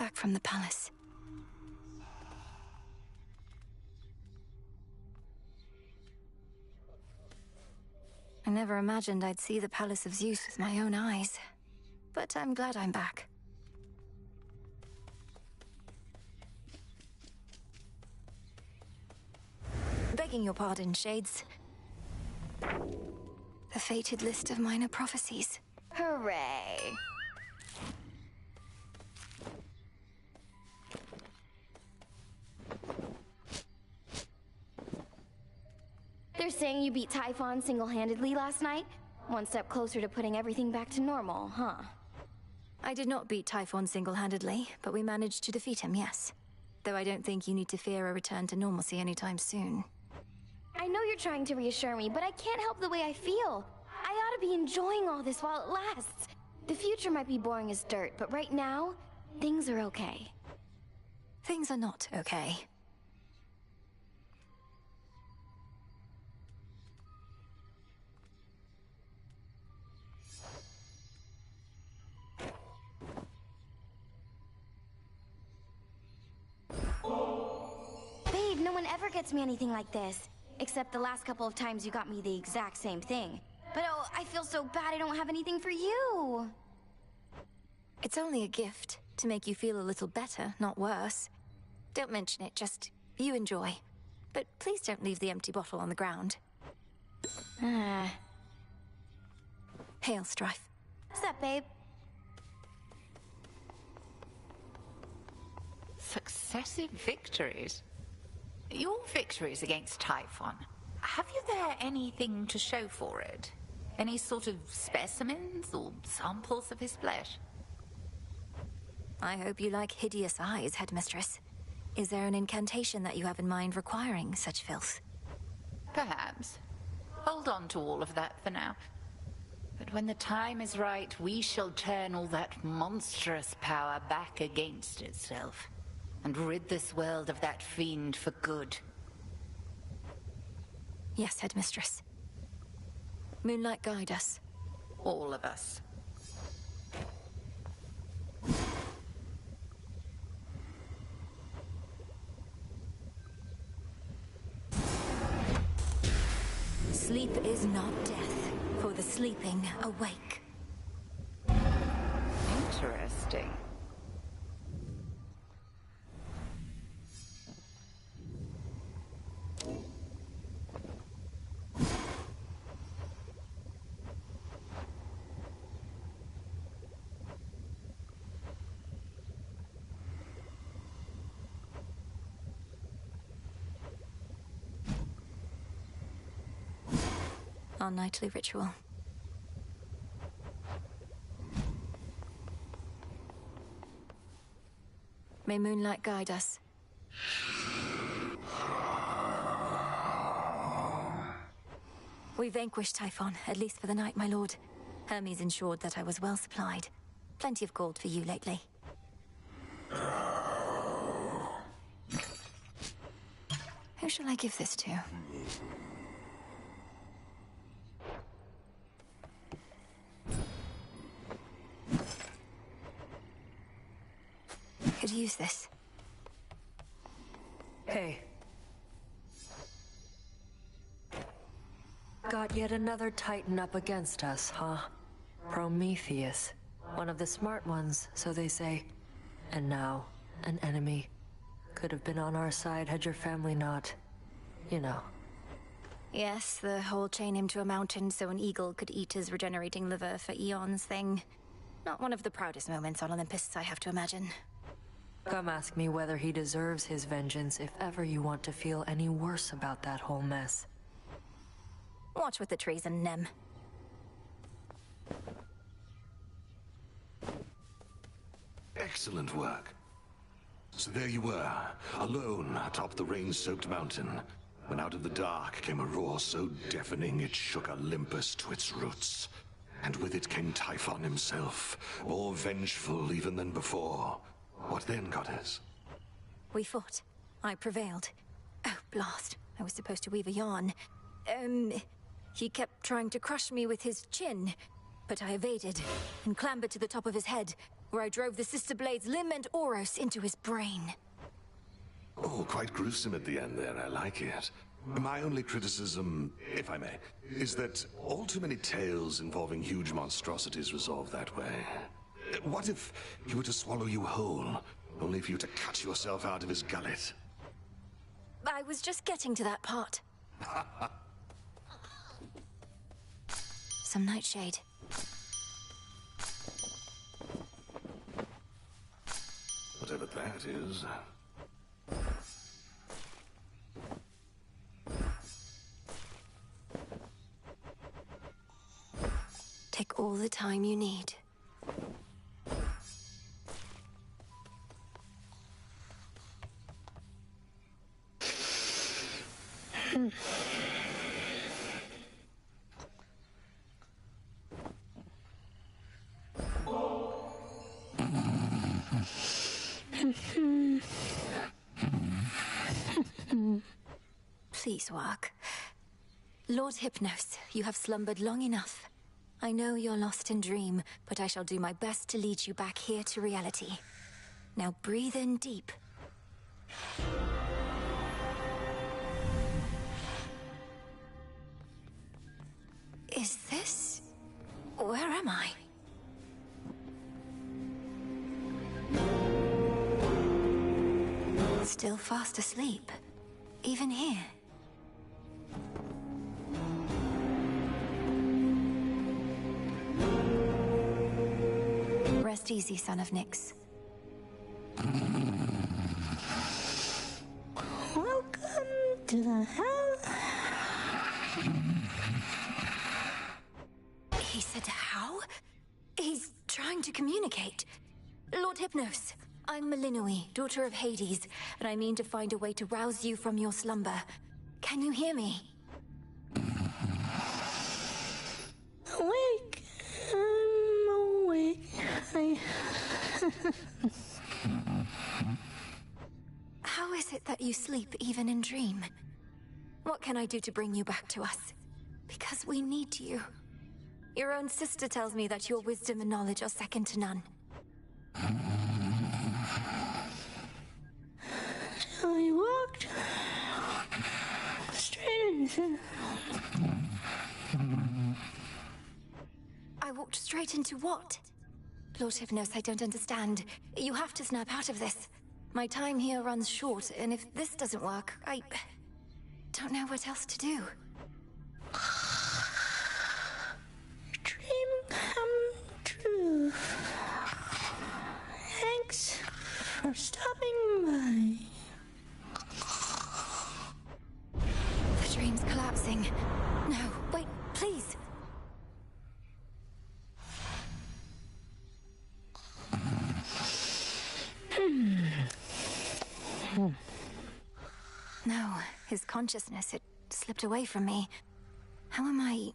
back from the palace. I never imagined I'd see the Palace of Zeus with my own eyes. But I'm glad I'm back. Begging your pardon, Shades. The fated list of minor prophecies. Hooray. They're saying you beat Typhon single-handedly last night? One step closer to putting everything back to normal, huh? I did not beat Typhon single-handedly, but we managed to defeat him, yes. Though I don't think you need to fear a return to normalcy anytime soon. I know you're trying to reassure me, but I can't help the way I feel. I ought to be enjoying all this while it lasts. The future might be boring as dirt, but right now, things are okay. Things are not okay. Babe, no one ever gets me anything like this. Except the last couple of times you got me the exact same thing. But oh, I feel so bad I don't have anything for you. It's only a gift, to make you feel a little better, not worse. Don't mention it, just you enjoy. But please don't leave the empty bottle on the ground. Hail, Strife. What's up, babe? Successive victories? Your victories against Typhon. Have you there anything to show for it? Any sort of specimens or samples of his flesh? I hope you like hideous eyes, Headmistress. Is there an incantation that you have in mind requiring such filth? Perhaps. Hold on to all of that for now. But when the time is right, we shall turn all that monstrous power back against itself, and rid this world of that fiend for good. Yes, Headmistress. Moonlight, guide us. All of us. Sleep is not death, for the sleeping awake. Interesting. Our nightly ritual. May moonlight guide us. We vanquished Typhon, at least for the night, my lord. Hermes ensured that I was well supplied. Plenty of gold for you lately. Who shall I give this to? Could use this. Hey. Got yet another Titan up against us, huh? Prometheus. One of the smart ones, so they say. And now, an enemy. Could have been on our side had your family not... you know. Yes, the whole chain him to a mountain so an eagle could eat his regenerating liver for eons thing. Not one of the proudest moments on Olympus, I have to imagine. Come ask me whether he deserves his vengeance if ever you want to feel any worse about that whole mess. Watch with the treason, Nem. Excellent work. So there you were, alone atop the rain-soaked mountain, when out of the dark came a roar so deafening it shook Olympus to its roots. And with it came Typhon himself, more vengeful even than before. What then, Goddess? We fought. I prevailed. Oh, blast. I was supposed to weave a yarn. He kept trying to crush me with his chin, but I evaded and clambered to the top of his head, where I drove the Sister Blades Lim and Oros into his brain. Oh, quite gruesome at the end there. I like it. My only criticism, if I may, is that all too many tales involving huge monstrosities resolve that way. What if he were to swallow you whole, only for you to cut yourself out of his gullet? I was just getting to that part. Some nightshade. Whatever that is. Take all the time you need. Please work. Lord Hypnos, you have slumbered long enough. I know you're lost in dream, but I shall do my best to lead you back here to reality. Now breathe in deep. Is this... where am I? Still fast asleep, even here. Rest easy, son of Nyx. Welcome to the hell. He said how? He's trying to communicate. Lord Hypnos, I'm Melinoi, daughter of Hades, and I mean to find a way to rouse you from your slumber. Can you hear me? Awake. I'm awake. How is it that you sleep even in dream? What can I do to bring you back to us? Because we need you. Your own sister tells me that your wisdom and knowledge are second to none. I walked straight into... I walked straight into what? Lord Hypnos, I don't understand. You have to snap out of this. My time here runs short, and if this doesn't work, I don't know what else to do. Dream come true. Thanks for stopping by. The dream's collapsing. No, wait, please. No, his consciousness, it slipped away from me. How am I...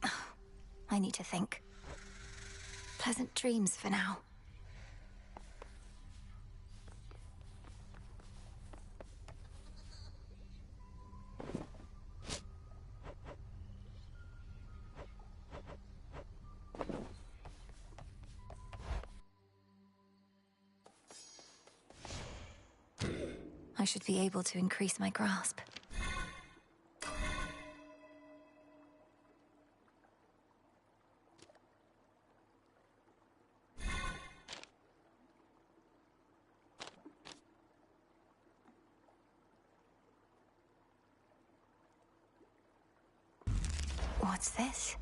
Oh, I need to think. Pleasant dreams for now. I should be able to increase my grasp. What's this?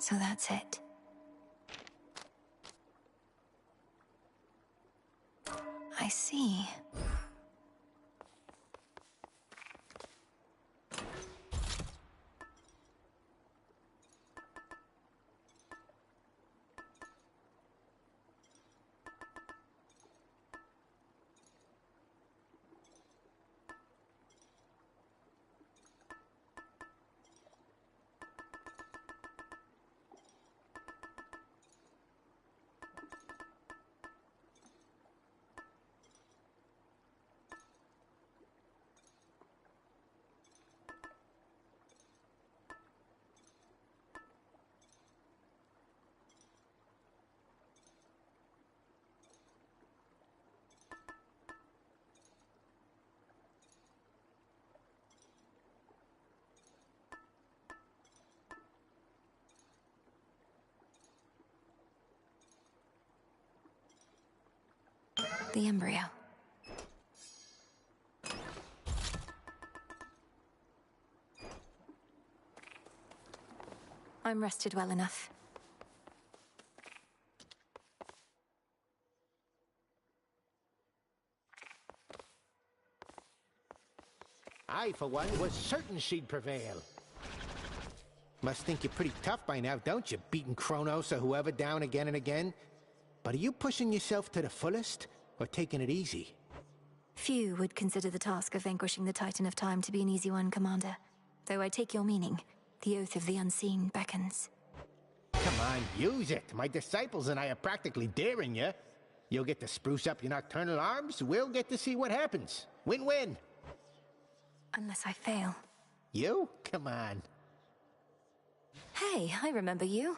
So that's it. I see. The embryo. I'm rested well enough. I, for one, was certain she'd prevail. Must think you're pretty tough by now, don't you? Beating Kronos or whoever down again and again. But are you pushing yourself to the fullest, or taking it easy? Few would consider the task of vanquishing the Titan of Time to be an easy one, Commander. Though I take your meaning. The Oath of the Unseen beckons. Come on, use it. My disciples and I are practically daring you. You'll get to spruce up your nocturnal arms, we'll get to see what happens. Win-win. Unless I fail. You? Come on. Hey, I remember you.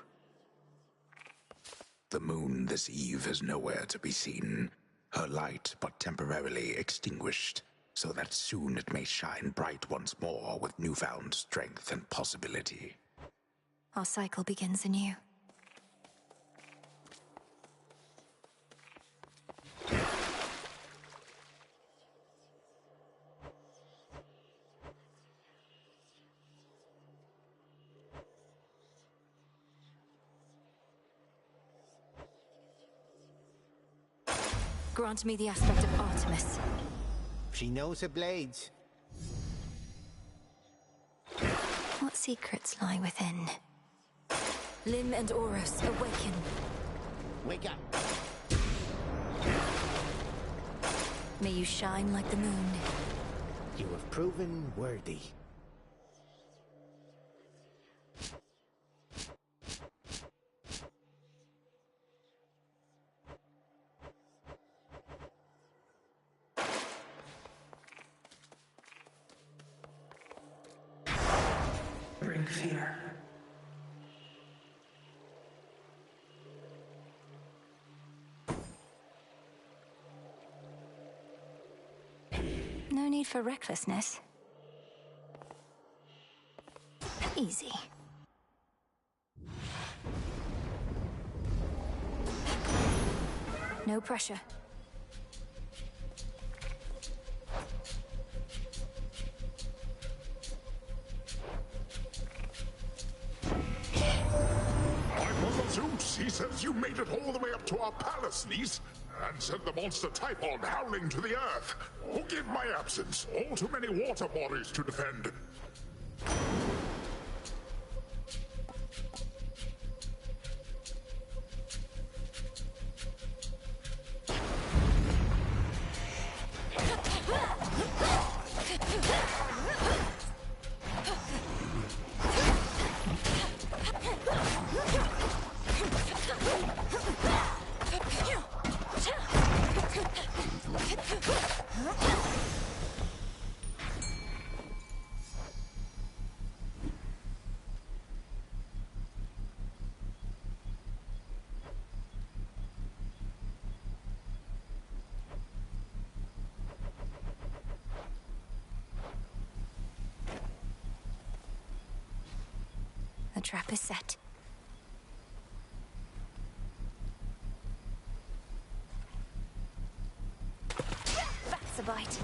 The moon this eve is nowhere to be seen. Her light but temporarily extinguished, so that soon it may shine bright once more with newfound strength and possibility. Our cycle begins anew. Grant me the aspect of Artemis. She knows her blades. What secrets lie within? Lim and Oros, awaken. Wake up. May you shine like the moon. You have proven worthy. Bring fear. No need for recklessness. Easy. No pressure. Zeus, he says you made it all the way up to our palace, niece, and sent the monster Typhon howling to the earth. Forgive my absence. All too many water bodies to defend. The trap is set. That's a bite.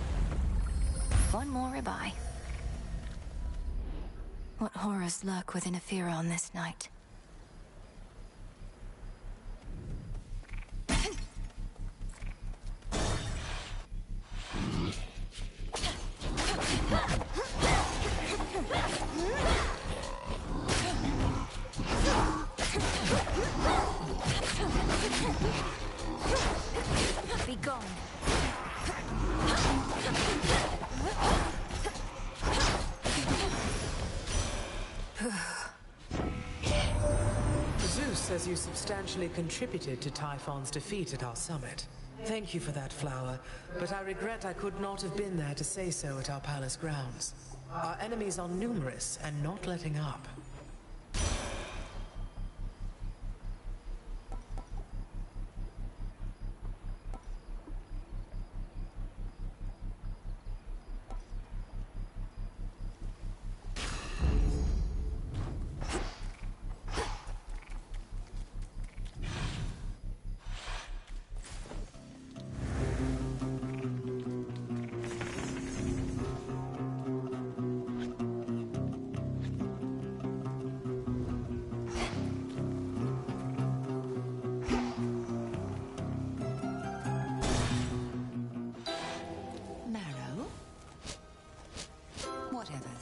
One more ribeye. What horrors lurk within Afiron this night? Be gone. Zeus says you substantially contributed to Typhon's defeat at our summit. Thank you for that, Flower, but I regret I could not have been there to say so at our palace grounds. Our enemies are numerous and not letting up.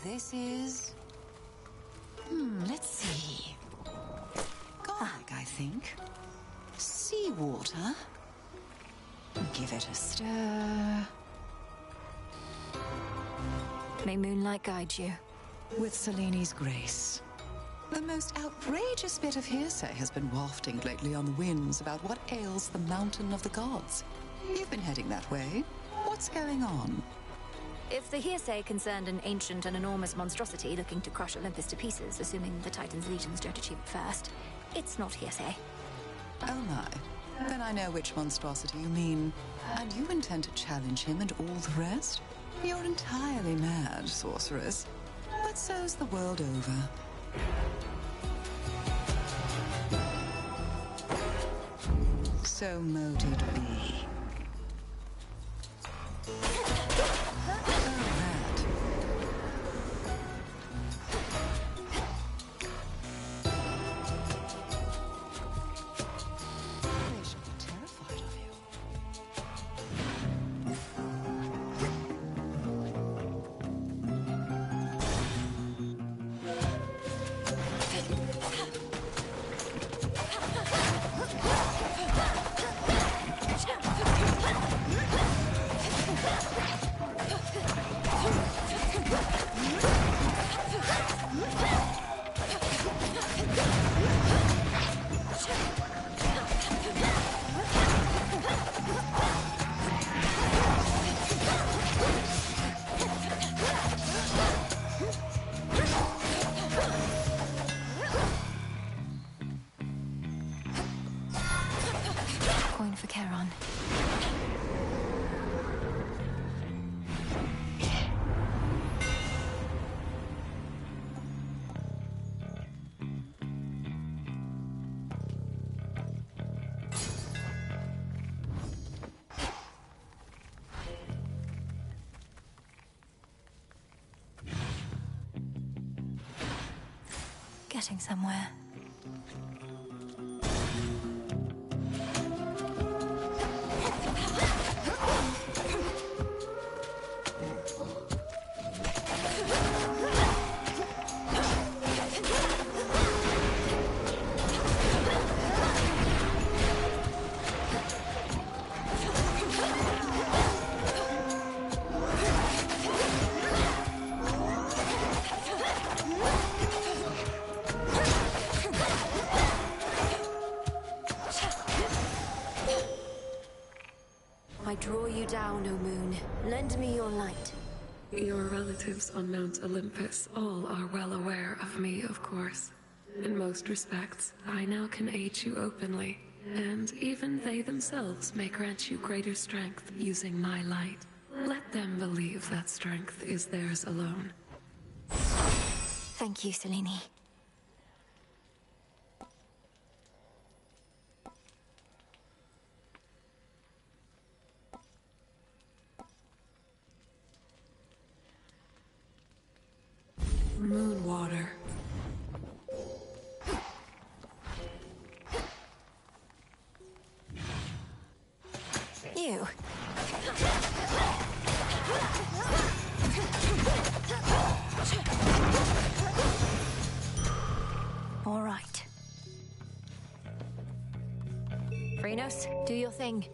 This is... let's see. Garlic, I think. Seawater. Give it a stir. May moonlight guide you. With Selene's grace. The most outrageous bit of hearsay has been wafting lately on the winds about what ails the Mountain of the Gods. You've been heading that way. What's going on? If the hearsay concerned an ancient and enormous monstrosity looking to crush Olympus to pieces, assuming the Titan's legions don't achieve it first, it's not hearsay. Oh my. Then I know which monstrosity you mean. And you intend to challenge him and all the rest? You're entirely mad, sorceress. But so's the world over. So mote it be. For Charon. Getting somewhere. I draw you down, O moon. Lend me your light. Your relatives on Mount Olympus all are well aware of me, of course. In most respects, I now can aid you openly, and even they themselves may grant you greater strength using my light. Let them believe that strength is theirs alone. Thank you, Selene. Moon water. You. All right. Phrynos? Kratos. Do your thing.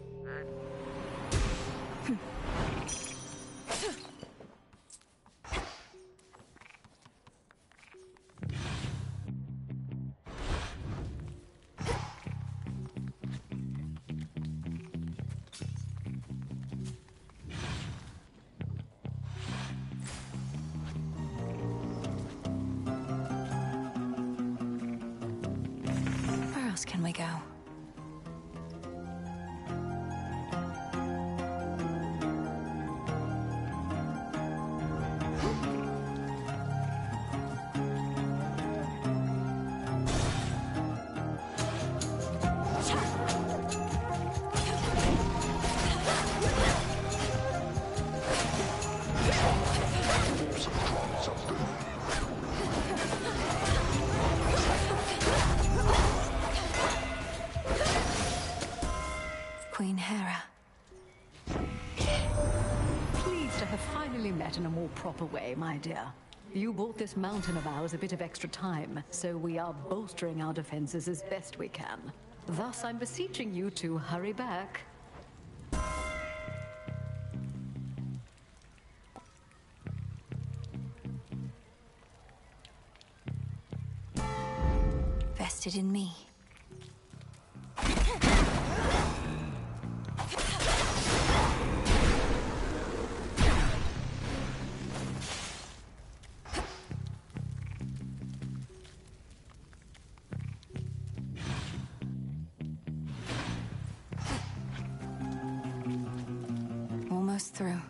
Where else can we go? Queen Hera. Pleased to have finally met in a more proper way, my dear. You bought this mountain of ours a bit of extra time, so we are bolstering our defenses as best we can. Thus, I'm beseeching you to hurry back. Vested in me. Almost through.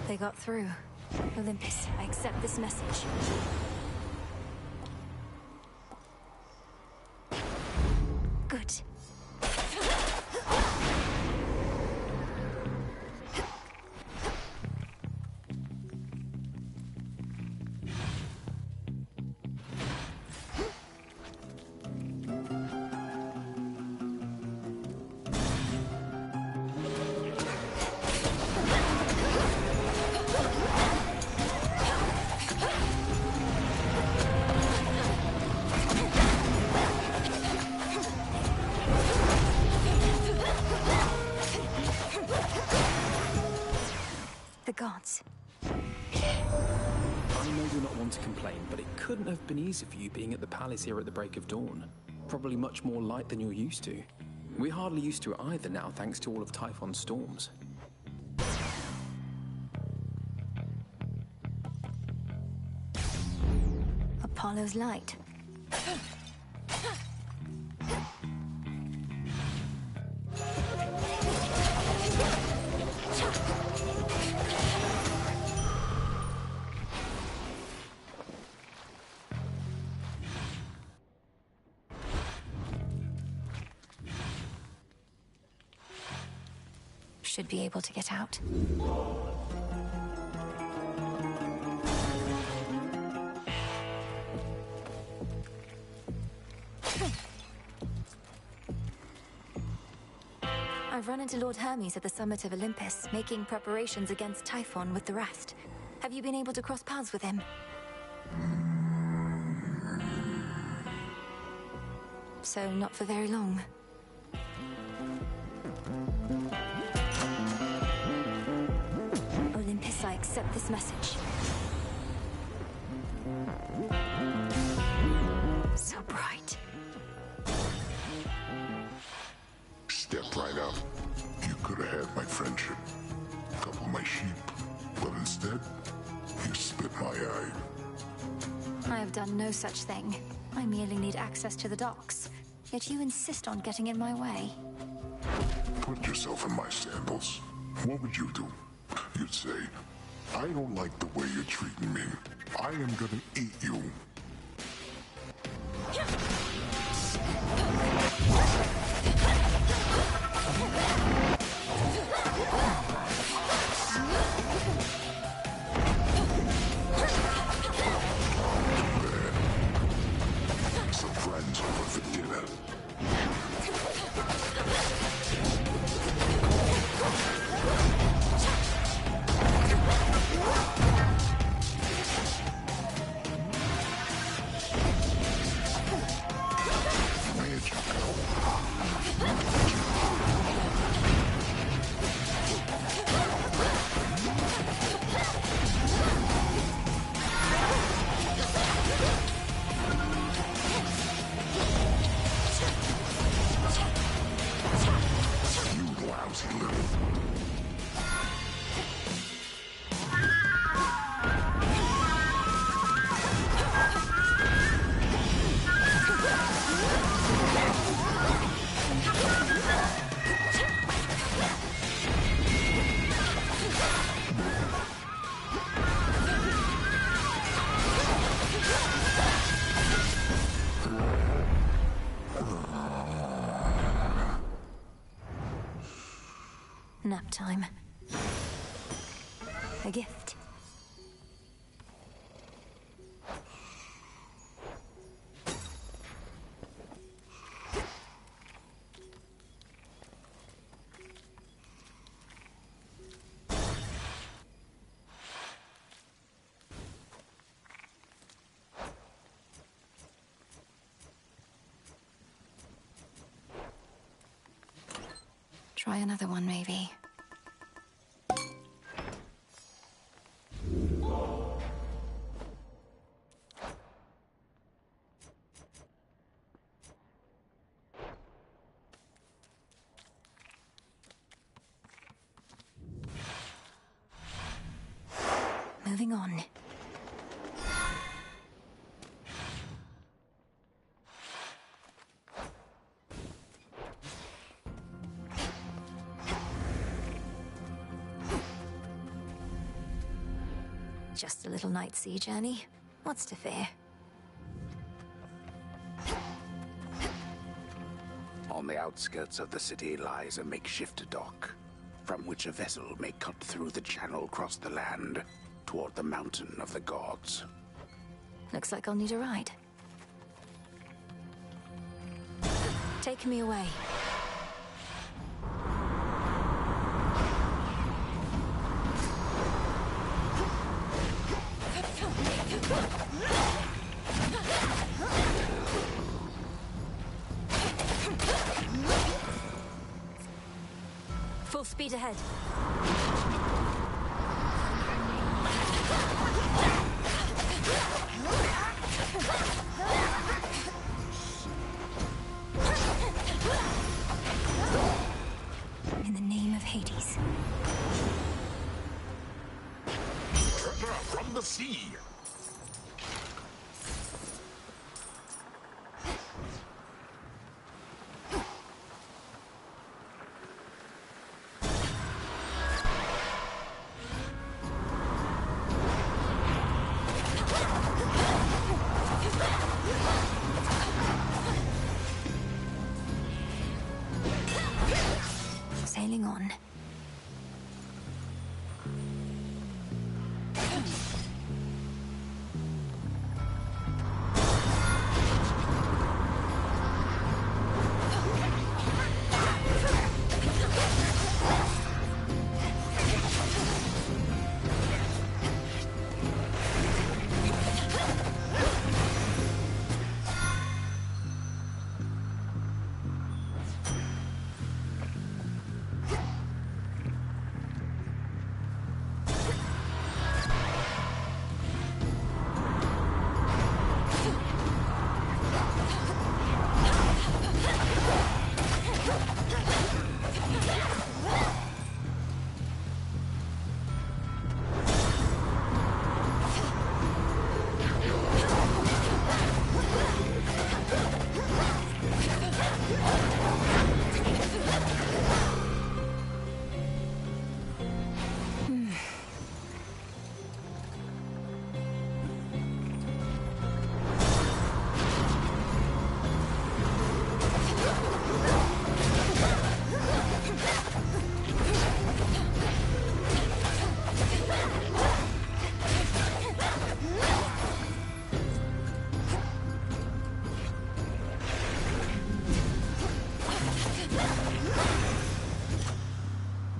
They got through. Olympus, I accept this message. Good. The gods. I know you're not one to complain, but it couldn't have been easy for you being at the palace here at the break of dawn. Probably much more light than you're used to. We're hardly used to it either now, thanks to all of Typhon's storms. Apollo's light. Should be able to get out. I've run into Lord Hermes at the summit of Olympus, making preparations against Typhon with the rest. Have you been able to cross paths with him? So, not for very long. Olympus, I accept this message. So bright. Step right up. You could have had my friendship. Couple my sheep. But instead, you spit my eye. I have done no such thing. I merely need access to the docks. Yet you insist on getting in my way. Put yourself in my sandals. What would you do? You'd say, I don't like the way you're treating me. I am gonna eat you. Nap time. A gift. Try another one, maybe. Moving on. Just a little night sea journey. What's to fear? On the outskirts of the city lies a makeshift dock, from which a vessel may cut through the channel across the land toward the Mountain of the Gods. Looks like I'll need a ride. Take me away. Full speed ahead. In the name of Hades. Treasure from the sea! Sailing on.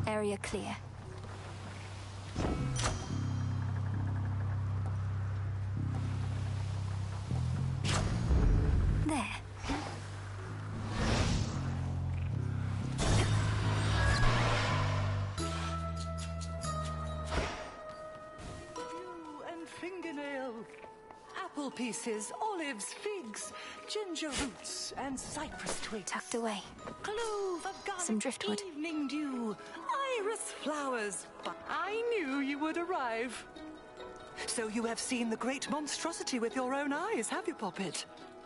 Area clear. There. And fingernail. Apple pieces, olives, figs, ginger roots, and cypress twigs. Tucked away. Clove of garlic, Some driftwood. evening dew, iris flowers. But I knew you would arrive. So you have seen the great monstrosity with your own eyes, have you, Poppet?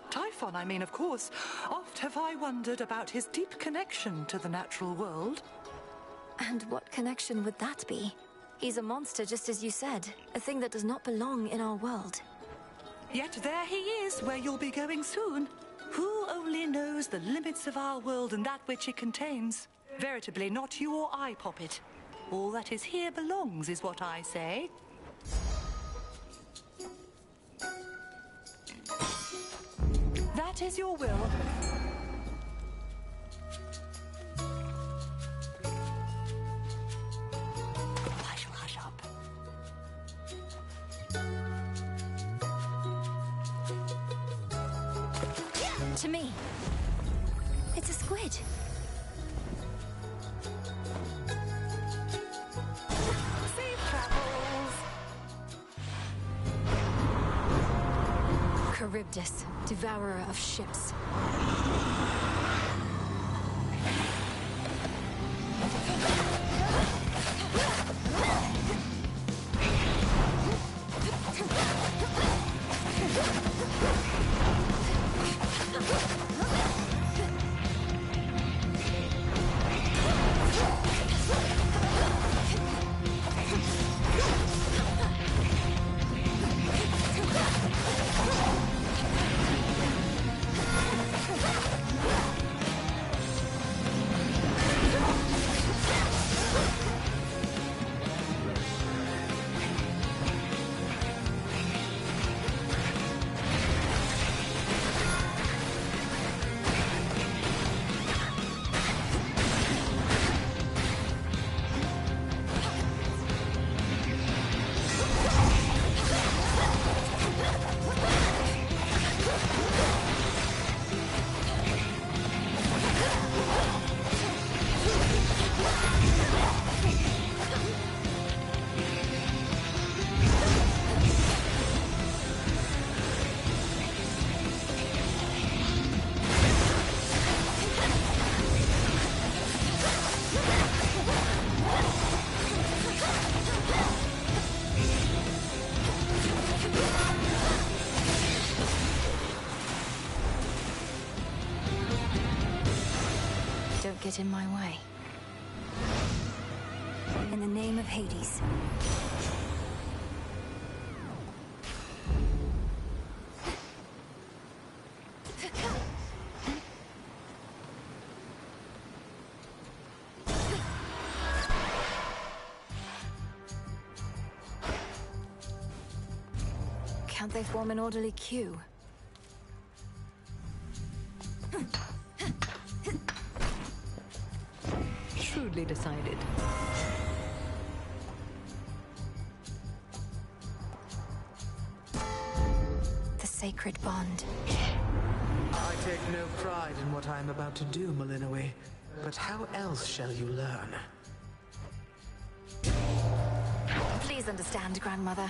Typhon, I mean, of course. Oft have I wondered about his deep connection to the natural world. And what connection would that be? He's a monster, just as you said. A thing that does not belong in our world. Yet there he is, where you'll be going soon. Who only knows the limits of our world and that which it contains. Veritably, not you or I, Poppet. All that is here belongs, is what I say. That is your will. I shall hush up. To me. It's a squid. Safe travels. Charybdis, devourer of ships. Don't get in my way. In the name of Hades. Can't they form an orderly queue? Shrewdly decided. The sacred bond. I take no pride in what I am about to do, Malinois. But how else shall you learn? Please understand, Grandmother.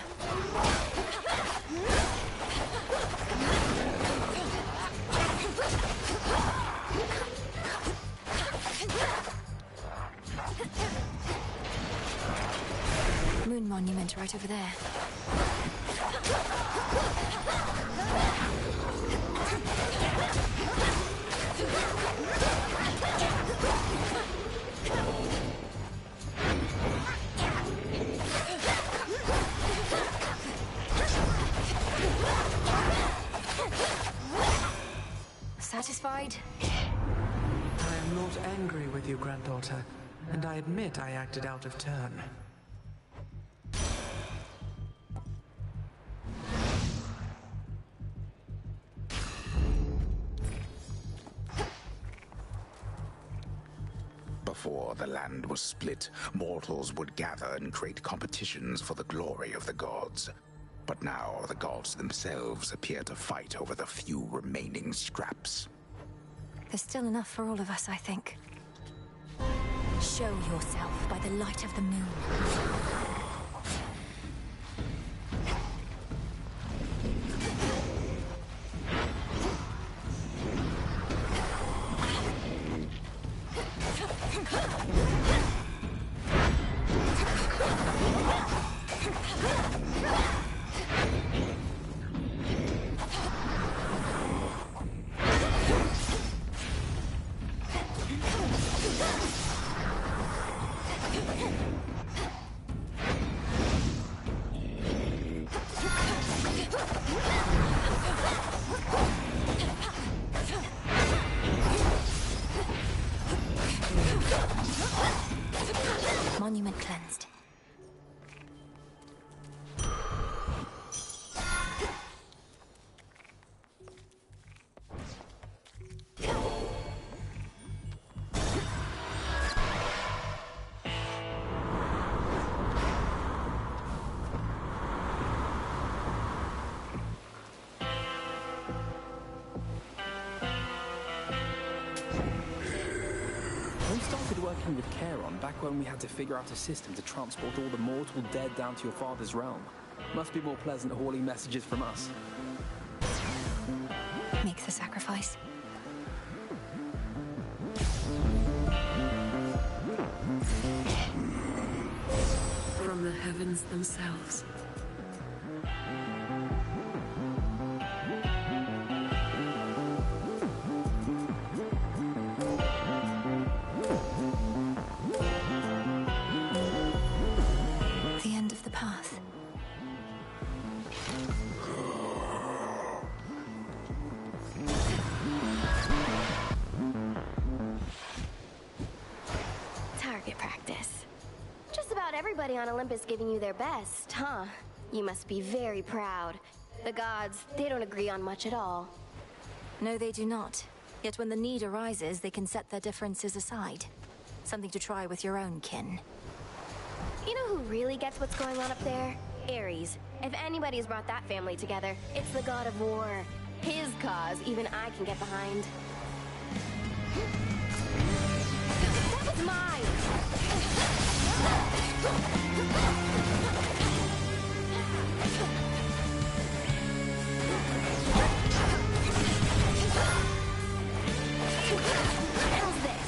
Moon monument right over there. Satisfied? I am not angry with you, granddaughter, and I admit I acted out of turn. Before the land was split, mortals would gather and create competitions for the glory of the gods. But now the gods themselves appear to fight over the few remaining scraps. There's still enough for all of us, I think. Show yourself by the light of the moon. monument cleansed. We started working with Charon back when we had to figure out a system to transport all the mortal dead down to your father's realm. Must be more pleasant hauling messages from us. Make the sacrifice. From the heavens themselves. The end of the path. Target practice. Just about everybody on Olympus giving you their best, huh? You must be very proud. The gods, they don't agree on much at all. No, they do not. Yet when the need arises, they can set their differences aside. Something to try with your own kin. You know who really gets what's going on up there? Ares. If anybody's brought that family together, it's the god of war. His cause, even I can get behind. That was mine! How's this?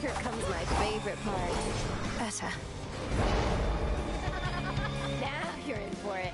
Here comes my favorite part. Better. Now you're in for it.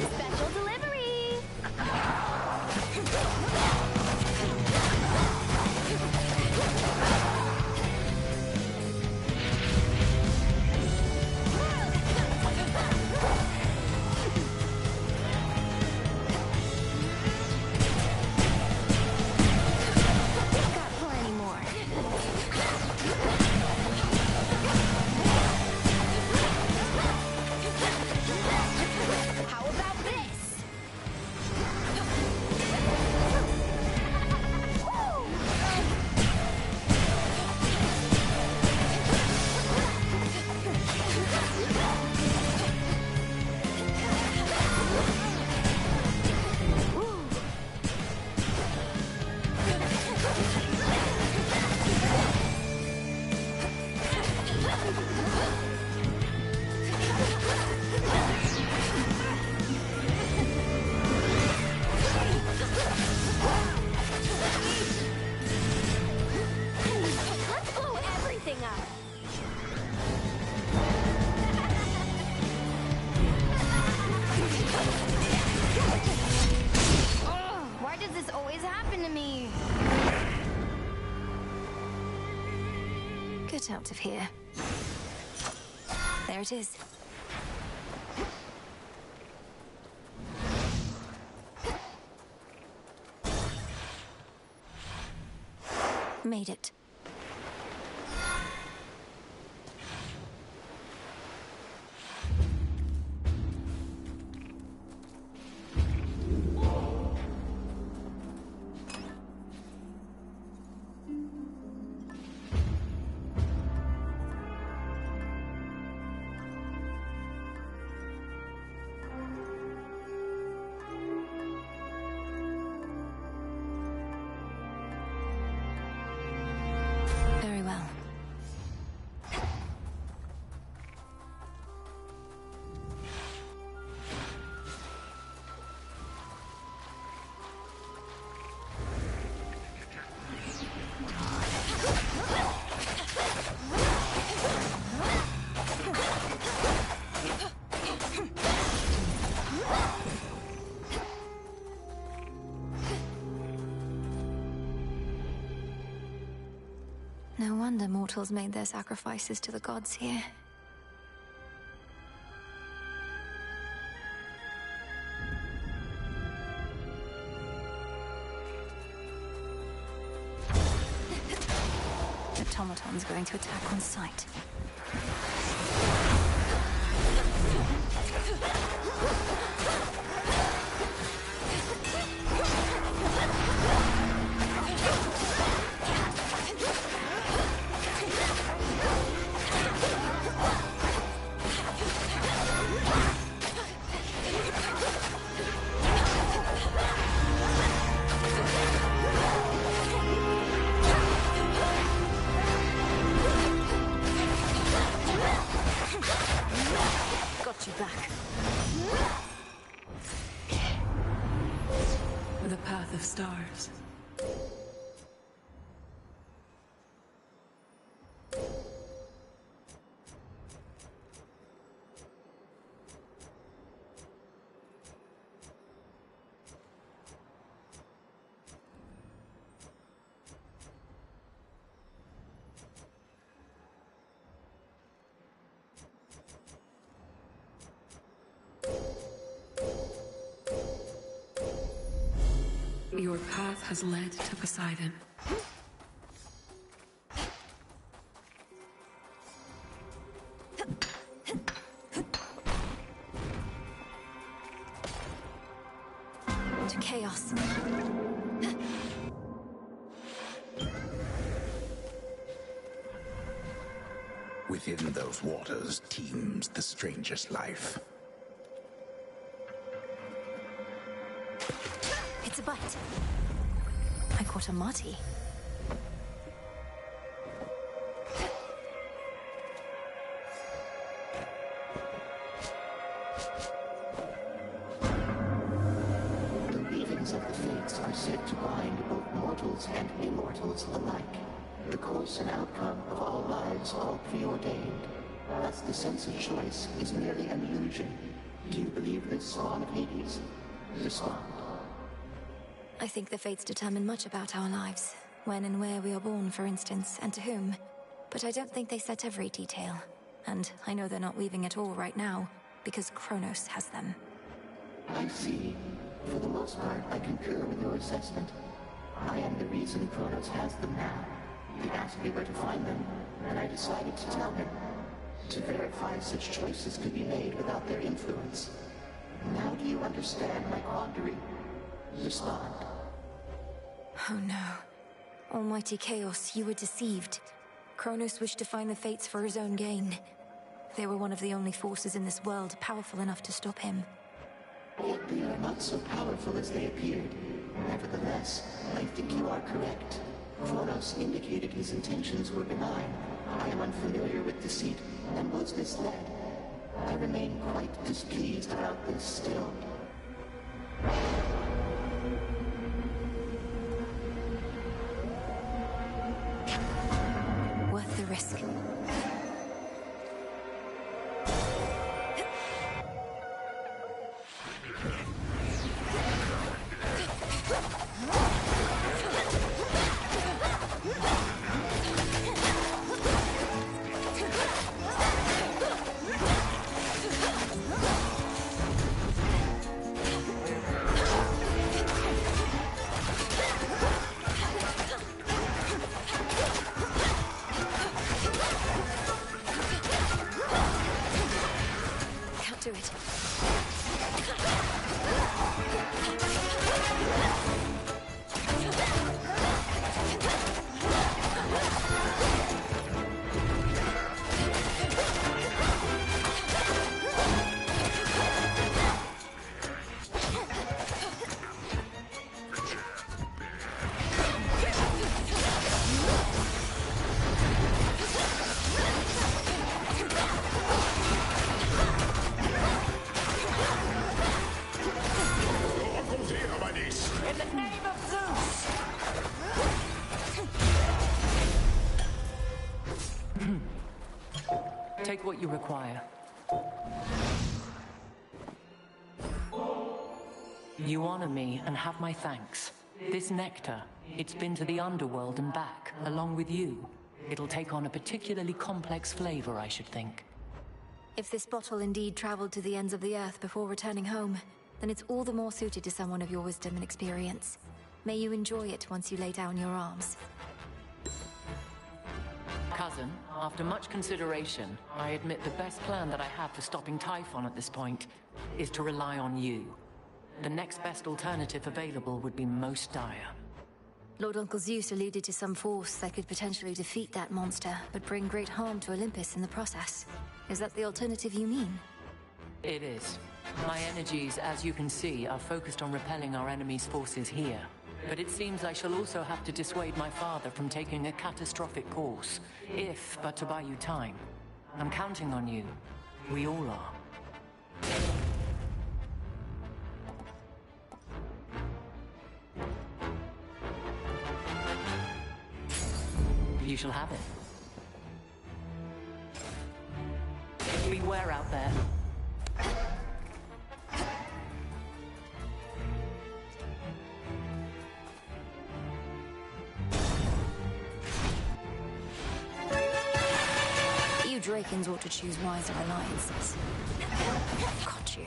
Special delivery! Got plenty more. How about this? Let's blow everything up. Ugh, why does this always happen to me? Get out of here. There it is. Made it. No wonder mortals made their sacrifices to the gods here. The automaton's going to attack on sight. Got you back. The path of stars. Your path has led to Poseidon. To chaos. Within those waters teems the strangest life. It's a bite. I caught a Marty. The weavings of the Fates are said to bind both mortals and immortals alike. The course and outcome of all lives all preordained. Thus the sense of choice is merely an illusion. Do you believe this, Spawn of Hades? Respond. I think the Fates determine much about our lives. When and where we are born, for instance, and to whom. But I don't think they set every detail. And I know they're not weaving at all right now, because Kronos has them. I see. For the most part, I concur with your assessment. I am the reason Kronos has them now. He asked me where to find them, and I decided to tell him. To verify such choices could be made without their influence. Now do you understand my quandary? Respond. Oh no. Almighty Chaos, you were deceived. Kronos wished to find the Fates for his own gain. They were one of the only forces in this world powerful enough to stop him. Yet they are not so powerful as they appeared. Nevertheless, I think you are correct. Kronos indicated his intentions were benign. I am unfamiliar with deceit and was misled. I remain quite displeased about this still. Worth the risk. Do it. Take what you require. You honor me and have my thanks. This nectar, it's been to the underworld and back, along with you. It'll take on a particularly complex flavor, I should think. If this bottle indeed traveled to the ends of the earth before returning home, then it's all the more suited to someone of your wisdom and experience. May you enjoy it once you lay down your arms. Cousin, after much consideration, I admit the best plan that I have for stopping Typhon at this point is to rely on you. The next best alternative available would be most dire. Lord Uncle Zeus alluded to some force that could potentially defeat that monster, but bring great harm to Olympus in the process. Is that the alternative you mean? It is. My energies, as you can see, are focused on repelling our enemy's forces here. But it seems I shall also have to dissuade my father from taking a catastrophic course, if but to buy you time. I'm counting on you. We all are. You shall have it. Beware out there. You Drakens ought to choose wiser alliances. Got you.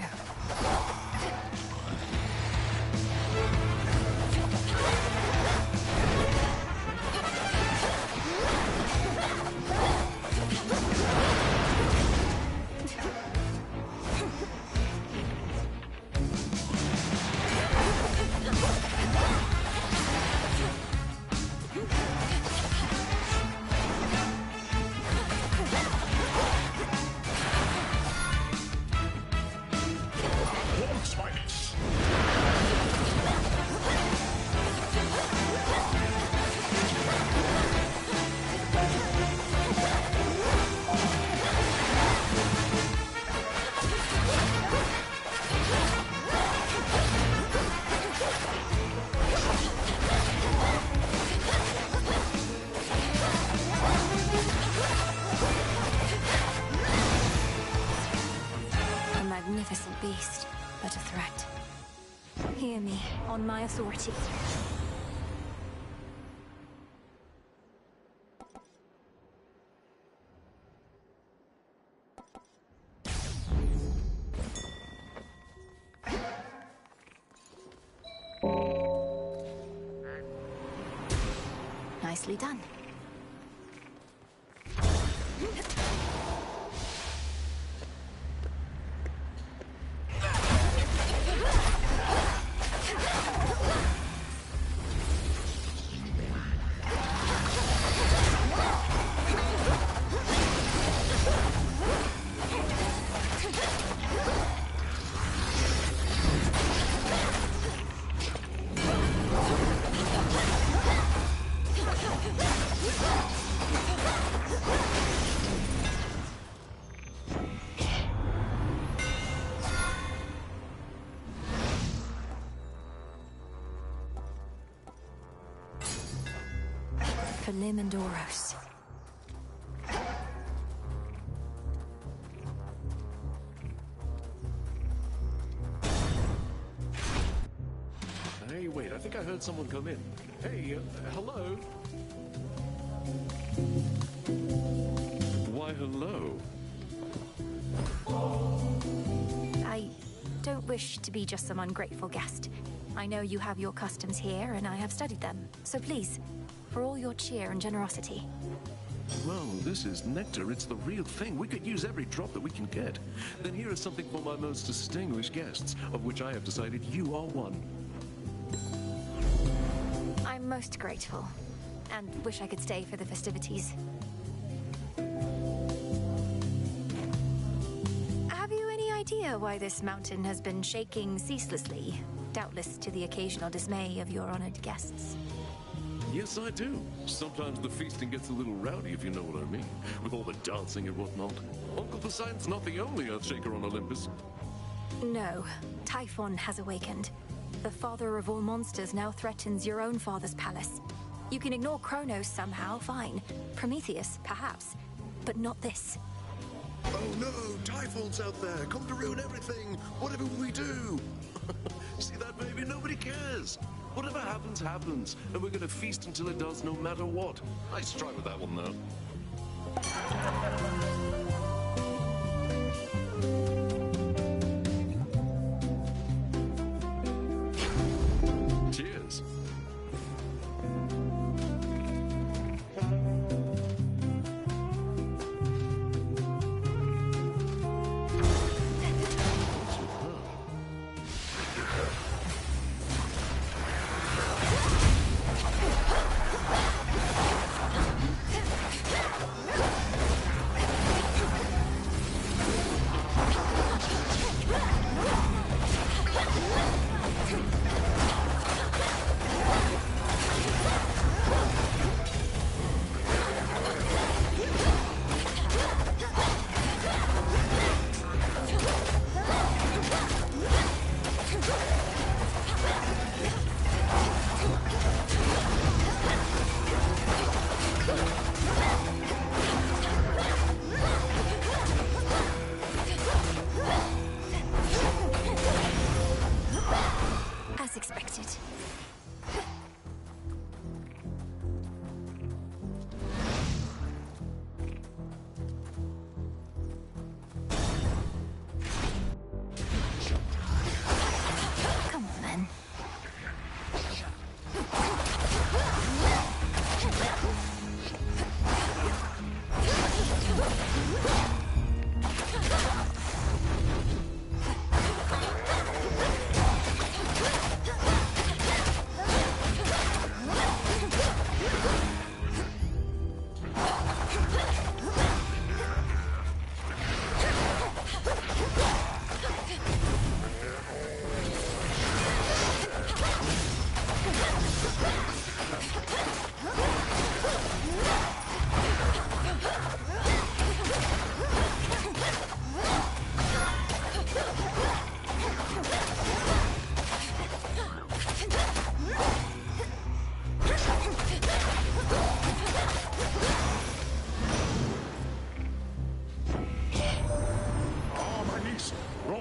Magnificent beast, but a threat. Hear me, on my authority. Nicely done. For Limandoros. Hey, wait, I think I heard someone come in. Hey, hello? Why, hello? I don't wish to be just some ungrateful guest. I know you have your customs here, and I have studied them. So please, for all your cheer and generosity. Well, this is nectar. It's the real thing. We could use every drop that we can get. Then here is something for my most distinguished guests, of which I have decided you are one. I'm most grateful, and wish I could stay for the festivities. Have you any idea why this mountain has been shaking ceaselessly, doubtless to the occasional dismay of your honored guests? Yes, I do. Sometimes the feasting gets a little rowdy, if you know what I mean, with all the dancing and whatnot. Uncle Poseidon's not the only Earthshaker on Olympus. No, Typhon has awakened. The father of all monsters now threatens your own father's palace. You can ignore Kronos somehow, fine. Prometheus, perhaps. But not this. Oh no, Typhon's out there, come to ruin everything. Whatever will we do? See that, baby? Nobody cares. Whatever happens, happens, and we're gonna feast until it does, no matter what. Nice try with that one, though. Cheers. As expected. Come on, then.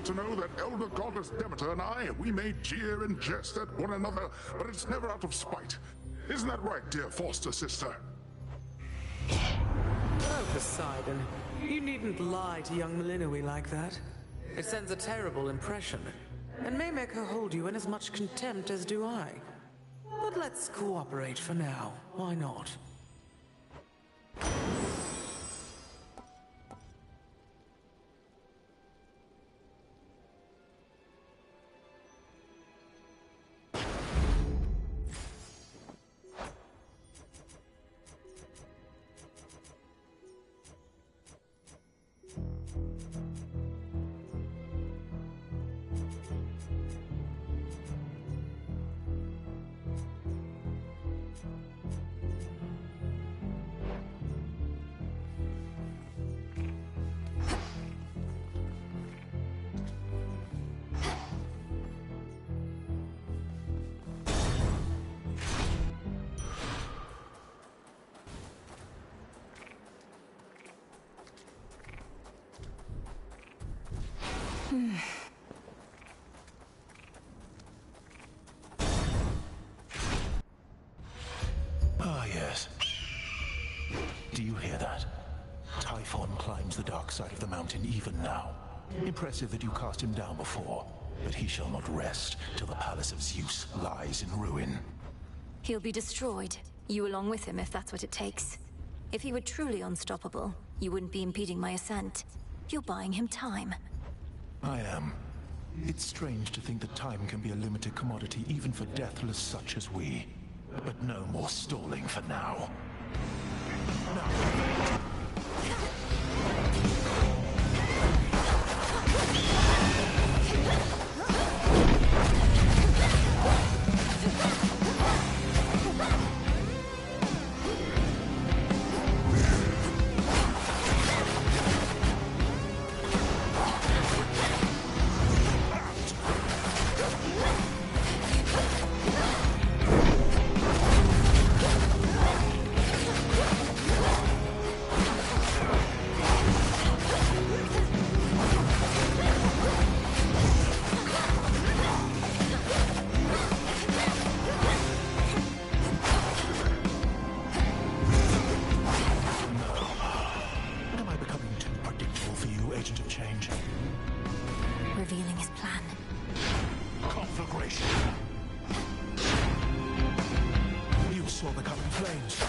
To know that Elder Goddess Demeter and I, we may jeer and jest at one another, but it's never out of spite. Isn't that right, dear foster sister? Oh, Poseidon, you needn't lie to young Melinoe like that. It sends a terrible impression, and may make her hold you in as much contempt as do I. But let's cooperate for now. Why not? Ah, yes. Do you hear that? Typhon climbs the dark side of the mountain even now. Impressive that you cast him down before, but he shall not rest till the palace of Zeus lies in ruin. He'll be destroyed, you along with him if that's what it takes. If he were truly unstoppable, you wouldn't be impeding my ascent. You're buying him time. I am. It's strange to think that time can be a limited commodity even for deathless such as we. But no more stalling for now. flames.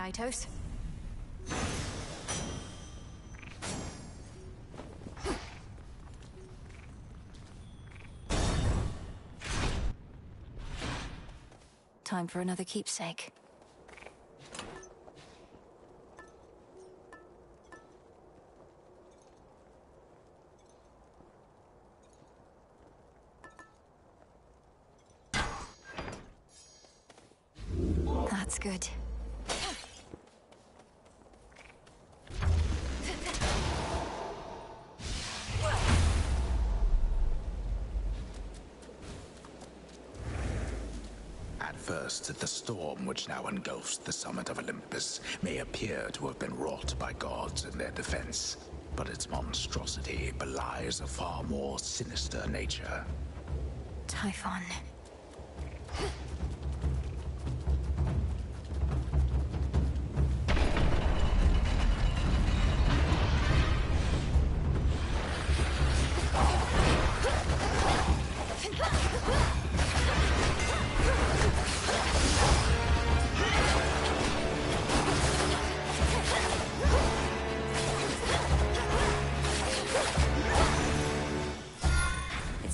Aitos. Time for another keepsake. That's good. First, the storm which now engulfs the summit of Olympus may appear to have been wrought by gods in their defense, but its monstrosity belies a far more sinister nature. Typhon.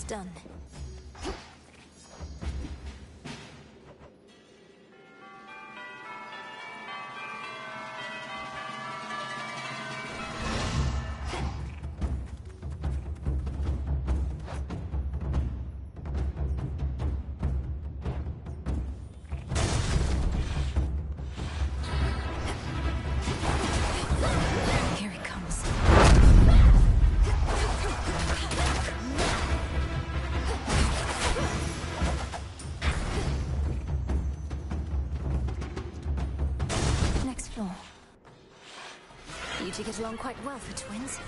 Done. Here it comes. You two get along quite well for twins.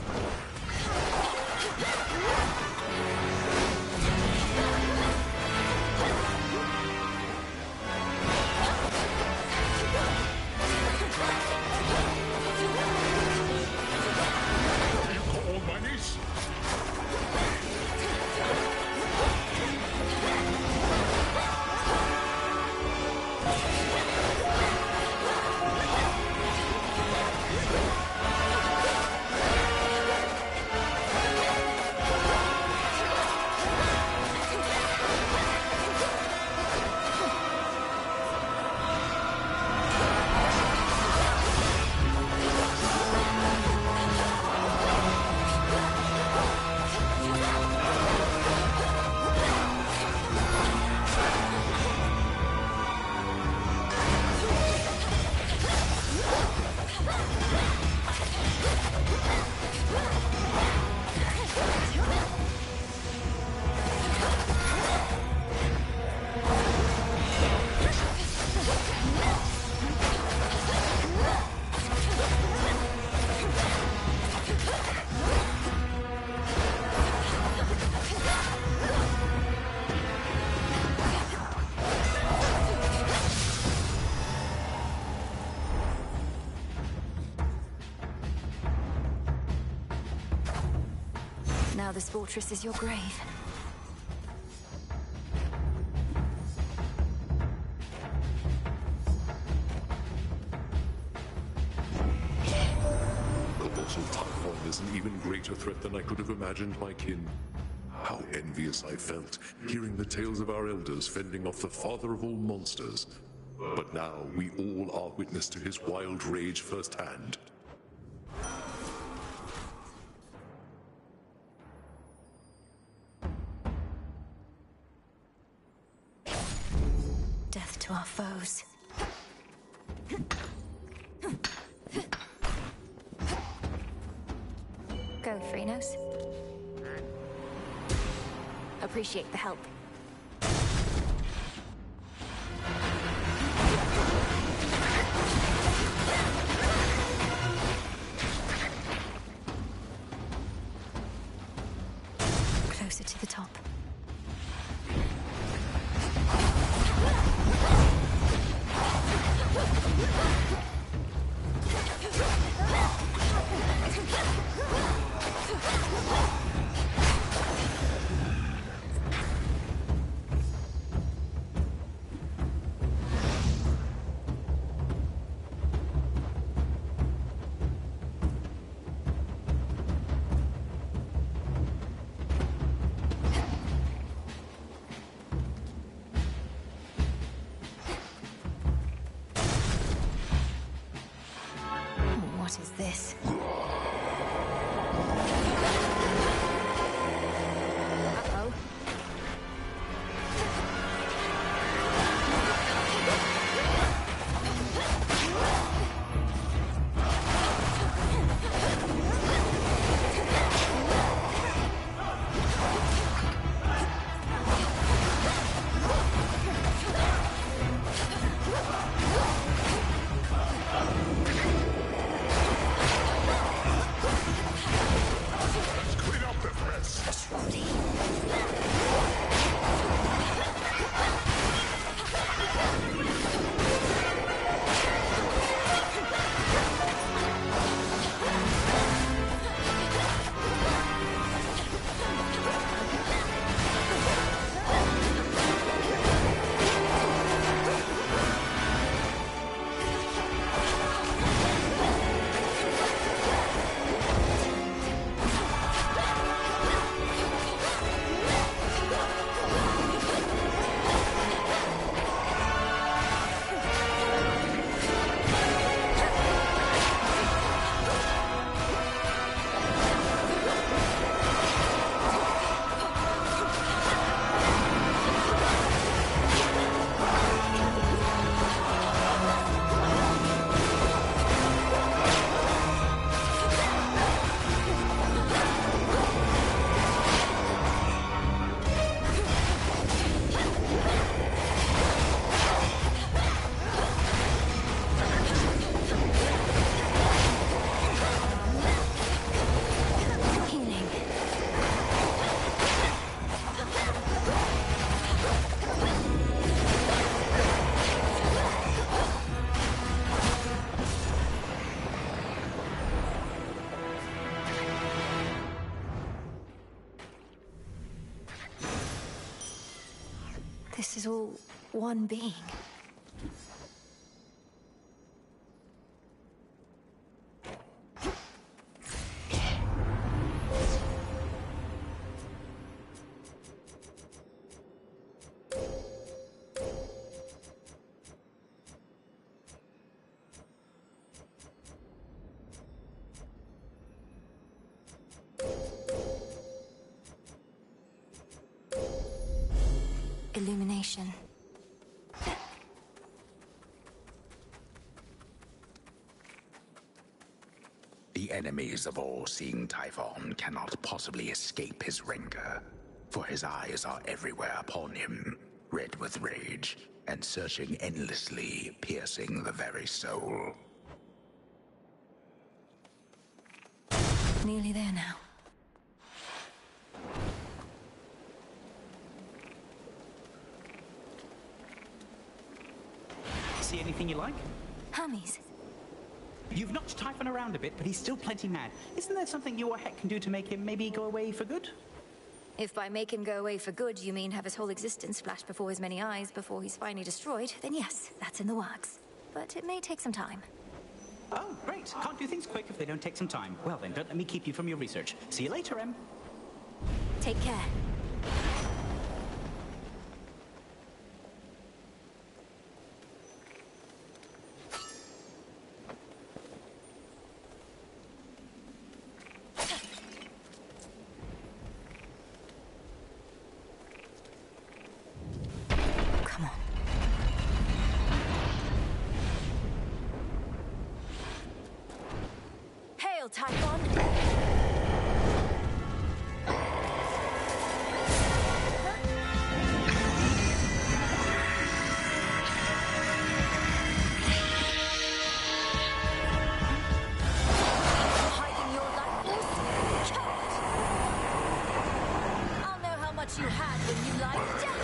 this fortress is your grave. The loss of Typhon is an even greater threat than I could have imagined, my kin. How envious I felt, hearing the tales of our elders fending off the father of all monsters. But now we all are witness to his wild rage firsthand. Death to our foes. Go, Phrynos. Appreciate the help. Closer to the top. What is this? Uh-oh. This is all one being. Illumination. The enemies of all-seeing Typhon cannot possibly escape his rancor, for his eyes are everywhere upon him, red with rage, and searching endlessly, piercing the very soul. Nearly there now. See anything you like? Hermes. You've knocked Typhon around a bit, but he's still plenty mad. Isn't there something you or Heck can do to make him maybe go away for good? If by make him go away for good you mean have his whole existence flash before his many eyes before he's finally destroyed, then yes, that's in the works. But it may take some time. Oh, great. Can't do things quick if they don't take some time. Well then, don't let me keep you from your research. See you later, Em. Take care. Typhon. Hiding your life force? Coward! I'll know how much you had when you lied down.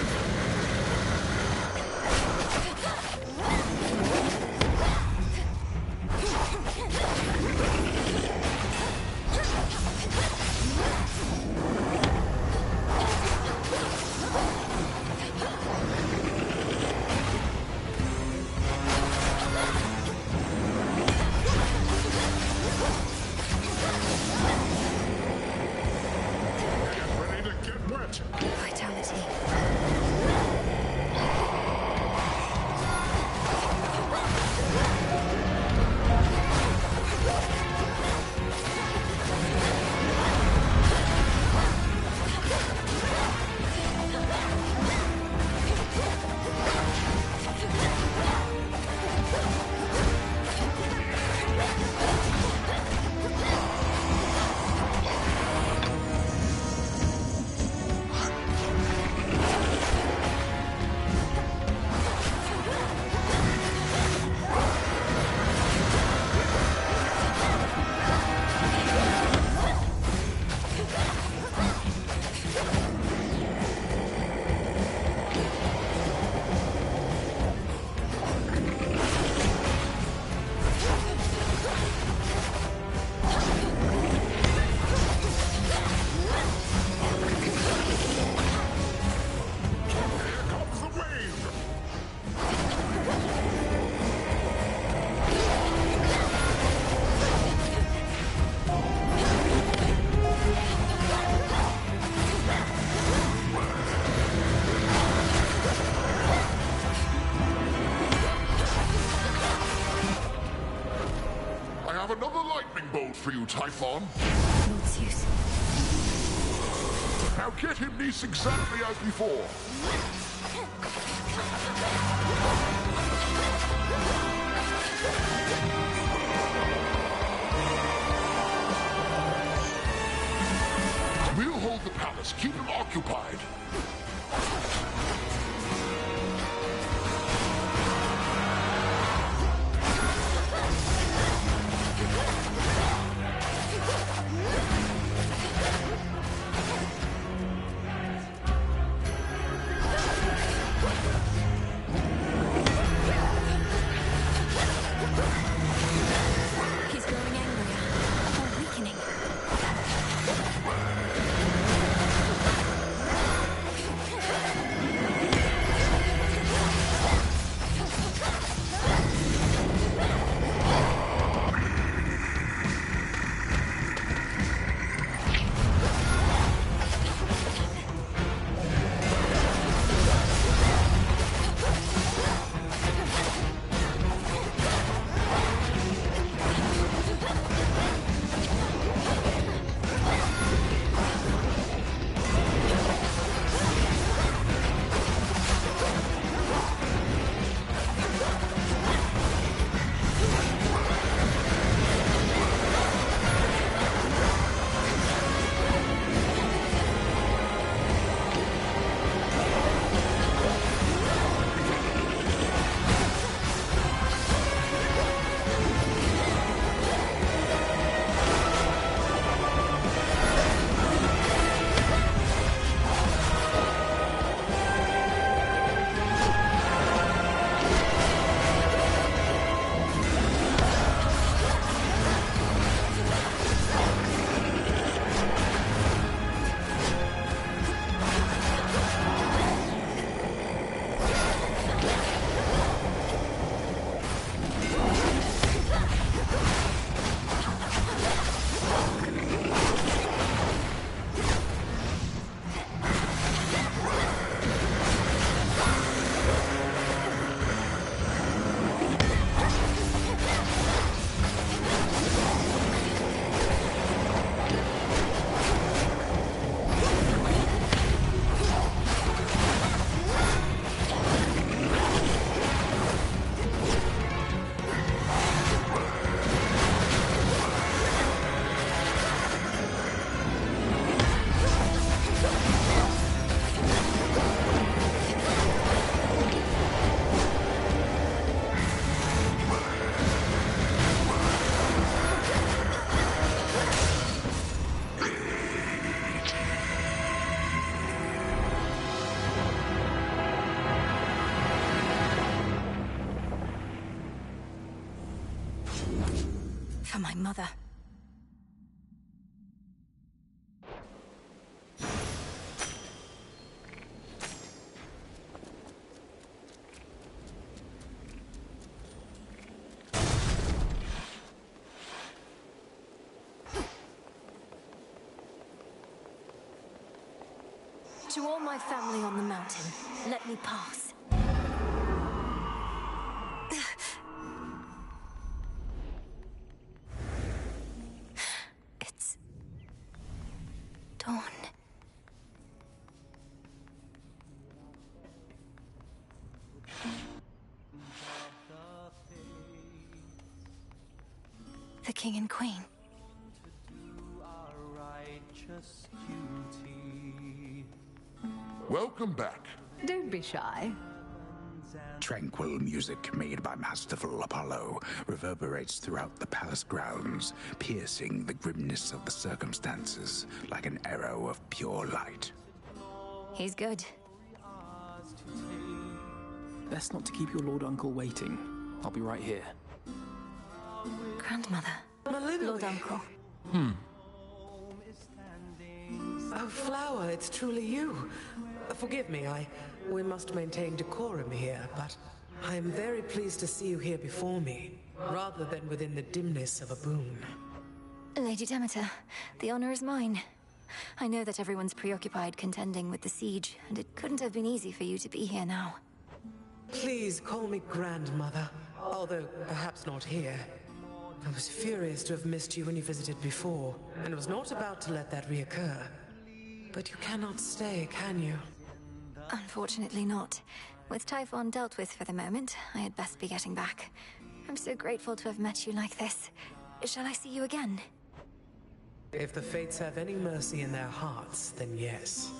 Another lightning bolt for you, Typhon. Zeus. Now get him this exactly as before. We'll hold the palace. Keep him occupied. For my mother. To all my family on the mountain, let me pass. It's dawn. The king and queen. Welcome back. Don't be shy. Tranquil music made by masterful Apollo reverberates throughout the palace grounds, piercing the grimness of the circumstances like an arrow of pure light. He's good. Best not to keep your lord uncle waiting. I'll be right here. Grandmother. Lord uncle. Oh, Flower, it's truly you. Forgive me, we must maintain decorum here, but I am very pleased to see you here before me, rather than within the dimness of a boon. Lady Demeter, the honor is mine. I know that everyone's preoccupied contending with the siege, and it couldn't have been easy for you to be here now. Please call me Grandmother, although perhaps not here. I was furious to have missed you when you visited before, and was not about to let that reoccur. But you cannot stay, can you? Unfortunately not. With Typhon dealt with for the moment, I had best be getting back. I'm so grateful to have met you like this. Shall I see you again? If the fates have any mercy in their hearts, then yes.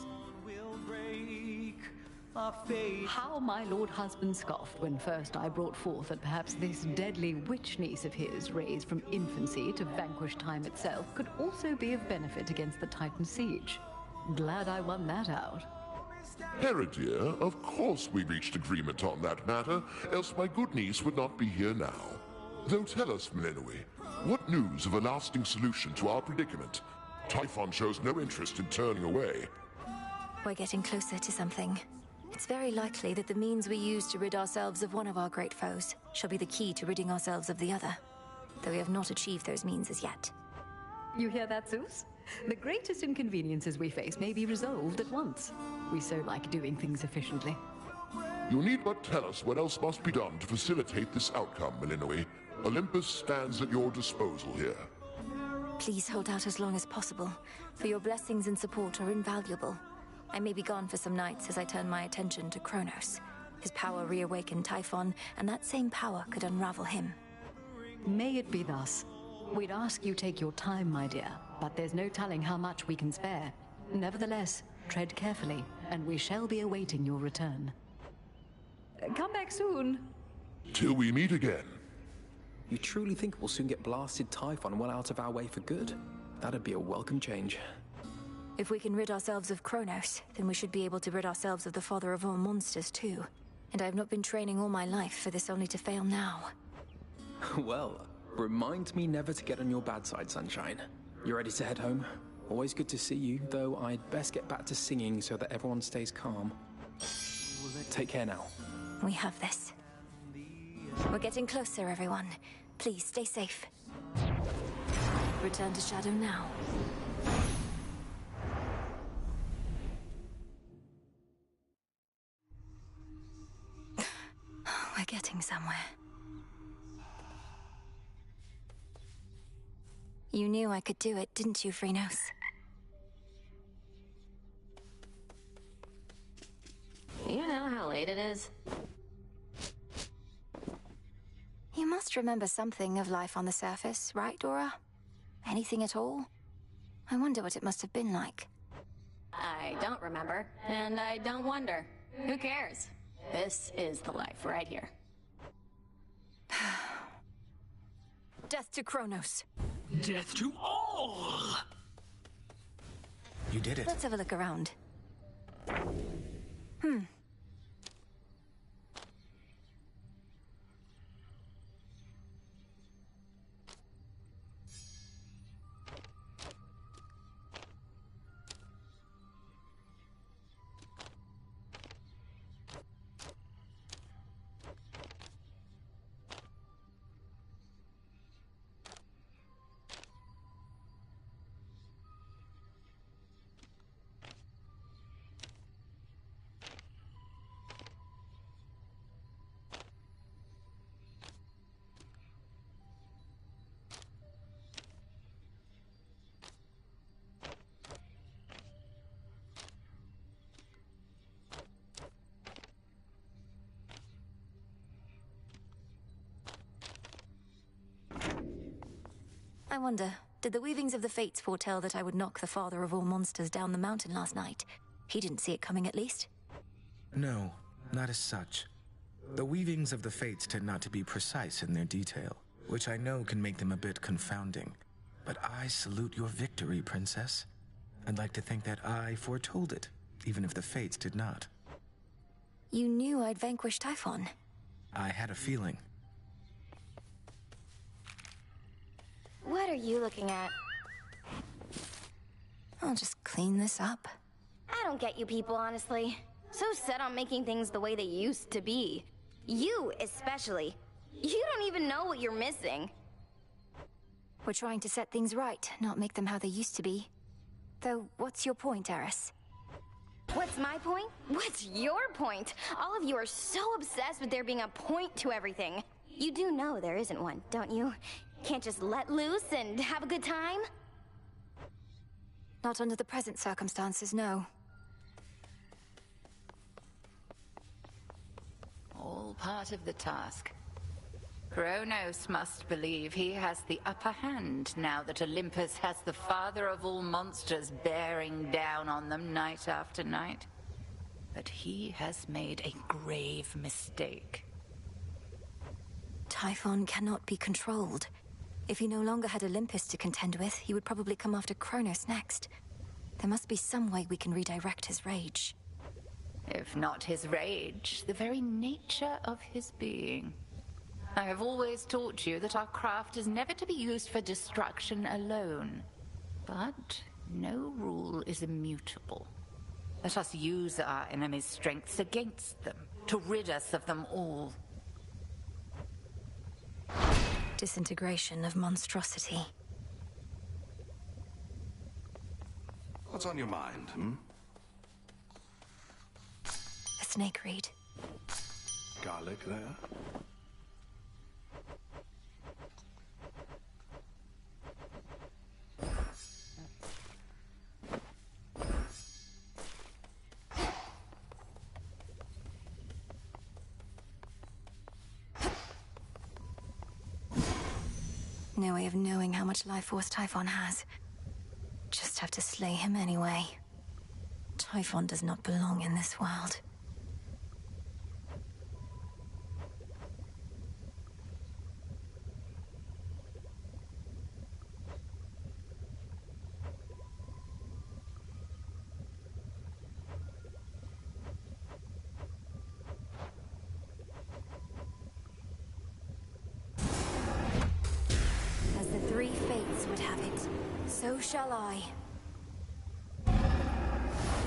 How my lord husband scoffed when first I brought forth that perhaps this deadly witch niece of his, raised from infancy to vanquish time itself, could also be of benefit against the Titan siege. Glad I won that out. Hera, dear, of course we reached agreement on that matter, else my good niece would not be here now. Though tell us, Melinoe, what news of a lasting solution to our predicament? Typhon shows no interest in turning away. We're getting closer to something. It's very likely that the means we use to rid ourselves of one of our great foes shall be the key to ridding ourselves of the other, though we have not achieved those means as yet. You hear that, Zeus? The greatest inconveniences we face may be resolved at once. We so like doing things efficiently. You need but tell us what else must be done to facilitate this outcome, Melinoe. Olympus stands at your disposal here. Please hold out as long as possible, for your blessings and support are invaluable. I may be gone for some nights as I turn my attention to Kronos. His power reawakened Typhon, and that same power could unravel him. May it be thus. We'd ask you take your time, my dear, but there's no telling how much we can spare. Nevertheless, tread carefully, and we shall be awaiting your return. Come back soon. Till we meet again. You truly think we'll soon get blasted Typhon well out of our way for good? That'd be a welcome change. If we can rid ourselves of Kronos, then we should be able to rid ourselves of the father of all monsters too. And I've not been training all my life for this only to fail now. Well, remind me never to get on your bad side, Sunshine. You ready to head home? Always good to see you, though I'd best get back to singing so that everyone stays calm. Take care now. We have this. We're getting closer, everyone. Please stay safe. Return to Shadow now. We're getting somewhere. You knew I could do it, didn't you, Phrynos? You know how late it is? You must remember something of life on the surface, right, Dora? Anything at all? I wonder what it must have been like. I don't remember, and I don't wonder. Who cares? This is the life right here. Death to Kronos. Death to all! You did it. Let's have a look around. I wonder, did the weavings of the fates foretell that I would knock the father of all monsters down the mountain last night? He didn't see it coming, at least. No, not as such. The weavings of the fates tend not to be precise in their detail, which I know can make them a bit confounding. But I salute your victory, Princess. I'd like to think that I foretold it, even if the fates did not. You knew I'd vanquish Typhon. I had a feeling. What are you looking at? I'll just clean this up. I don't get you people, honestly. So set on making things the way they used to be. You, especially. You don't even know what you're missing. We're trying to set things right, not make them how they used to be. Though, what's your point, Eris? What's my point? What's your point? All of you are so obsessed with there being a point to everything. You do know there isn't one, don't you? Can't just let loose and have a good time? Not under the present circumstances, no. All part of the task. Kronos must believe he has the upper hand now that Olympus has the father of all monsters bearing down on them night after night. But he has made a grave mistake. Typhon cannot be controlled. If he no longer had Olympus to contend with, he would probably come after Kronos next. There must be some way we can redirect his rage. If not his rage, the very nature of his being. I have always taught you that our craft is never to be used for destruction alone. But no rule is immutable. Let us use our enemy's strengths against them, to rid us of them all. Disintegration of monstrosity. What's on your mind, A snake reed. Garlic there? No way of knowing how much life force Typhon has. Just have to slay him anyway. Typhon does not belong in this world. As the three fates would have it, so shall I.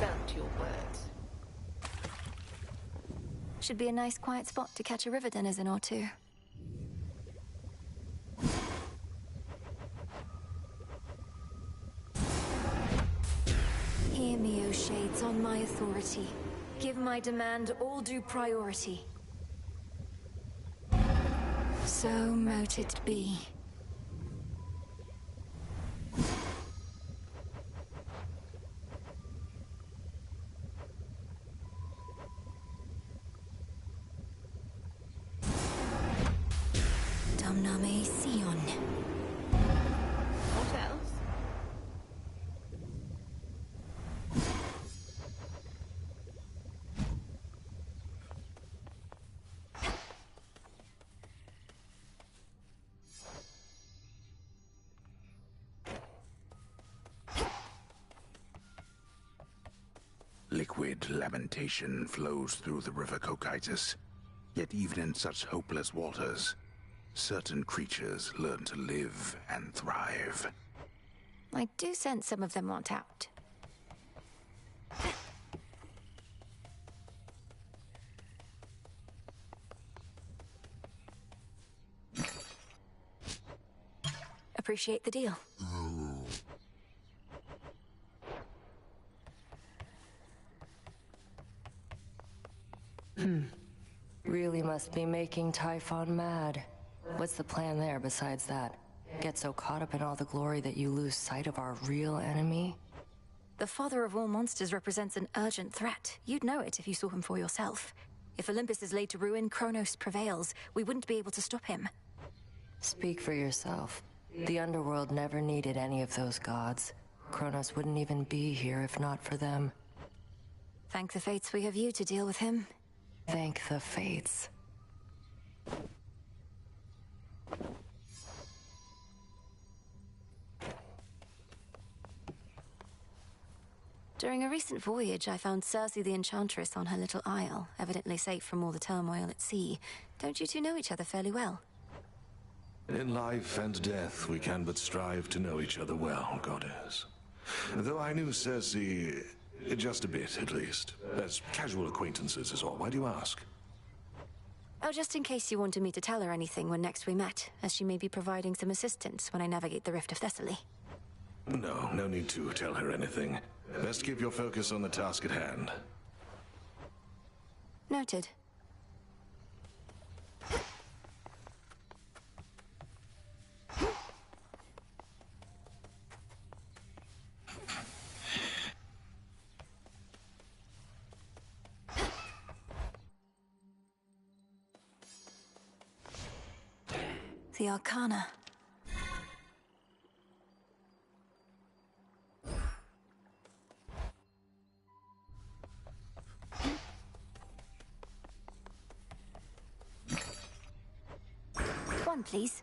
Felt your words. Should be a nice quiet spot to catch a river denizen or two. Hear me, O Shades, on my authority. Give my demand all due priority. So mote it be. Damname Sion. What else? Liquid lamentation flows through the river Cocytus. Yet even in such hopeless waters, certain creatures learn to live and thrive. I do sense some of them want out. Appreciate the deal. Really must be making Typhon mad. What's the plan there besides that? Get so caught up in all the glory that you lose sight of our real enemy? The father of all monsters represents an urgent threat. You'd know it if you saw him for yourself. If Olympus is laid to ruin, Kronos prevails. We wouldn't be able to stop him. Speak for yourself. The underworld never needed any of those gods. Kronos wouldn't even be here if not for them. Thank the fates we have you to deal with him. Thank the fates. During a recent voyage, I found Circe the Enchantress on her little isle, evidently safe from all the turmoil at sea. Don't you two know each other fairly well? In life and death, we can but strive to know each other well, Goddess. Though I knew Circe, just a bit, at least. As casual acquaintances is all. Why do you ask? Oh, just in case you wanted me to tell her anything when next we met, as she may be providing some assistance when I navigate the Rift of Thessaly. No need to tell her anything. Best keep your focus on the task at hand. Noted. The Arcana. One, please.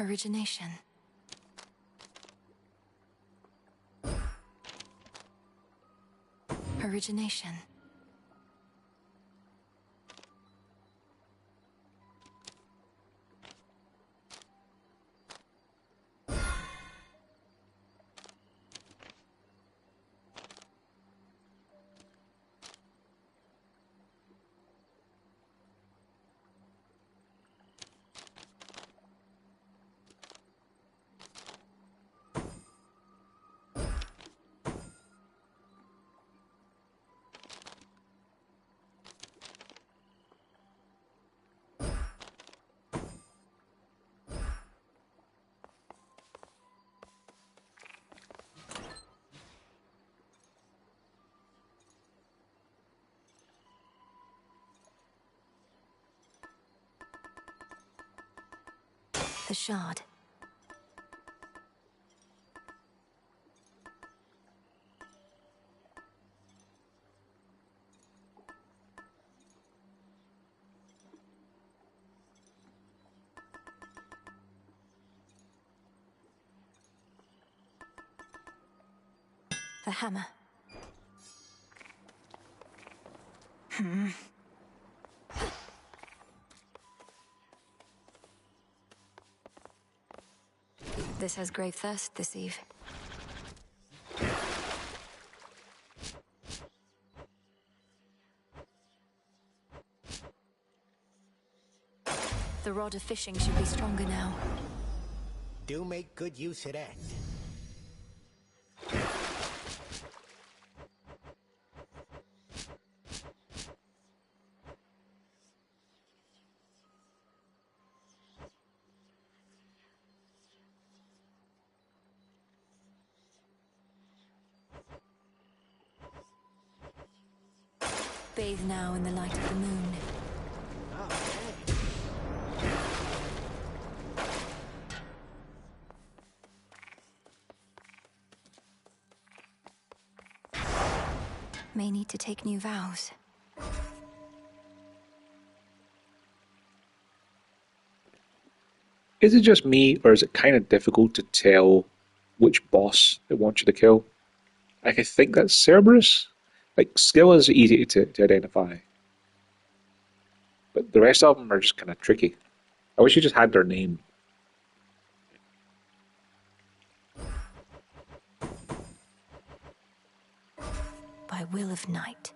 Origination. Origination. The shard. The hammer. This has grave thirst this eve. The rod of fishing should be stronger now. Do make good use of that. Bathe now in the light of the moon. May need to take new vows. Is it just me, or is it kind of difficult to tell which boss it wants you to kill? Like, I think that's Cerberus. Like, Skill is easy to identify. But the rest of them are just kind of tricky. I wish you just had their name. By will of night.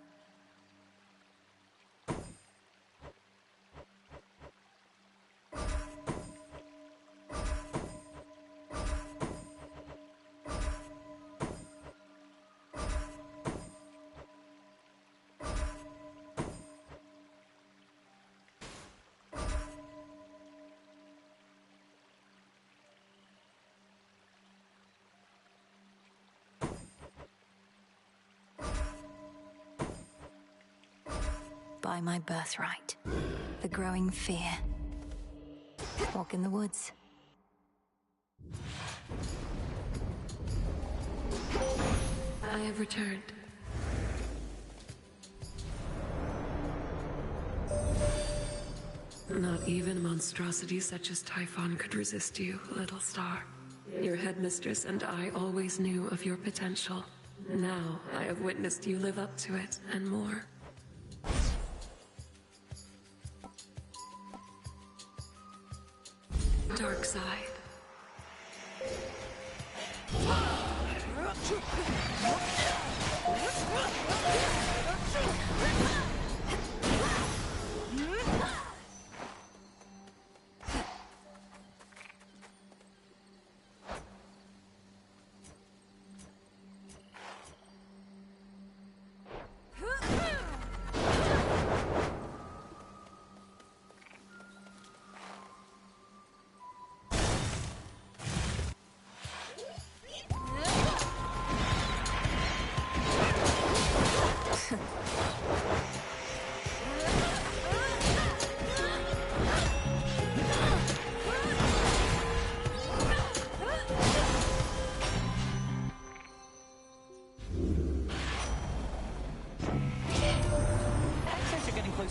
by my birthright. The growing fear. Walk in the woods. I have returned. Not even a monstrosity such as Typhon could resist you, little star. Your headmistress and I always knew of your potential. Now I have witnessed you live up to it, and more. Dark side.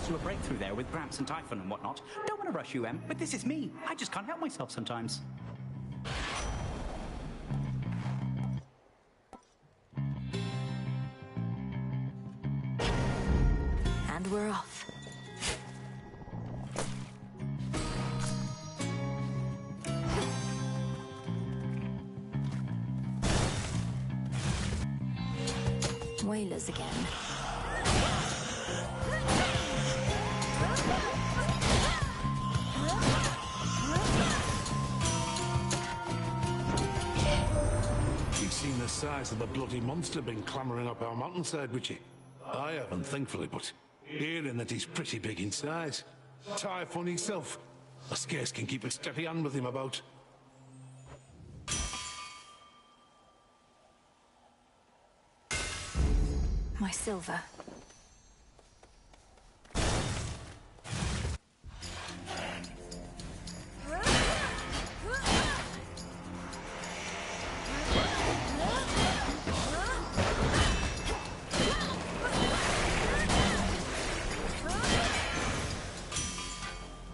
To a breakthrough there with Gramps and Typhon and whatnot. Don't want to rush you, Em, but this is me. I just can't help myself sometimes. And we're off. Whalers again. You've seen the size of the bloody monster been clambering up our mountainside, would you? I haven't, thankfully, but hearing that he's pretty big in size. Typhon himself. I scarce can keep a steady hand with him about. My silver.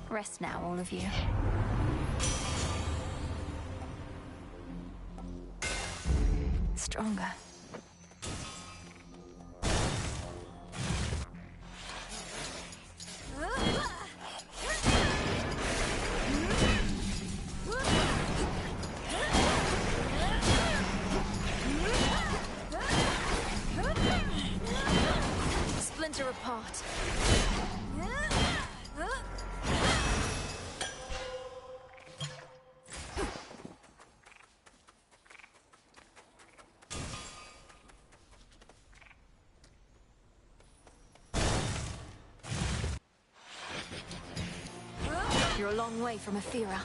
Rest now, all of you. Stronger. Splinter apart. You're a long way from Athera.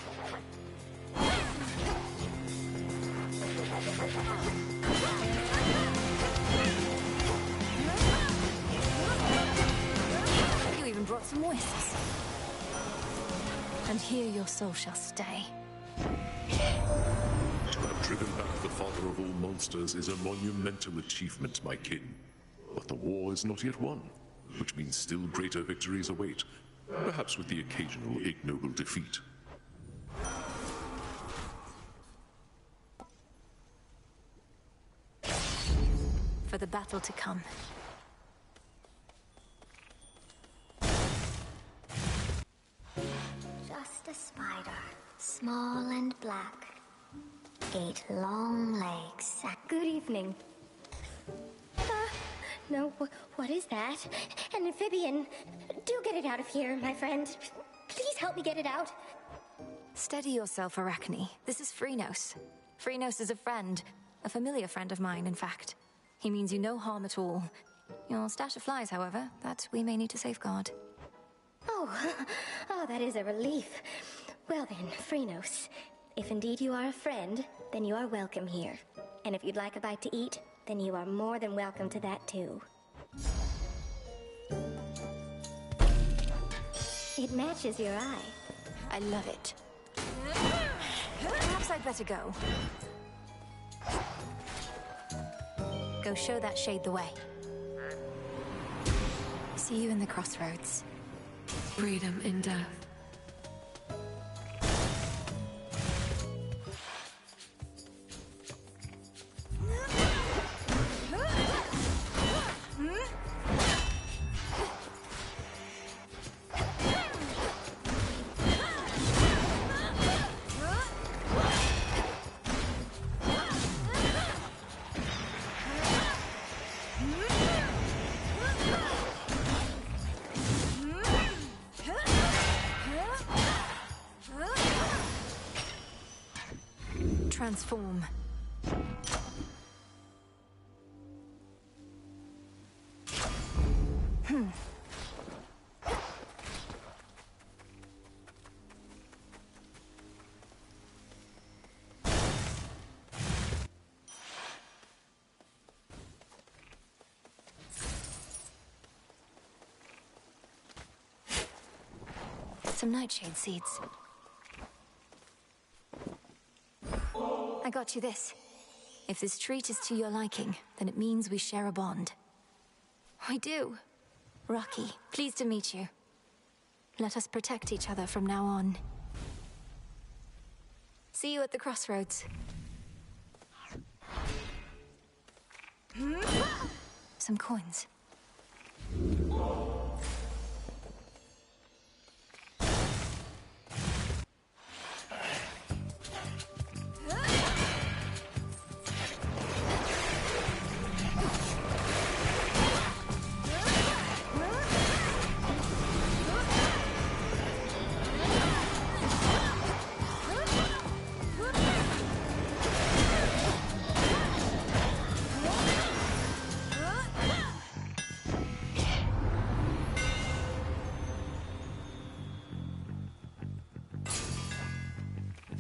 You even brought some wisps. And here your soul shall stay. To have driven back the father of all monsters is a monumental achievement, my kin. But the war is not yet won, which means still greater victories await. Perhaps with the occasional ignoble defeat. For the battle to come. Just a spider, small and black. 8 long legs. Good evening. No, what is that? An amphibian. Do get it out of here, my friend. Please help me get it out. Steady yourself, Arachne. This is Phrynos. Phrynos is a friend. A familiar friend of mine, in fact. He means you no harm at all. Your stash of flies, however, that we may need to safeguard. Oh, that is a relief. Well then, Phrynos, if indeed you are a friend, then you are welcome here. And if you'd like a bite to eat, then you are more than welcome to that too. It matches your eye. I love it. Perhaps I'd better go. Go show that shade the way. See you in the crossroads. Freedom in death. Transform. Some nightshade seeds. I got you this. If this treat is to your liking, then it means we share a bond. We do. Rocky, pleased to meet you. Let us protect each other from now on. See you at the crossroads. Some coins.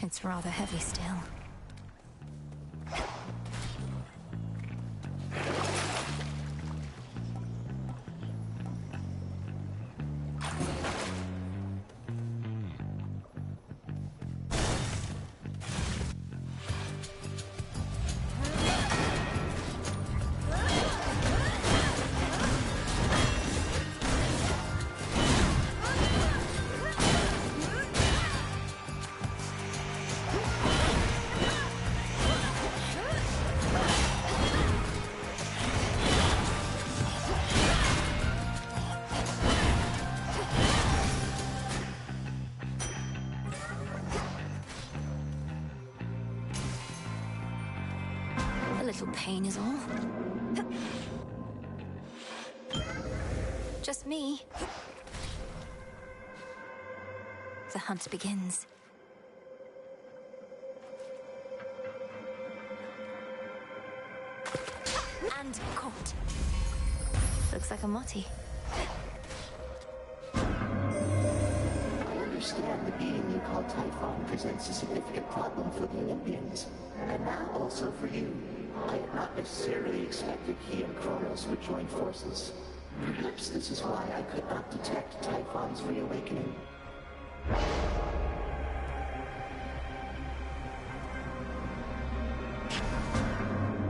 It's rather heavy still. Little pain is all. Just me. The hunt begins. And caught. Looks like a Motti. I understand the being you call Typhon presents a significant problem for the Olympians, and now also for you. I had not necessarily expected he and Kronos would join forces. Perhaps this is why I could not detect Typhon's reawakening.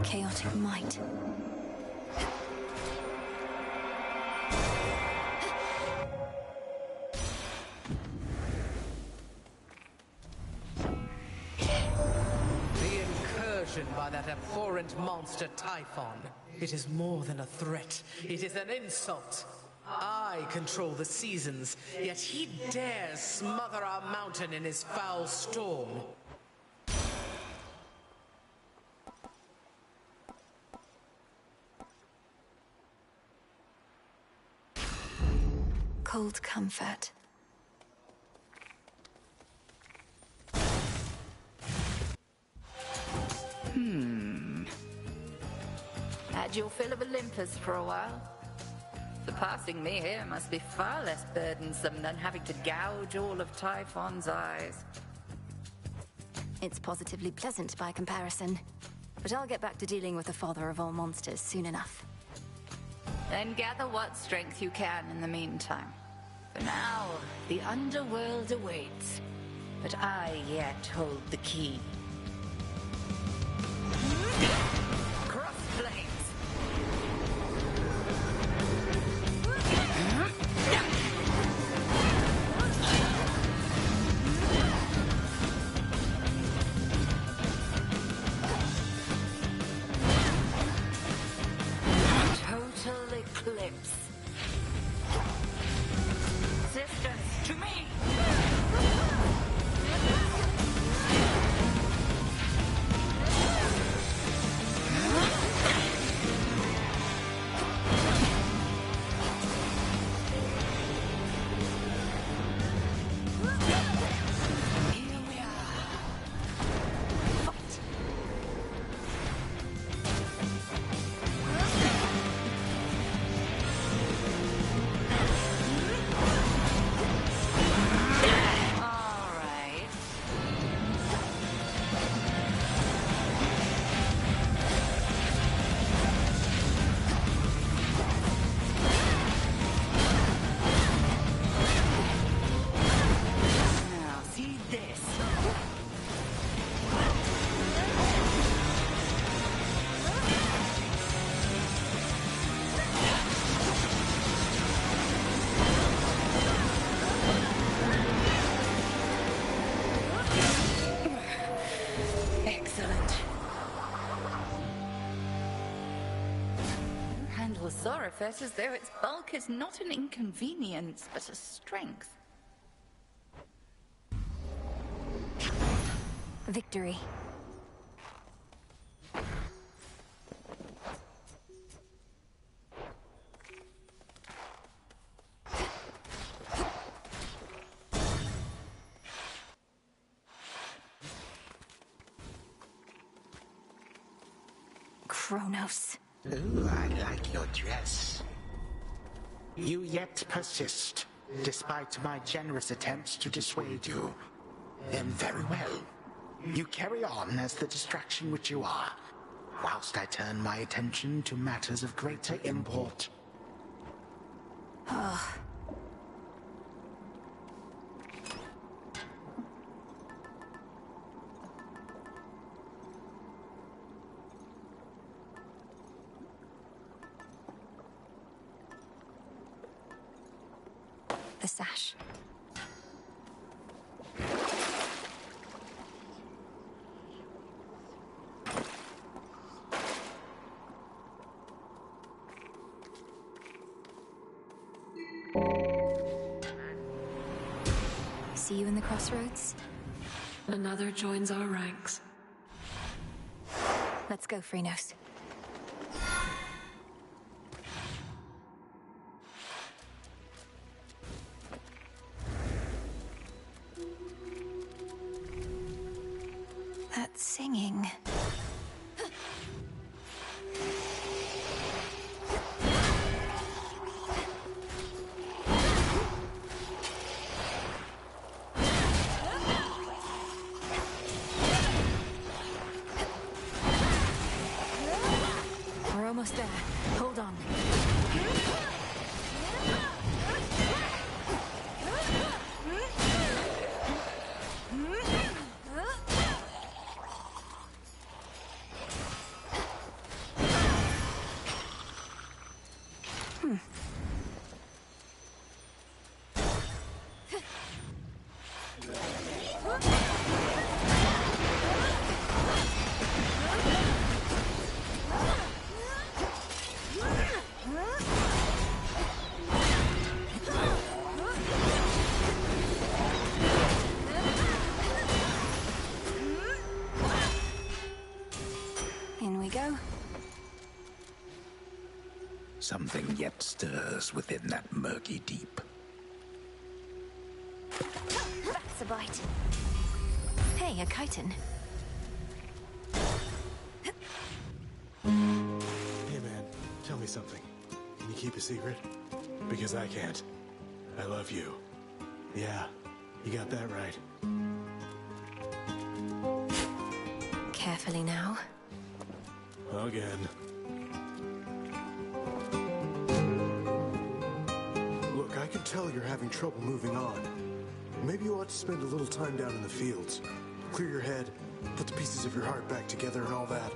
Chaotic might. By that abhorrent monster Typhon. It is more than a threat. It is an insult. I control the seasons, yet he dares smother our mountain in his foul storm. Cold comfort. Had your fill of Olympus for a while? Surpassing me here must be far less burdensome than having to gouge all of Typhon's eyes. It's positively pleasant by comparison. But I'll get back to dealing with the father of all monsters soon enough. Then gather what strength you can in the meantime. For now, the underworld awaits, but I yet hold the key. Cross flames! Total eclipse. Sisters, to me! Zorothus as though its bulk is not an inconvenience, but a strength. Victory. Kronos. Ooh, I like your dress. You yet persist, despite my generous attempts to dissuade you. Then very well. You carry on as the distraction which you are, whilst I turn my attention to matters of greater import. The sash. See you in the crossroads? Another joins our ranks. Let's go, Phrynos. That singing. We're almost there. Hold on. In we go. Something yet stirs within that murky deep. That's a bite. Hey, a chitin. Hey man, tell me something. Can you keep a secret? Because I can't. I love you. Yeah, you got that right. Carefully now. Again. Look, I can tell you're having trouble moving on. Maybe you ought to spend a little time down in the fields. Clear your head, put the pieces of your heart back together and all that.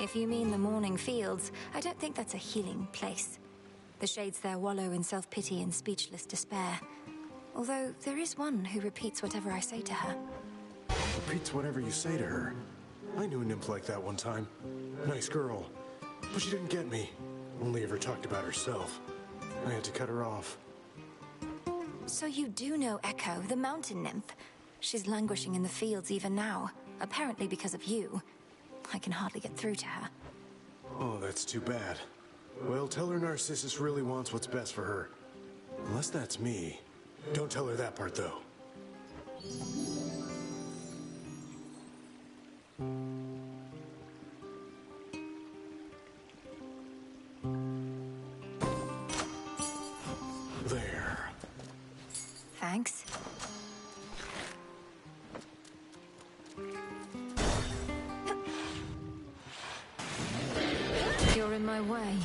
If you mean the morning fields, I don't think that's a healing place. The shades there wallow in self-pity and speechless despair. Although there is one who repeats whatever I say to her. Repeats whatever you say to her. I knew a nymph like that one time. Nice girl. But she didn't get me. Only ever talked about herself. I had to cut her off. So you do know Echo, the mountain nymph. She's languishing in the fields even now, apparently because of you. I can hardly get through to her. Oh, that's too bad. Well, tell her Narcissus really wants what's best for her. Unless that's me. Don't tell her that part, though. There. Thanks. You're in my way.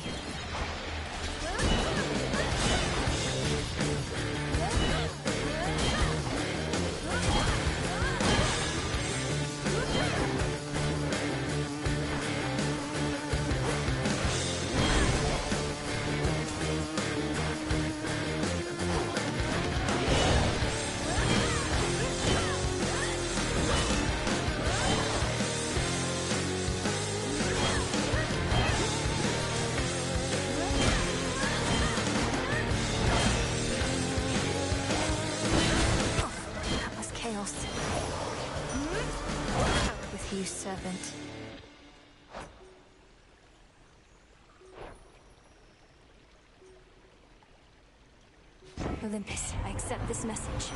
You servant. Olympus, I accept this message.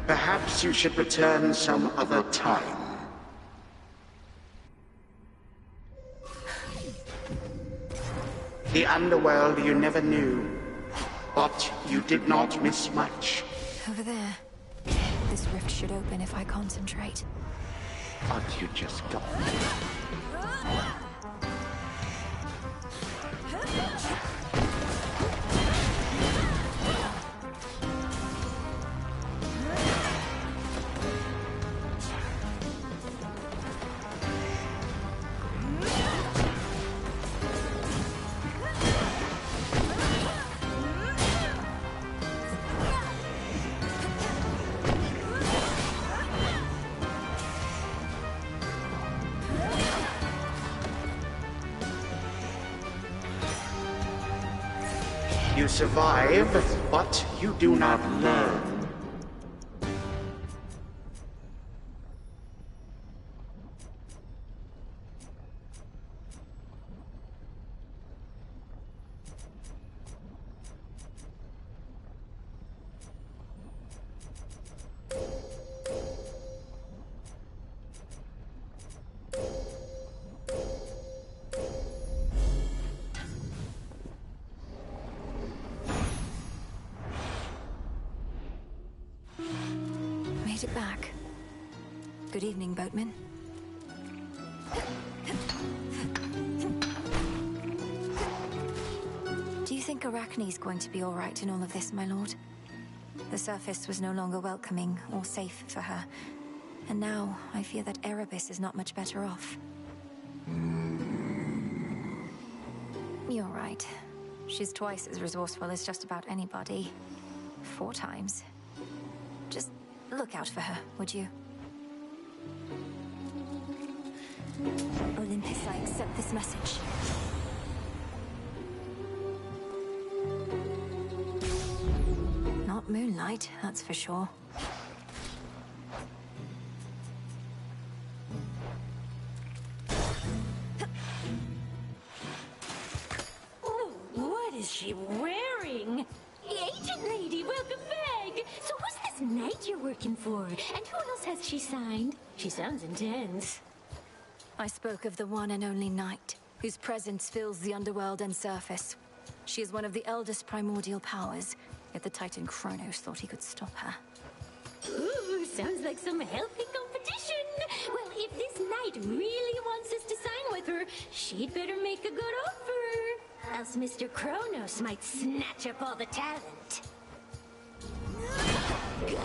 Perhaps you should return some other time. The underworld you never knew, but you did not miss much. Over there. This rift should open if I concentrate. But you just got You survive, but you do not learn. made it back. Good evening, boatman. Do you think Arachne's going to be all right in all of this, my lord? The surface was no longer welcoming or safe for her. And now, I fear that Erebus is not much better off. You're right. She's twice as resourceful as just about anybody. 4 times. Just look out for her, would you? Olympus, I accept this message. Not moonlight, that's for sure. Oh, what is she wearing? Agent lady, welcome back! So who's this knight you're working for? And who else has she signed? She sounds intense. I spoke of the one and only Night, whose presence fills the underworld and surface. She is one of the eldest primordial powers, yet the Titan Kronos thought he could stop her. Ooh, sounds like some healthy competition. Well, if this knight really wants us to sign with her, she'd better make a good offer. Else Mr. Kronos might snatch up all the talent. Go.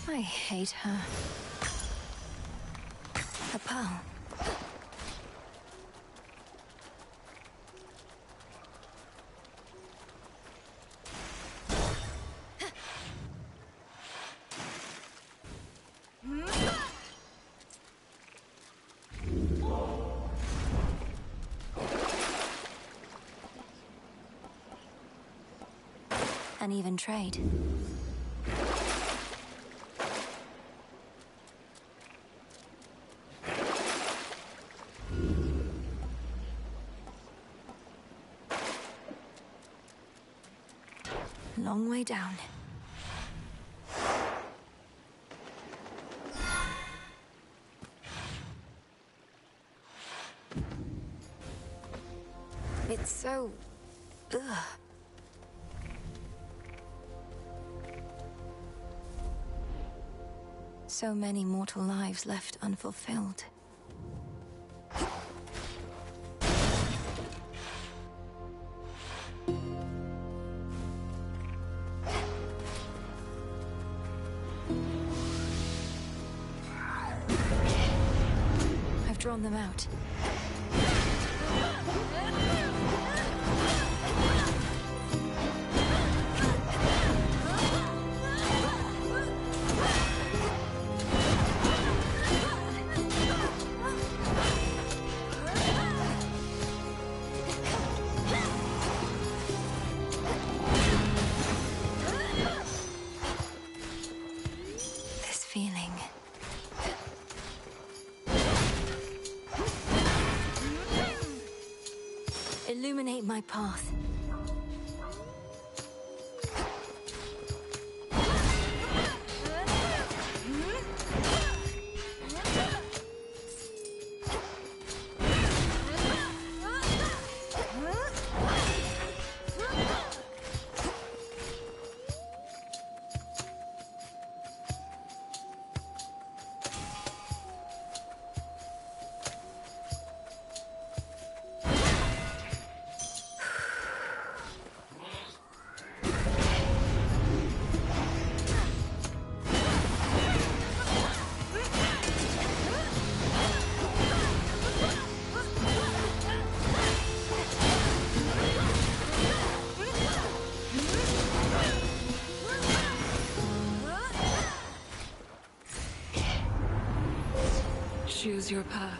I hate her. A pearl. An even trade. Long way down. It's so... ugh. So many mortal lives left unfulfilled. I've drawn them out. This feeling. Illuminate my path. Choose your path.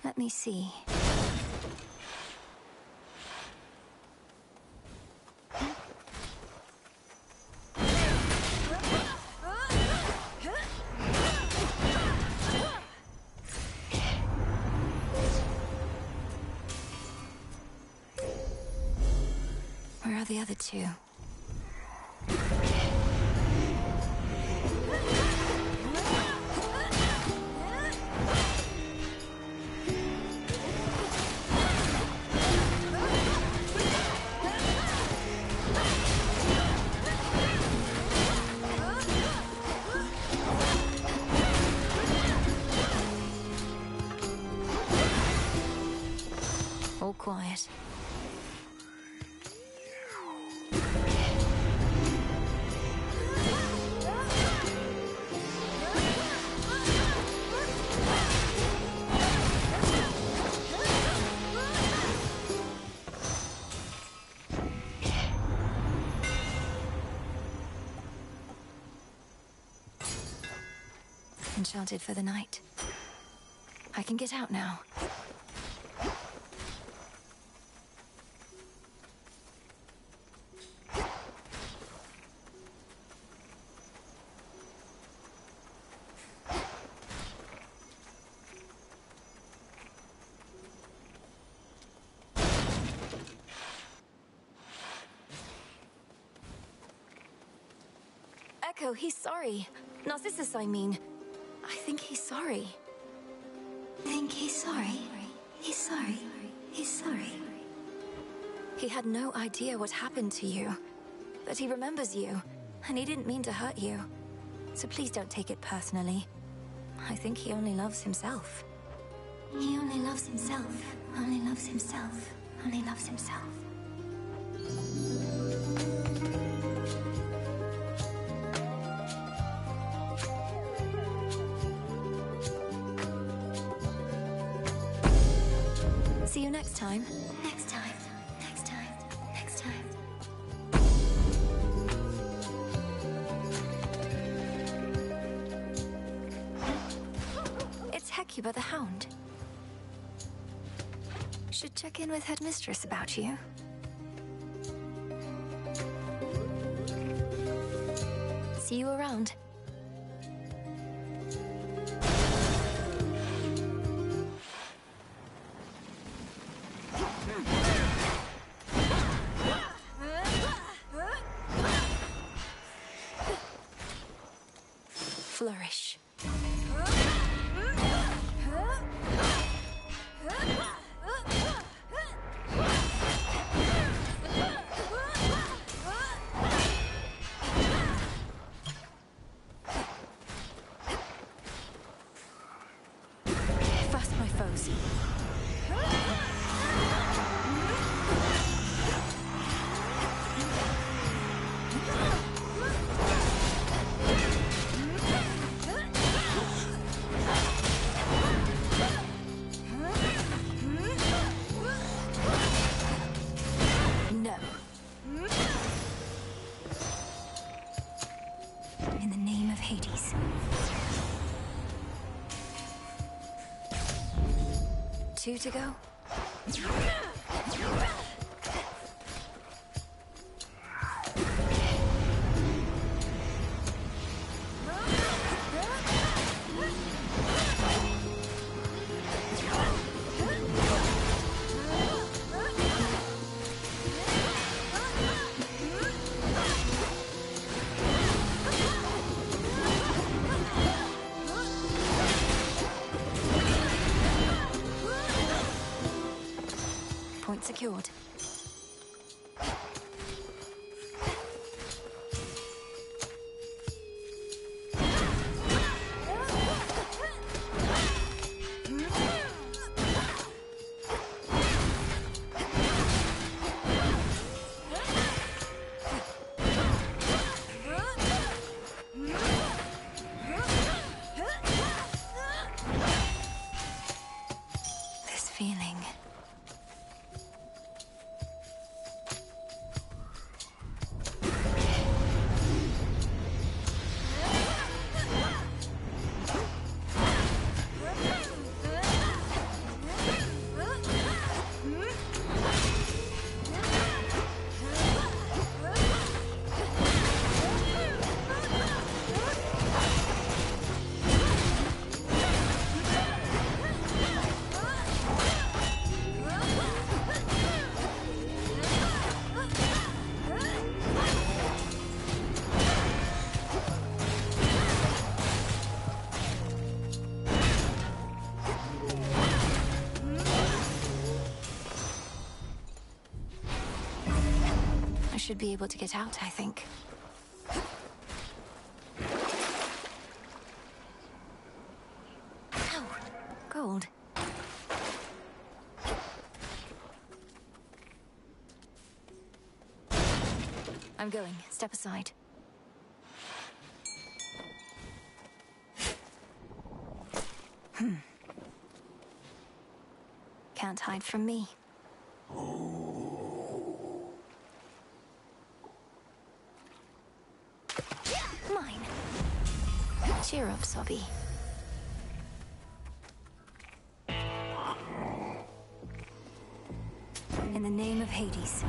Let me see. Where are the other two? All quiet. Enchanted for the night. I can get out now. Echo, he's sorry. Narcissus, I mean. I think he's sorry. Think he's sorry? He's sorry. He's sorry. He had no idea what happened to you. But he remembers you, and he didn't mean to hurt you. So please don't take it personally. I think he only loves himself. He only loves himself. Only loves himself. Only loves himself. See you next time. Next time. Next time. Next time. It's Hecuba the Hound. Should check in with Headmistress about you. See you around. Flourish. Fast, my foes. No. In the name of Hades. 2 to go. Point secured. This feeling. I should be able to get out, I think. Ow! Gold. I'm going. Step aside. Can't hide from me. Mine. Cheer up, Sobby. In the name of Hades.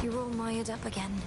You're all mired up again.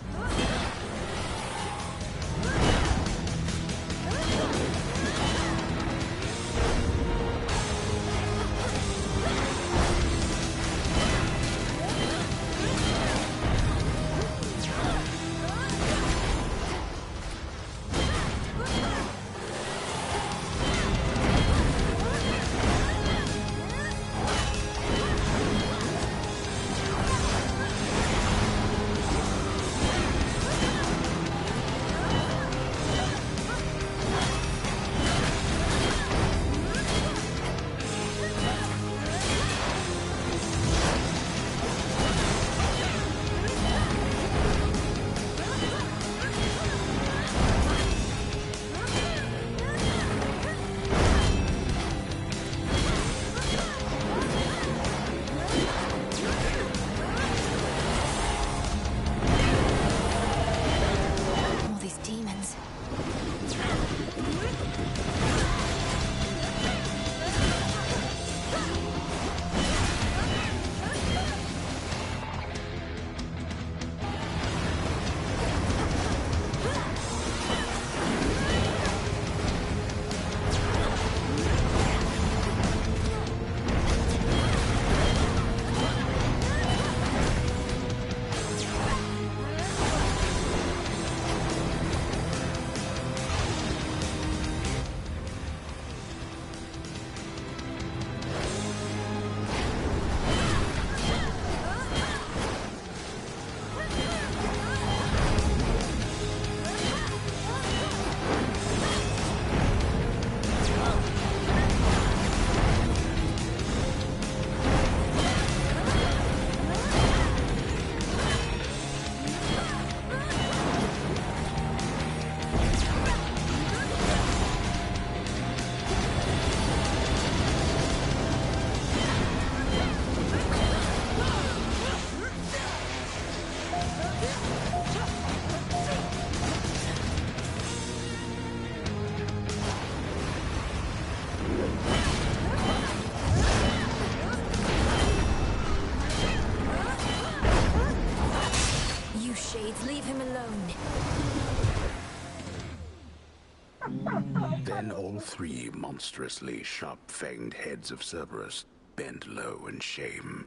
Then all three monstrously sharp-fanged heads of Cerberus bent low in shame.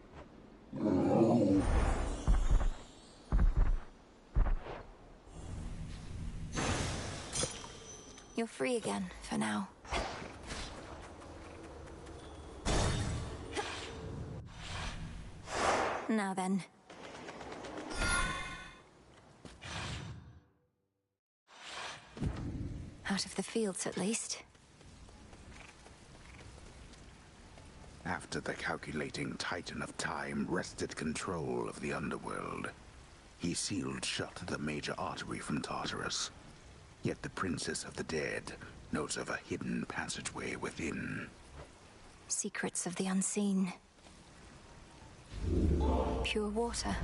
You're free again, for now. Now then. Out of the fields, at least. After the calculating Titan of Time wrested control of the underworld, he sealed shut the major artery from Tartarus. Yet the Princess of the Dead knows of a hidden passageway within. Secrets of the unseen. Pure water.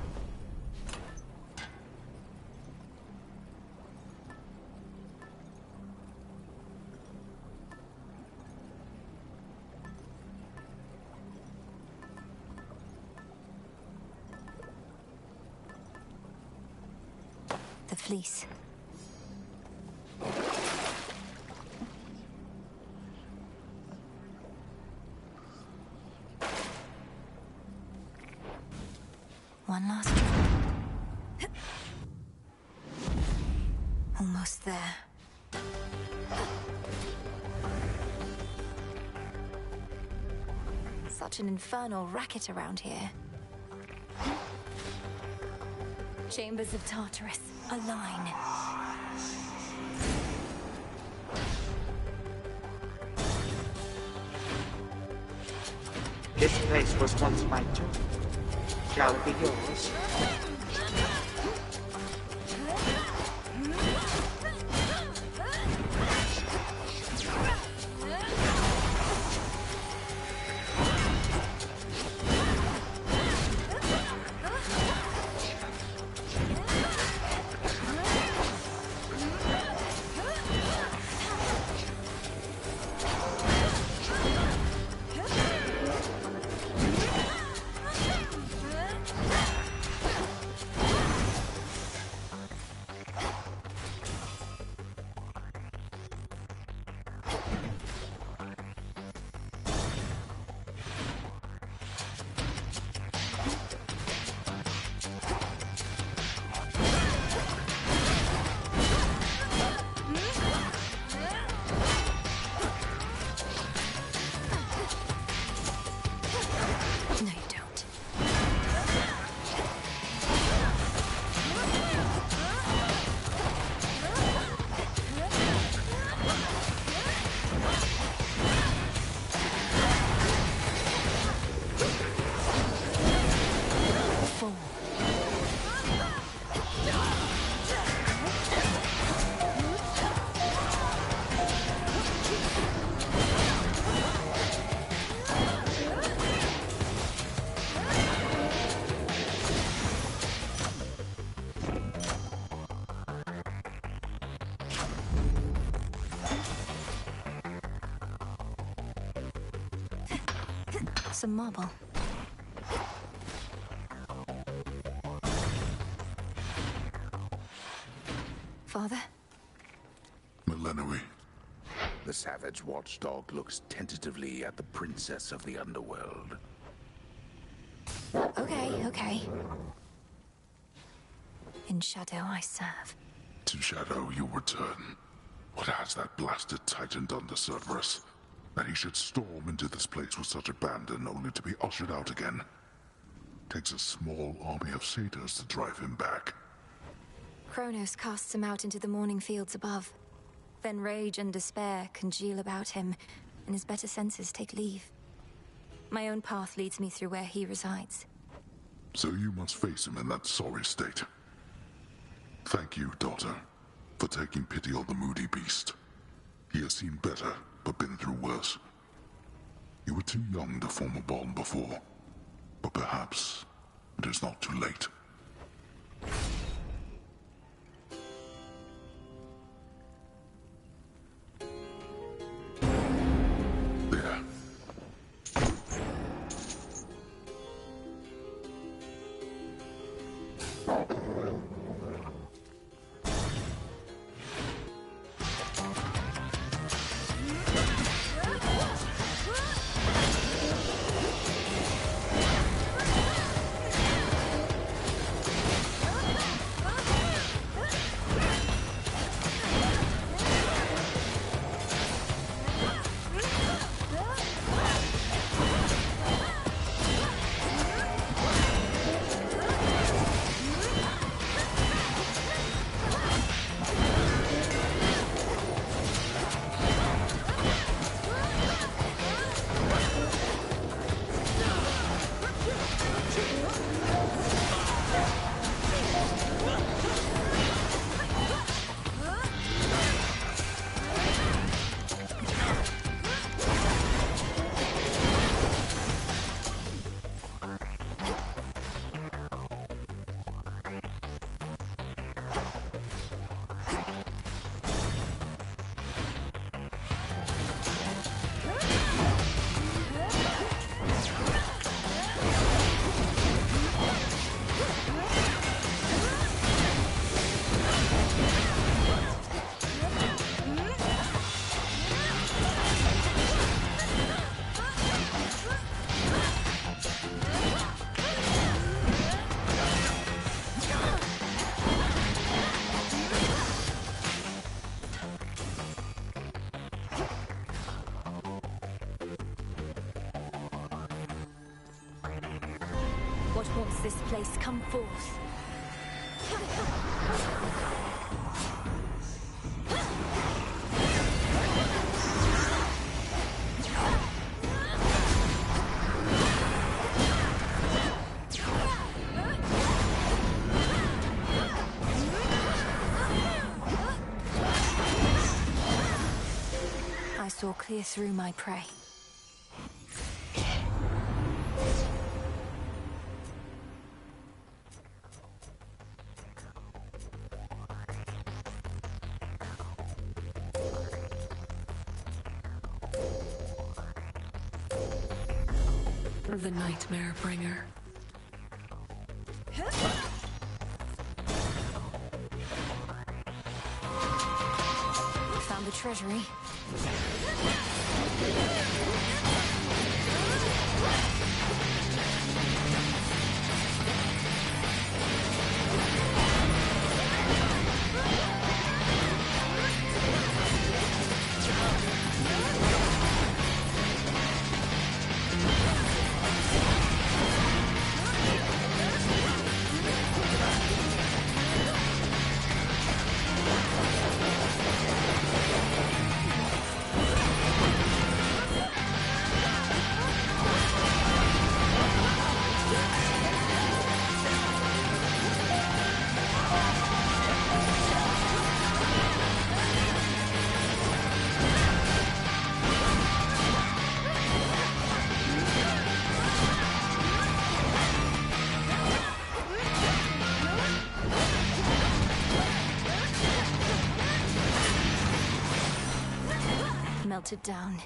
The fleece. One last drop. Almost there. Such an infernal racket around here. Chambers of Tartarus. A line. This place was once my tomb. Shall it be yours? Some marble. Father? Melinoe. The savage watchdog looks tentatively at the princess of the underworld. Okay. In shadow I serve. To shadow you return. What has that blasted Titan done to Cerberus? That he should storm into this place with such abandon only to be ushered out again. Takes a small army of satyrs to drive him back. Kronos casts him out into the morning fields above. Then rage and despair congeal about him, and his better senses take leave. My own path leads me through where he resides. So you must face him in that sorry state. Thank you, daughter, for taking pity on the moody beast. He has seen better, but been through worse. You were too young to form a bond before, but perhaps it is not too late. There. haunts this place come forth. I saw clear through my prey. The Nightmare Bringer. Found the treasury. Melted down.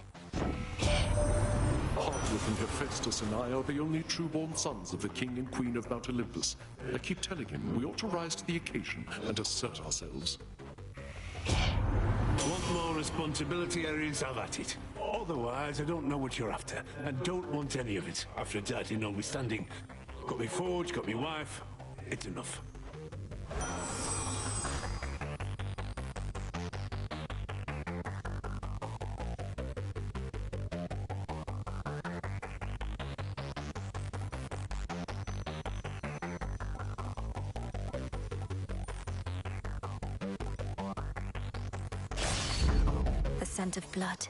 Hardwicke and Hephaestus and I are the only true-born sons of the King and Queen of Mount Olympus. I keep telling him we ought to rise to the occasion and assert ourselves. Want more responsibility, Ares? Have at it. Otherwise, I don't know what you're after, and don't want any of it. Aphrodite notwithstanding. Got me forge, got me wife. It's enough. The scent of blood.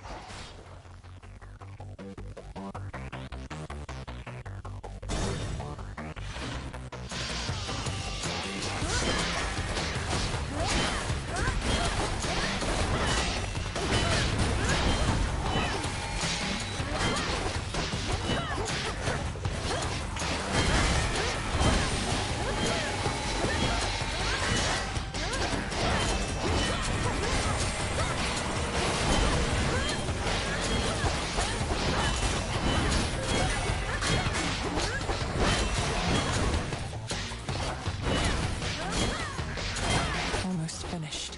Almost finished.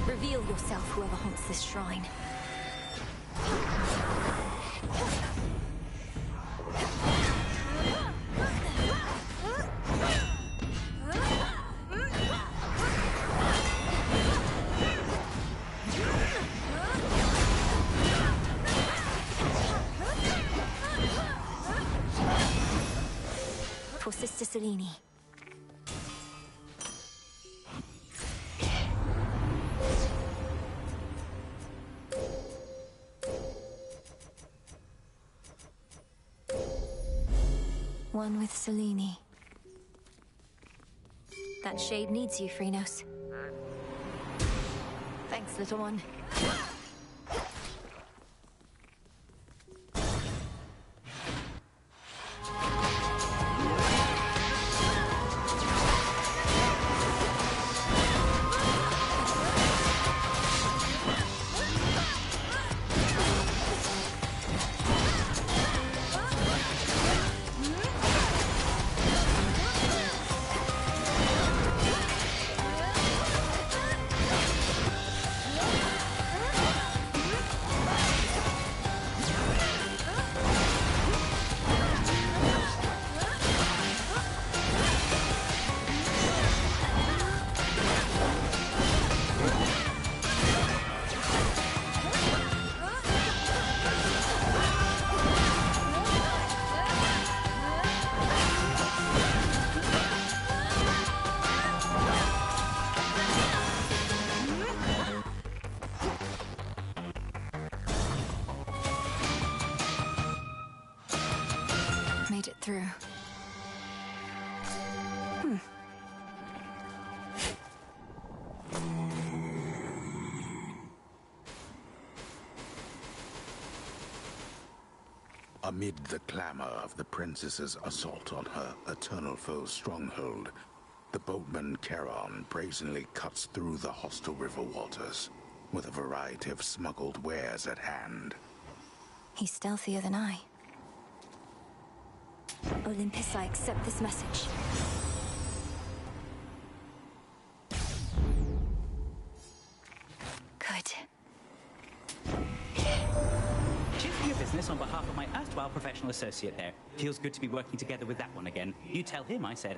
Reveal yourself, whoever haunts this shrine. For Sister Selene. One with Selene. That shade needs you, Phrynos. Thanks, little one. Amid the clamor of the princess's assault on her eternal foe's stronghold, the boatman Charon brazenly cuts through the hostile river waters, with a variety of smuggled wares at hand. He's stealthier than I. Olympus, I accept this message. Good. Cheers for your business on behalf of my erstwhile professional associate there. Feels good to be working together with that one again. You tell him I said...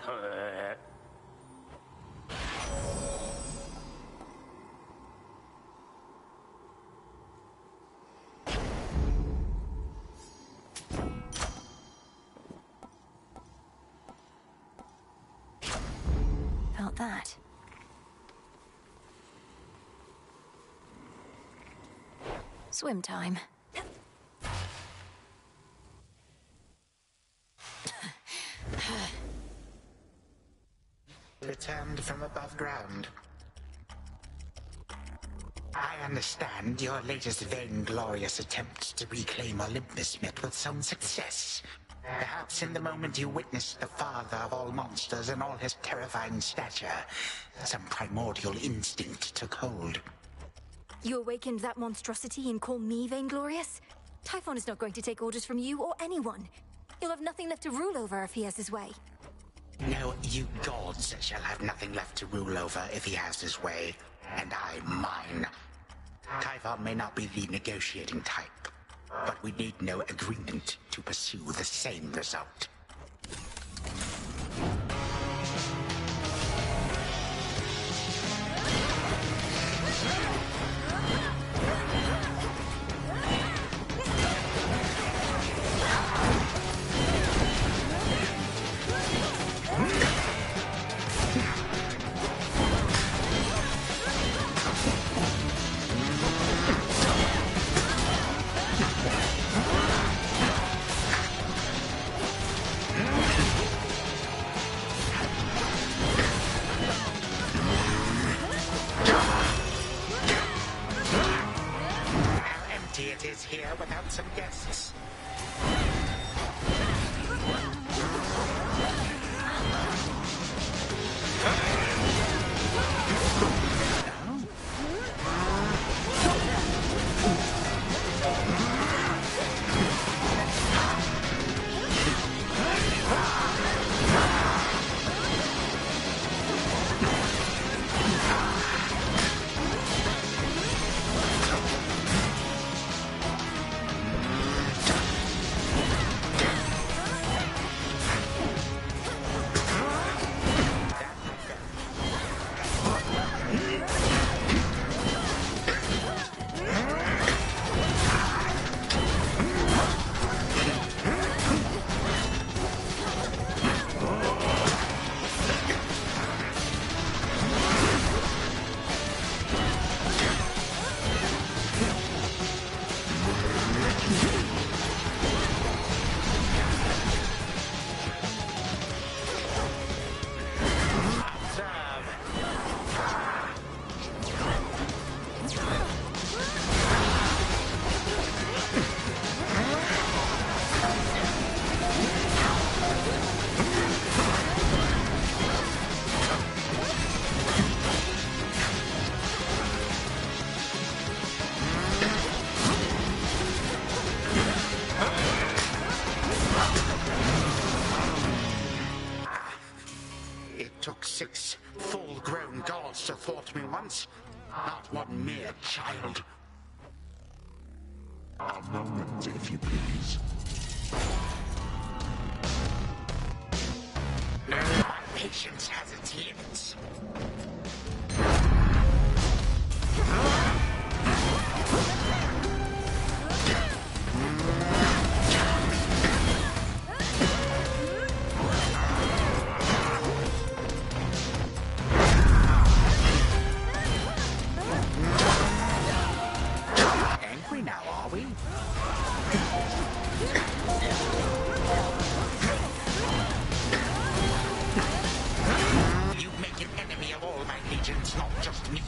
Felt that. Swim time. Returned from above ground. I understand your latest vainglorious attempt to reclaim Olympus met with some success. Perhaps in the moment you witnessed the father of all monsters and all his terrifying stature, some primordial instinct took hold. You awakened that monstrosity and call me vainglorious? Typhon is not going to take orders from you or anyone. He'll have nothing left to rule over if he has his way. No, you gods shall have nothing left to rule over if he has his way, and I mine. Typhon may not be the negotiating type, but we need no agreement to pursue the same result. Here without some guests. Took 6 full-grown gods to thwart me once, not one mere child. A moment, if you please. My patience has its limits. Now, are we? You make an enemy of all my legions, not just me.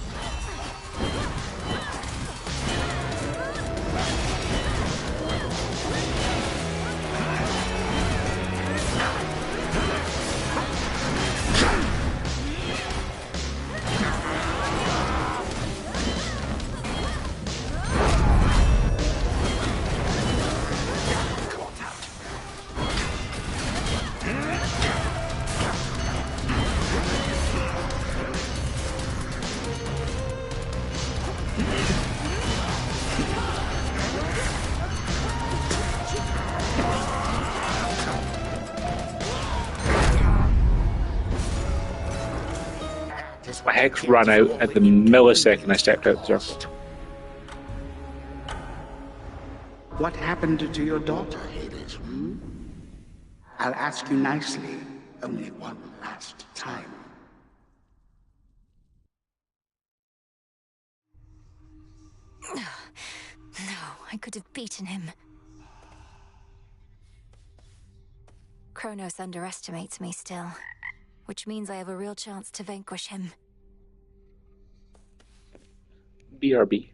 My hex ran out at the millisecond I stepped out the circle. What happened to your daughter, Hades, hmm? I'll ask you nicely, only one last time. No, I could have beaten him. Kronos underestimates me still, which means I have a real chance to vanquish him. BRB.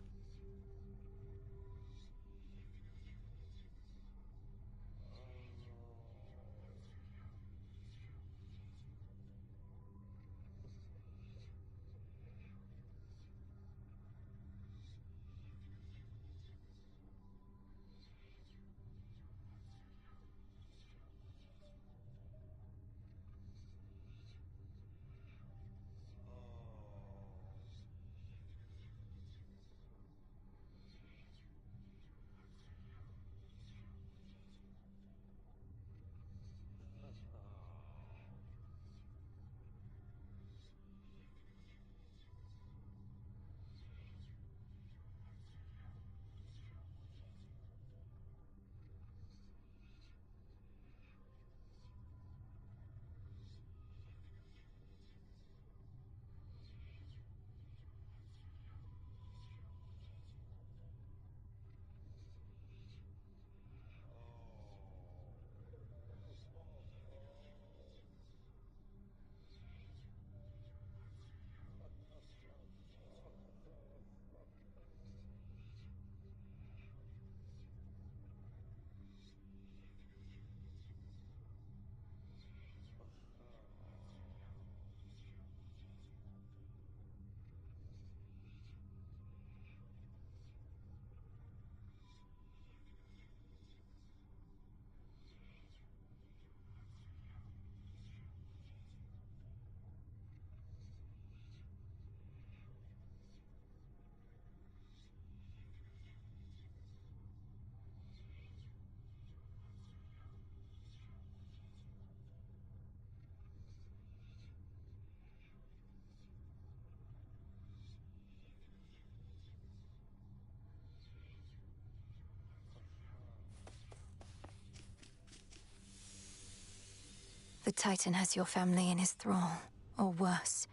The Titan has your family in his thrall, or worse.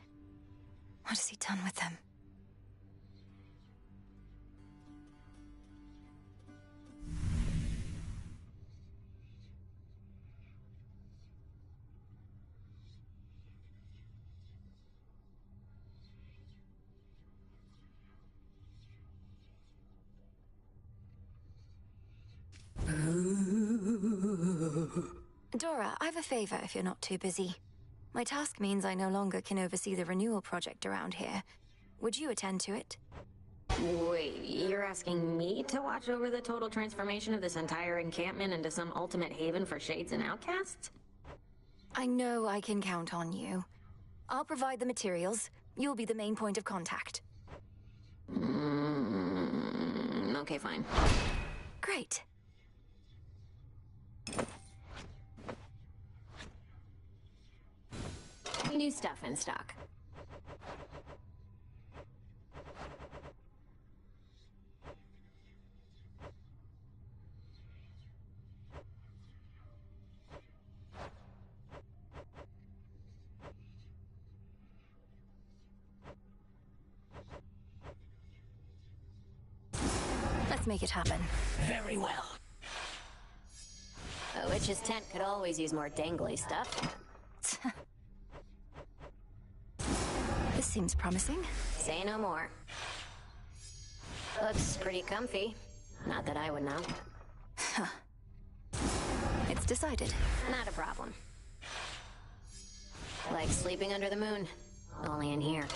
What has he done with them? Dora, I've a favor if you're not too busy. My task means I no longer can oversee the renewal project around here. Would you attend to it? Wait, you're asking me to watch over the total transformation of this entire encampment into some ultimate haven for shades and outcasts? I know I can count on you. I'll provide the materials. You'll be the main point of contact. Okay, fine. Great. New stuff in stock. Let's make it happen. Very well. A witch's tent could always use more dangly stuff. This seems promising. Say no more. Looks pretty comfy. Not that I would know. It's decided. Not a problem. Like sleeping under the moon. Only in here.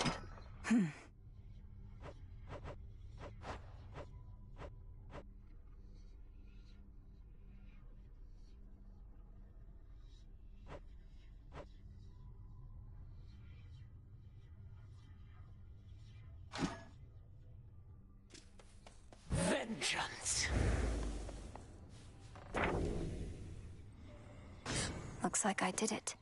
Vengeance. Looks like I did it.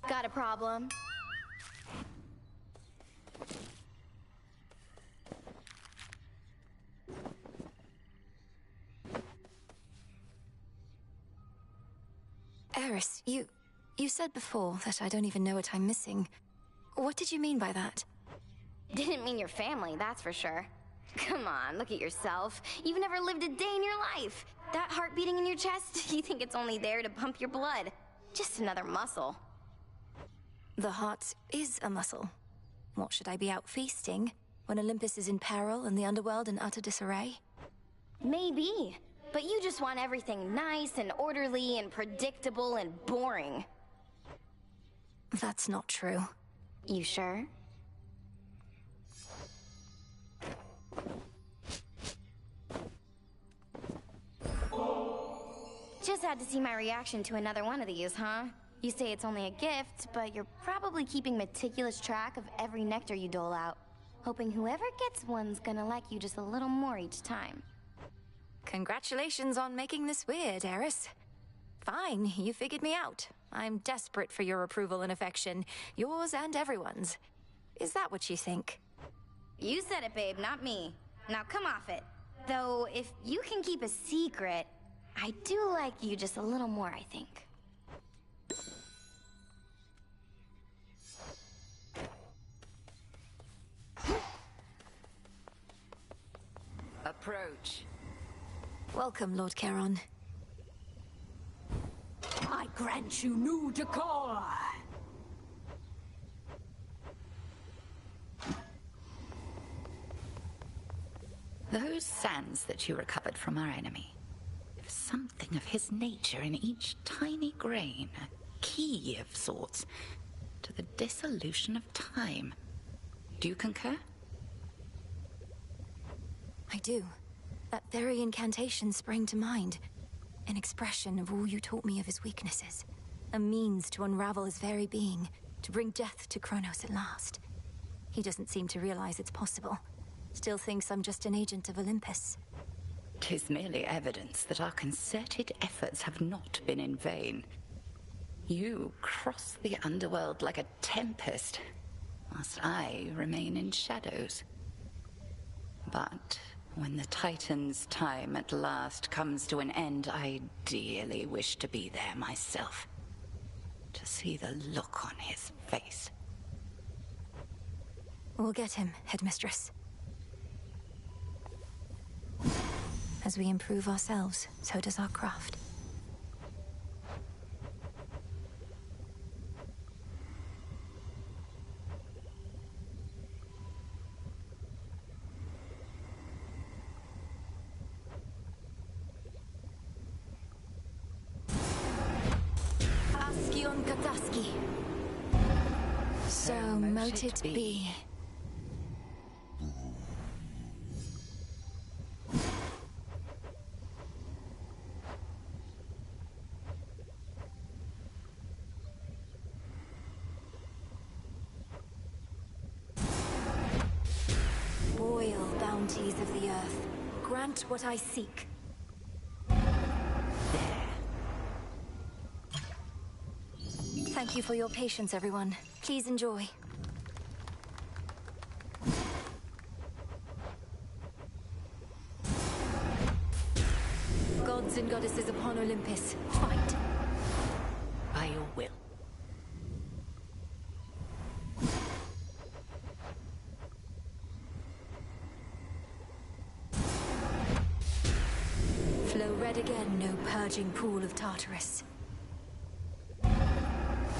Got a problem? Eris, you said before that I don't even know what I'm missing. What did you mean by that? Didn't mean your family, that's for sure. Come on, look at yourself. You've never lived a day in your life. That heart beating in your chest, you think it's only there to pump your blood. Just another muscle. The heart is a muscle. What, should I be out feasting when Olympus is in peril and the underworld in utter disarray? Maybe, but you just want everything nice and orderly and predictable and boring. That's not true. You sure? Just had to see my reaction to another one of these, huh? You say it's only a gift, but you're probably keeping meticulous track of every nectar you dole out, hoping whoever gets one's gonna like you just a little more each time. Congratulations on making this weird, Eris. Fine, you figured me out. I'm desperate for your approval and affection, yours and everyone's. Is that what you think? You said it, babe, not me. Now come off it. Though, if you can keep a secret, I do like you just a little more, I think. Approach. Welcome, Lord Charon. I grant you new decor. Those sands that you recovered from our enemy. There's something of his nature in each tiny grain, a key of sorts, to the dissolution of time. Do you concur? I do. That very incantation sprang to mind. An expression of all you taught me of his weaknesses. A means to unravel his very being, to bring death to Kronos at last. He doesn't seem to realize it's possible. Still thinks I'm just an agent of Olympus. 'Tis merely evidence that our concerted efforts have not been in vain. You cross the underworld like a tempest, whilst I remain in shadows. But when the Titan's time at last comes to an end, I dearly wish to be there myself. To see the look on his face. We'll get him, Headmistress. As we improve ourselves, so does our craft. Ascion Kataski. So mote it be. Boil, bounties of the earth. Grant what I seek. Thank you for your patience, everyone. Please enjoy. Gods and goddesses upon Olympus, fight. By your will. Flow red again, no purging pool of Tartarus.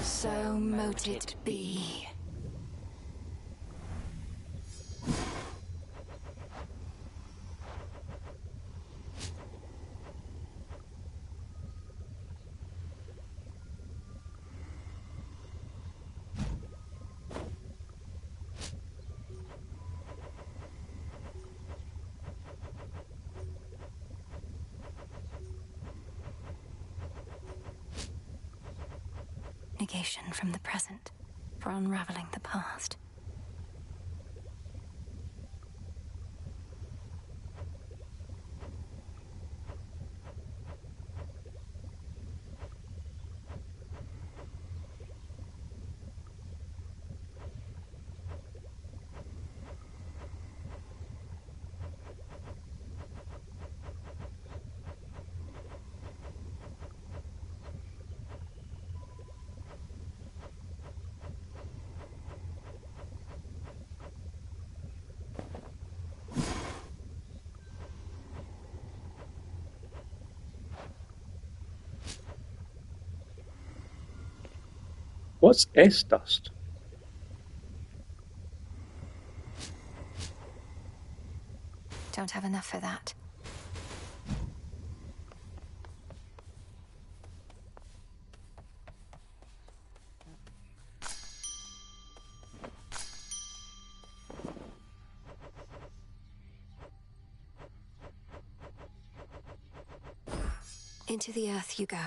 So mote it be. Negation from the present, for unraveling the past. What's S-Dust? Don't have enough for that. Into the earth you go.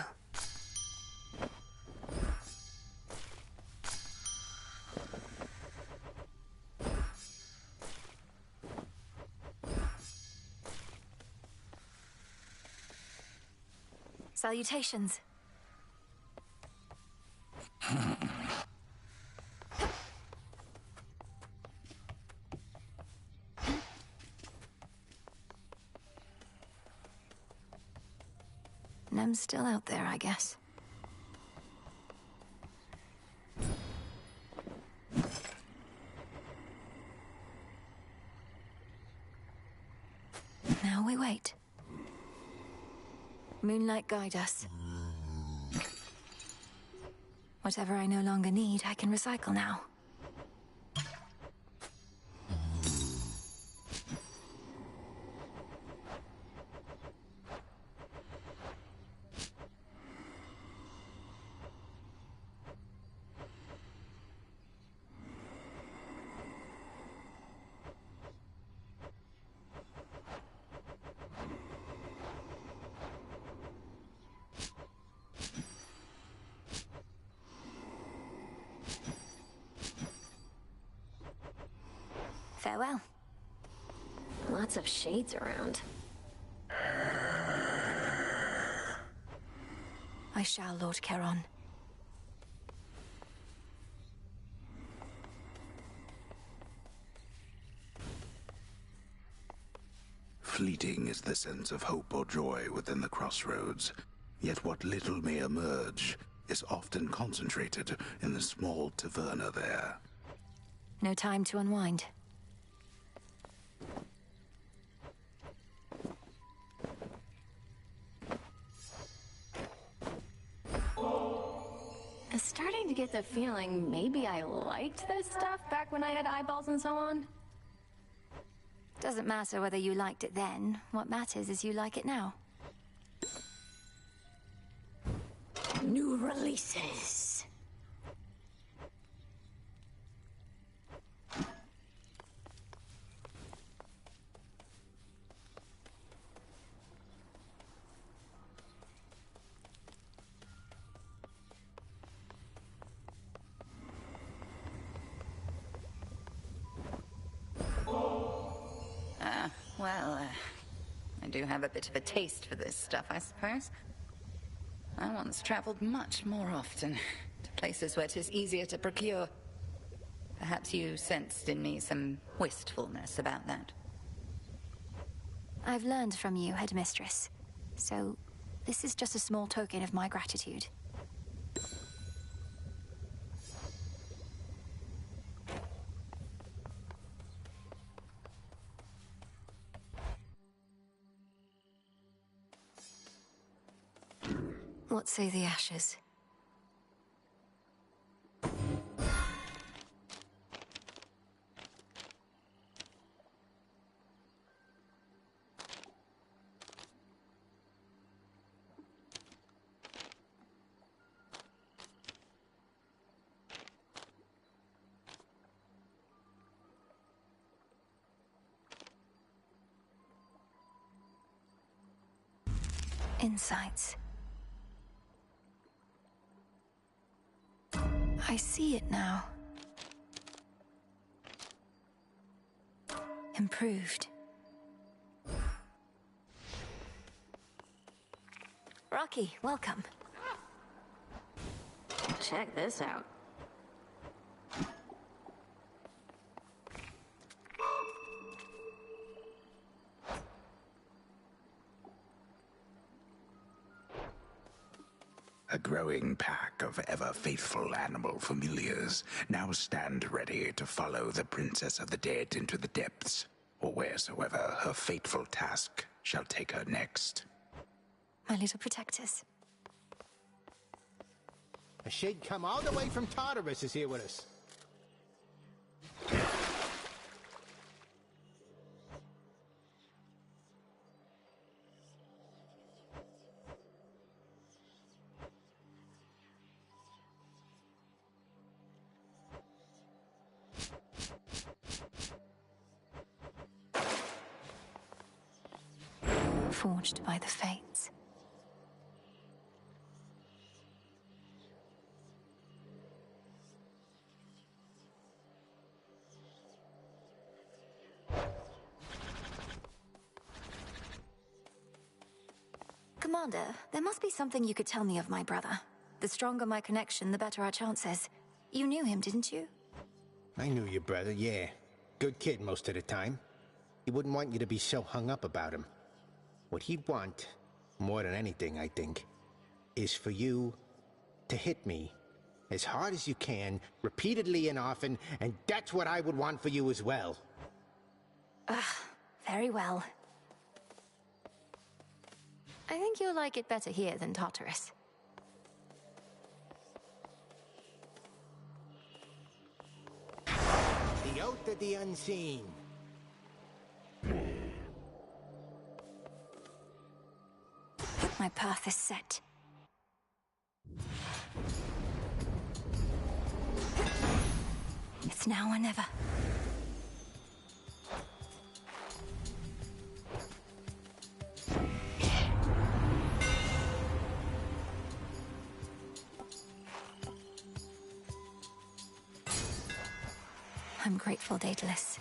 Salutations. Nem's still out there, I guess. Now we wait. Moonlight, guide us. Whatever I no longer need, I can recycle now. Farewell. Lots of shades around. I shall, Lord Charon. Fleeting is the sense of hope or joy within the crossroads, yet what little may emerge is often concentrated in the small taverna there. No time to unwind. I'm starting to get the feeling maybe I liked this stuff back when I had eyeballs and so on. Doesn't matter whether you liked it then. What matters is you like it now. New releases. I do have a bit of a taste for this stuff, I suppose. I once traveled much more often, to places where 'tis easier to procure. Perhaps you sensed in me some wistfulness about that. I've learned from you, Headmistress. So, this is just a small token of my gratitude. What say the ashes? Insights. I see it now. Improved. Rocky, welcome. Check this out. A growing pack of ever-faithful animal familiars now stand ready to follow the Princess of the Dead into the depths, or wheresoever her fateful task shall take her next. My little protectors. A shade come all the way from Tartarus is here with us. Forged by the fates. Commander, there must be something you could tell me of my brother. The stronger my connection, the better our chances. You knew him, didn't you? I knew your brother, yeah. Good kid most of the time. He wouldn't want you to be so hung up about him. What he'd want, more than anything, I think, is for you to hit me as hard as you can, repeatedly and often, and that's what I would want for you as well. Very well. I think you'll like it better here than Tartarus. The Oath of the Unseen. My path is set. It's now or never. I'm grateful, Daedalus.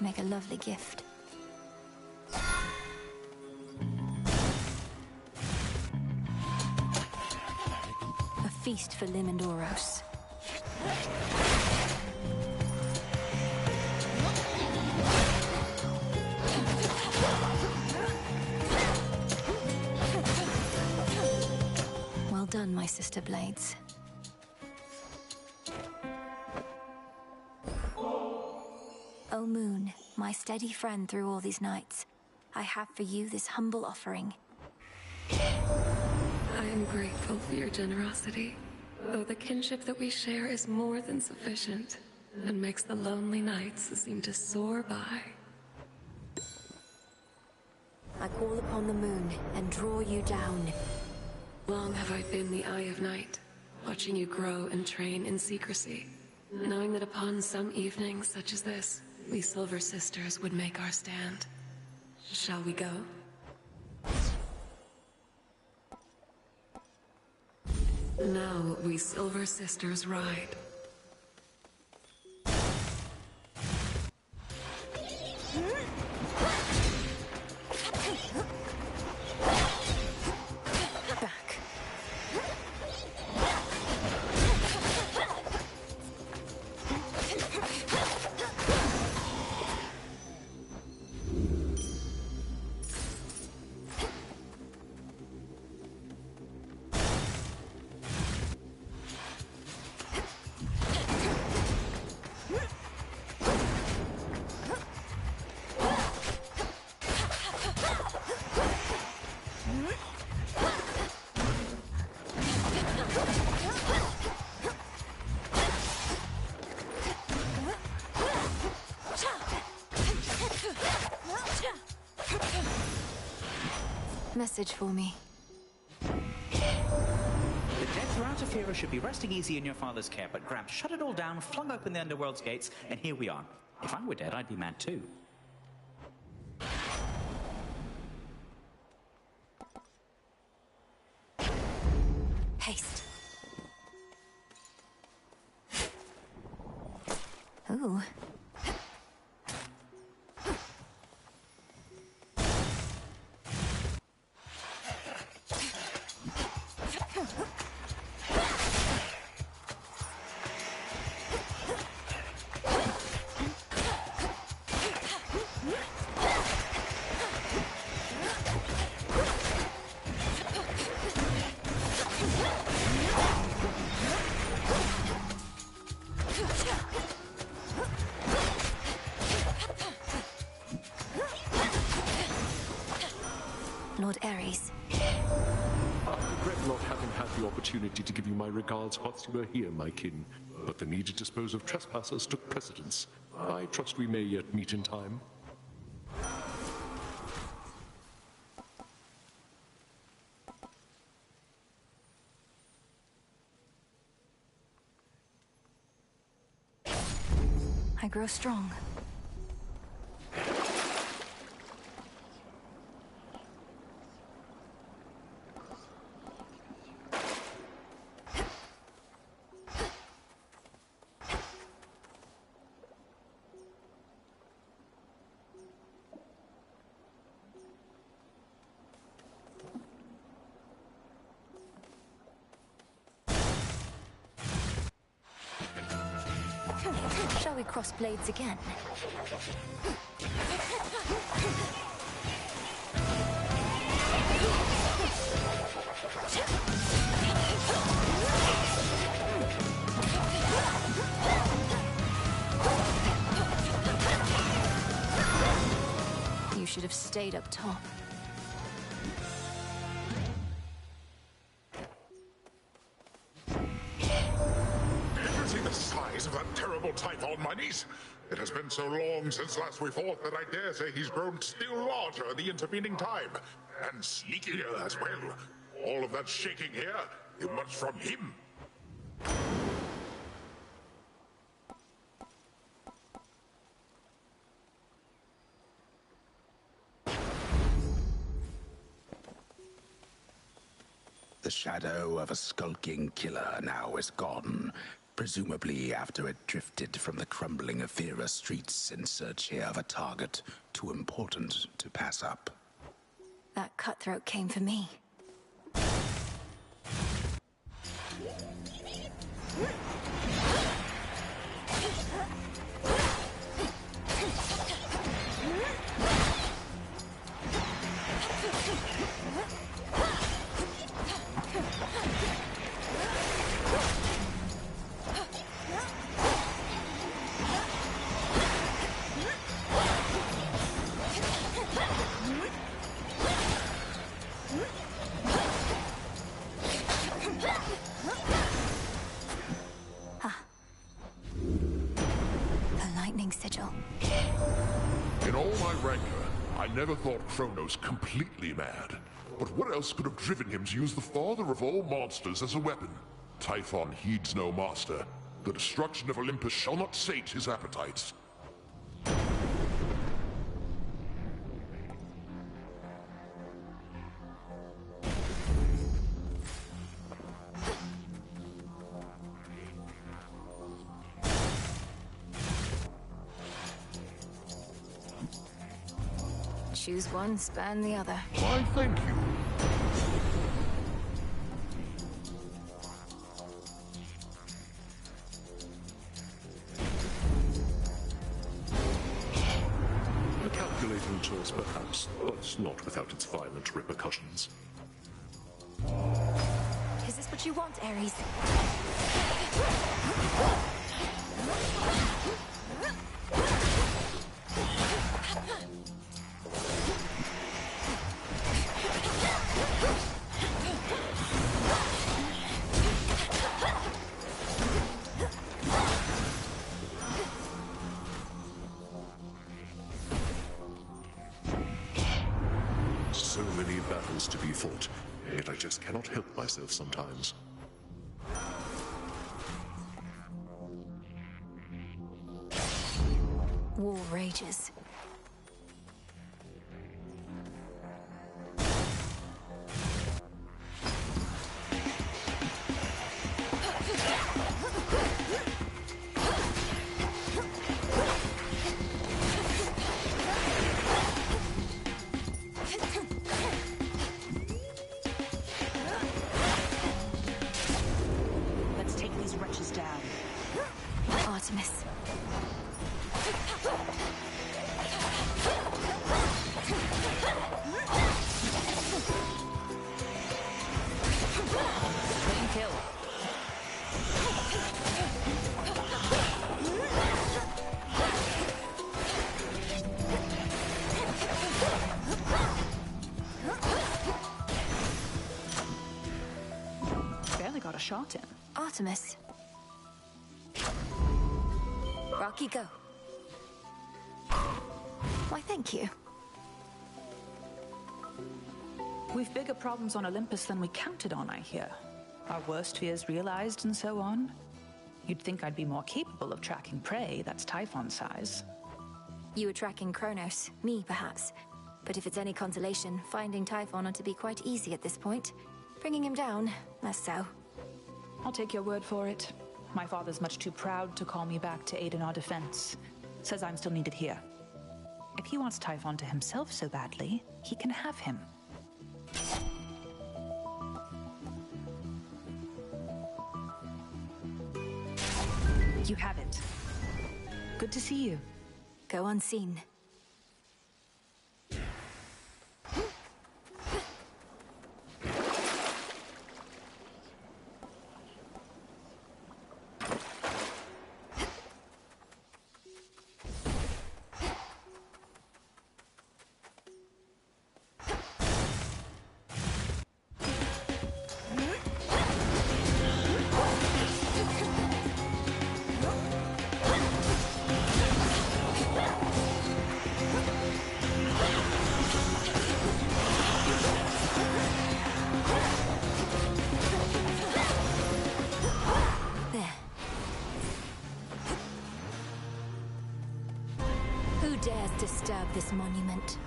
Make a lovely gift. A feast for Limandoros. Well done, my sister blades. O Moon, my steady friend through all these nights, I have for you this humble offering. I am grateful for your generosity, though the kinship that we share is more than sufficient, and makes the lonely nights seem to soar by. I call upon the moon and draw you down. Long have I been the Eye of Night, watching you grow and train in secrecy, knowing that upon some evening such as this, we Silver Sisters would make our stand. Shall we go? Now we Silver Sisters ride. Message for me. The dead throughout Aphira should be resting easy in your father's care, but Gramps shut it all down, flung open the Underworld's gates, and here we are. If I were dead, I'd be mad too. Haste. Ooh. Lord Ares. I regret not having had the opportunity to give you my regards whilst you were here, my kin. But the need to dispose of trespassers took precedence. I trust we may yet meet in time. I grow strong. Shall we cross blades again? You should have stayed up top. Of that terrible Typhon, my niece. It has been so long since last we fought that I dare say he's grown still larger in the intervening time. And sneakier as well. All of that shaking here, it was from him. The shadow of a skulking killer now is gone. Presumably after it drifted from the crumbling Aethera streets in search here of a target too important to pass up. That cutthroat came for me. In all my rancor, I never thought Kronos completely mad. But what else could have driven him to use the father of all monsters as a weapon? Typhon heeds no master. The destruction of Olympus shall not sate his appetites. Choose one, spurn the other. Why, thank you. A calculating choice, perhaps, but not without its violent repercussions. Is this what you want, Ares? So many battles to be fought, yet I just cannot help myself sometimes. War rages. Let's take these wretches down. Artemis. shot in. Artemis. Rocky, go. Why, thank you. We've bigger problems on Olympus than we counted on, I hear. Our worst fears realized and so on. You'd think I'd be more capable of tracking prey that's Typhon size. You were tracking Kronos, me perhaps. But if it's any consolation, finding Typhon ought to be quite easy at this point. Bringing him down, less so. I'll take your word for it. My father's much too proud to call me back to aid in our defense. Says I'm still needed here. If he wants Typhon to himself so badly, he can have him. You have it. Good to see you. Go unseen. Disturb this monument.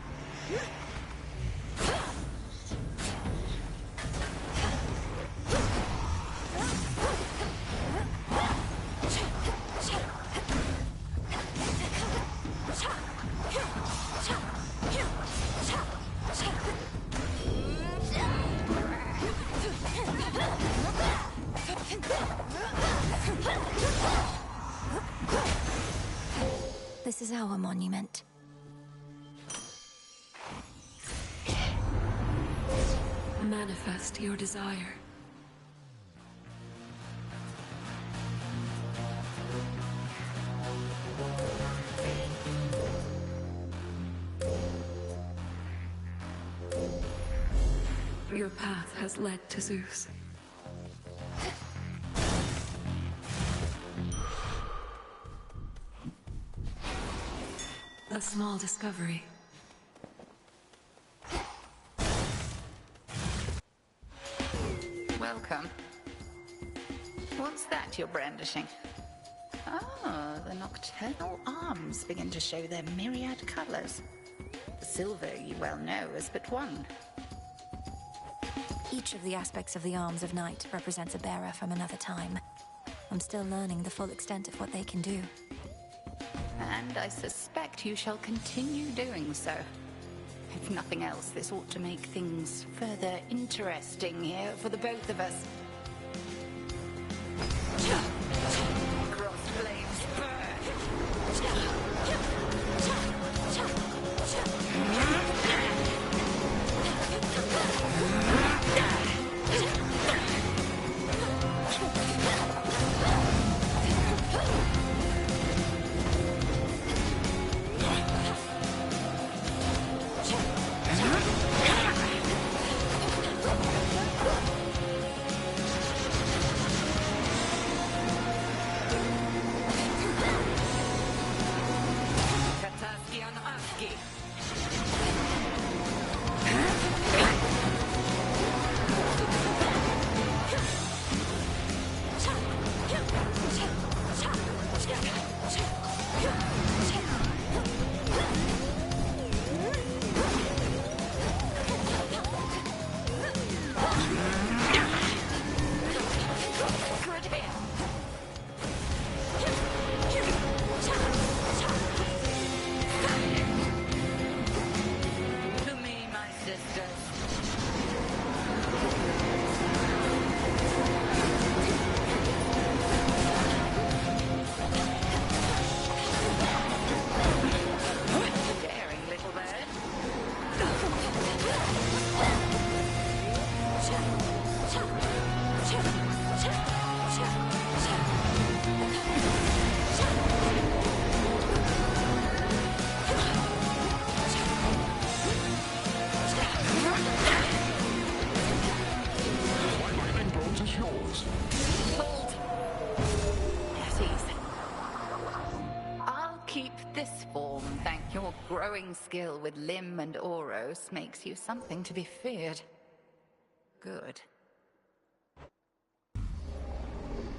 This is our monument. Manifest your desire. Your path has led to Zeus. A small discovery. Welcome. What's that you're brandishing? Oh, the nocturnal arms begin to show their myriad colors. The silver, you well know, is but one. Each of the aspects of the arms of night represents a bearer from another time. I'm still learning the full extent of what they can do. And I suspect you shall continue doing so. If nothing else, this ought to make things further interesting here for the both of us. Crossed flames burn. growing skill with Lim and Oros makes you something to be feared. Good.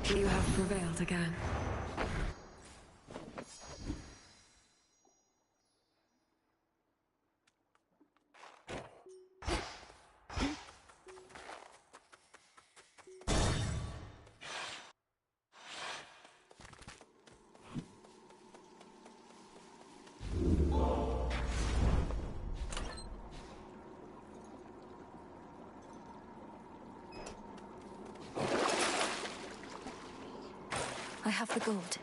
You have prevailed again. I have the gold.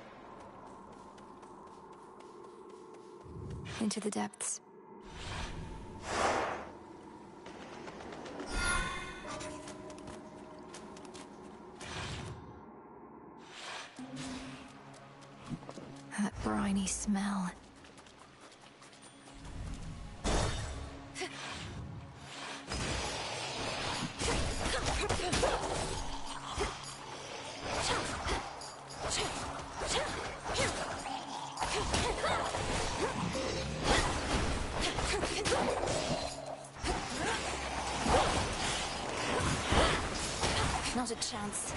Into the depths. That briny smell. Not a chance.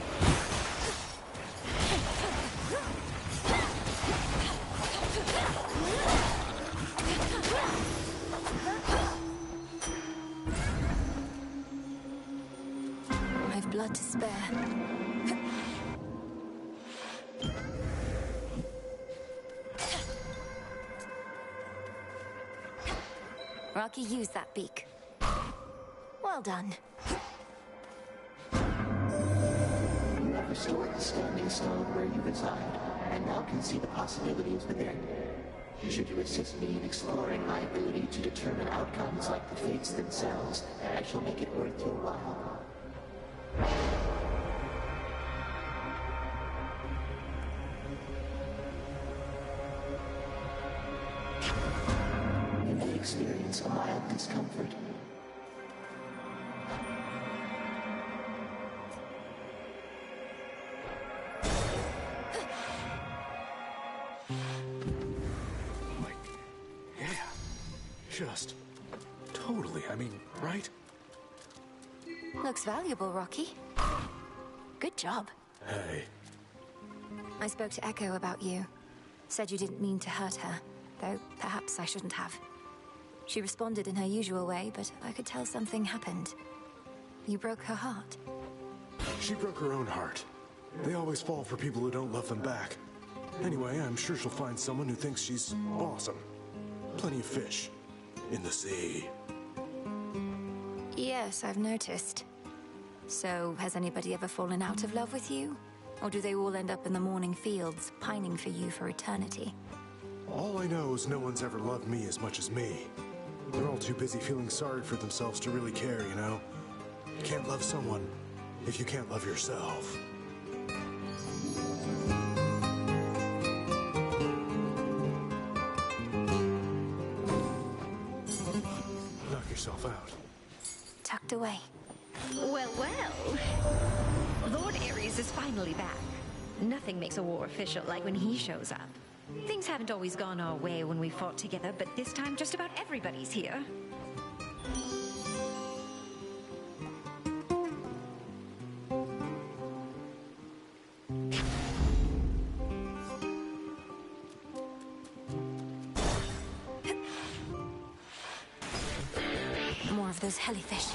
I've blood to spare. Rocky, use that beak. Well done. You have restored the standing stone where you reside, and now can see the possibilities within. Should you assist me in exploring my ability to determine outcomes like the fates themselves, I shall make it worth your while. You may experience a mild discomfort. Just totally, I mean, right? Looks valuable, Rocky. Good job. Hey. I spoke to Echo about you. Said you didn't mean to hurt her, though perhaps I shouldn't have. She responded in her usual way, but I could tell something happened. You broke her heart. She broke her own heart. They always fall for people who don't love them back. Anyway, I'm sure she'll find someone who thinks she's awesome. Plenty of fish. In the sea. Yes, I've noticed. So, has anybody ever fallen out of love with you? Or do they all end up in the morning fields, pining for you for eternity? All I know is no one's ever loved me as much as me. They're all too busy feeling sorry for themselves to really care, you know? You can't love someone if you can't love yourself. Out. Tucked away. Well, well. Lord Ares is finally back. Nothing makes a war official like when he shows up. Things haven't always gone our way when we fought together, but this time just about everybody's here. Those hellyfish.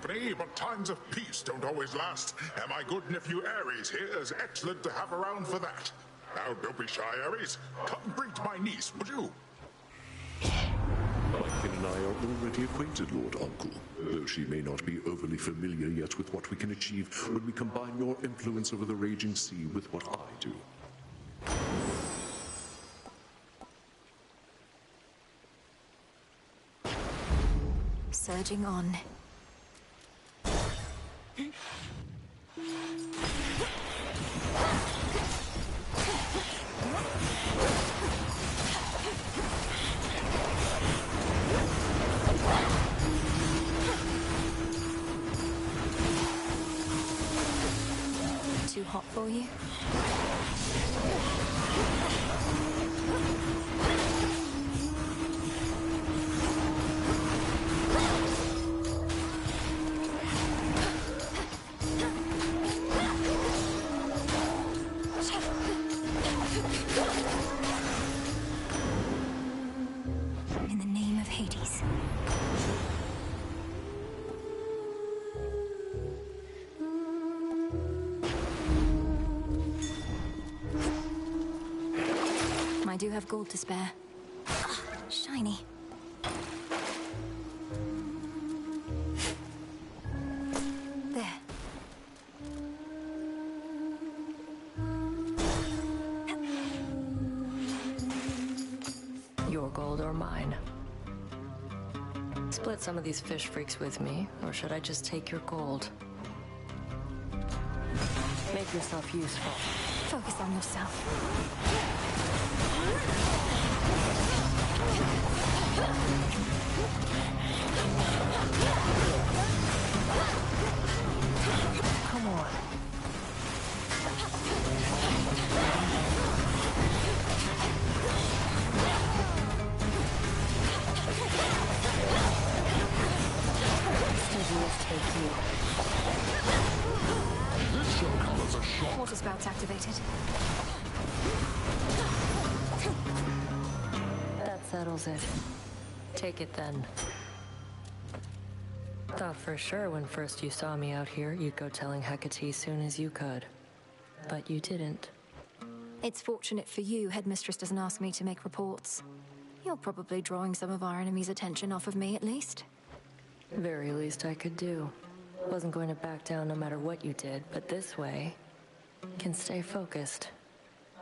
company, but times of peace don't always last, and my good nephew Ares here is excellent to have around for that. Now, don't be shy, Ares. Come greet my niece, would you? My kin and I are already acquainted, Lord Uncle, though she may not be overly familiar yet with what we can achieve when we combine your influence over the raging sea with what I do. Surging on. Too hot for you? In the name of Hades. I do have gold to spare. Ah, shiny. There. Your gold or mine? Split some of these fish freaks with me, or should I just take your gold? Make yourself useful. Focus on yourself. Come on. Take you. This shall come as a shock. Water spouts activated. That settles it. Take it then. Thought for sure when first you saw me out here, you'd go telling Hecate soon as you could. But you didn't. It's fortunate for you, Headmistress doesn't ask me to make reports. You're probably drawing some of our enemy's attention off of me, at least. Very least I could do. Wasn't going to back down no matter what you did, but this way, can stay focused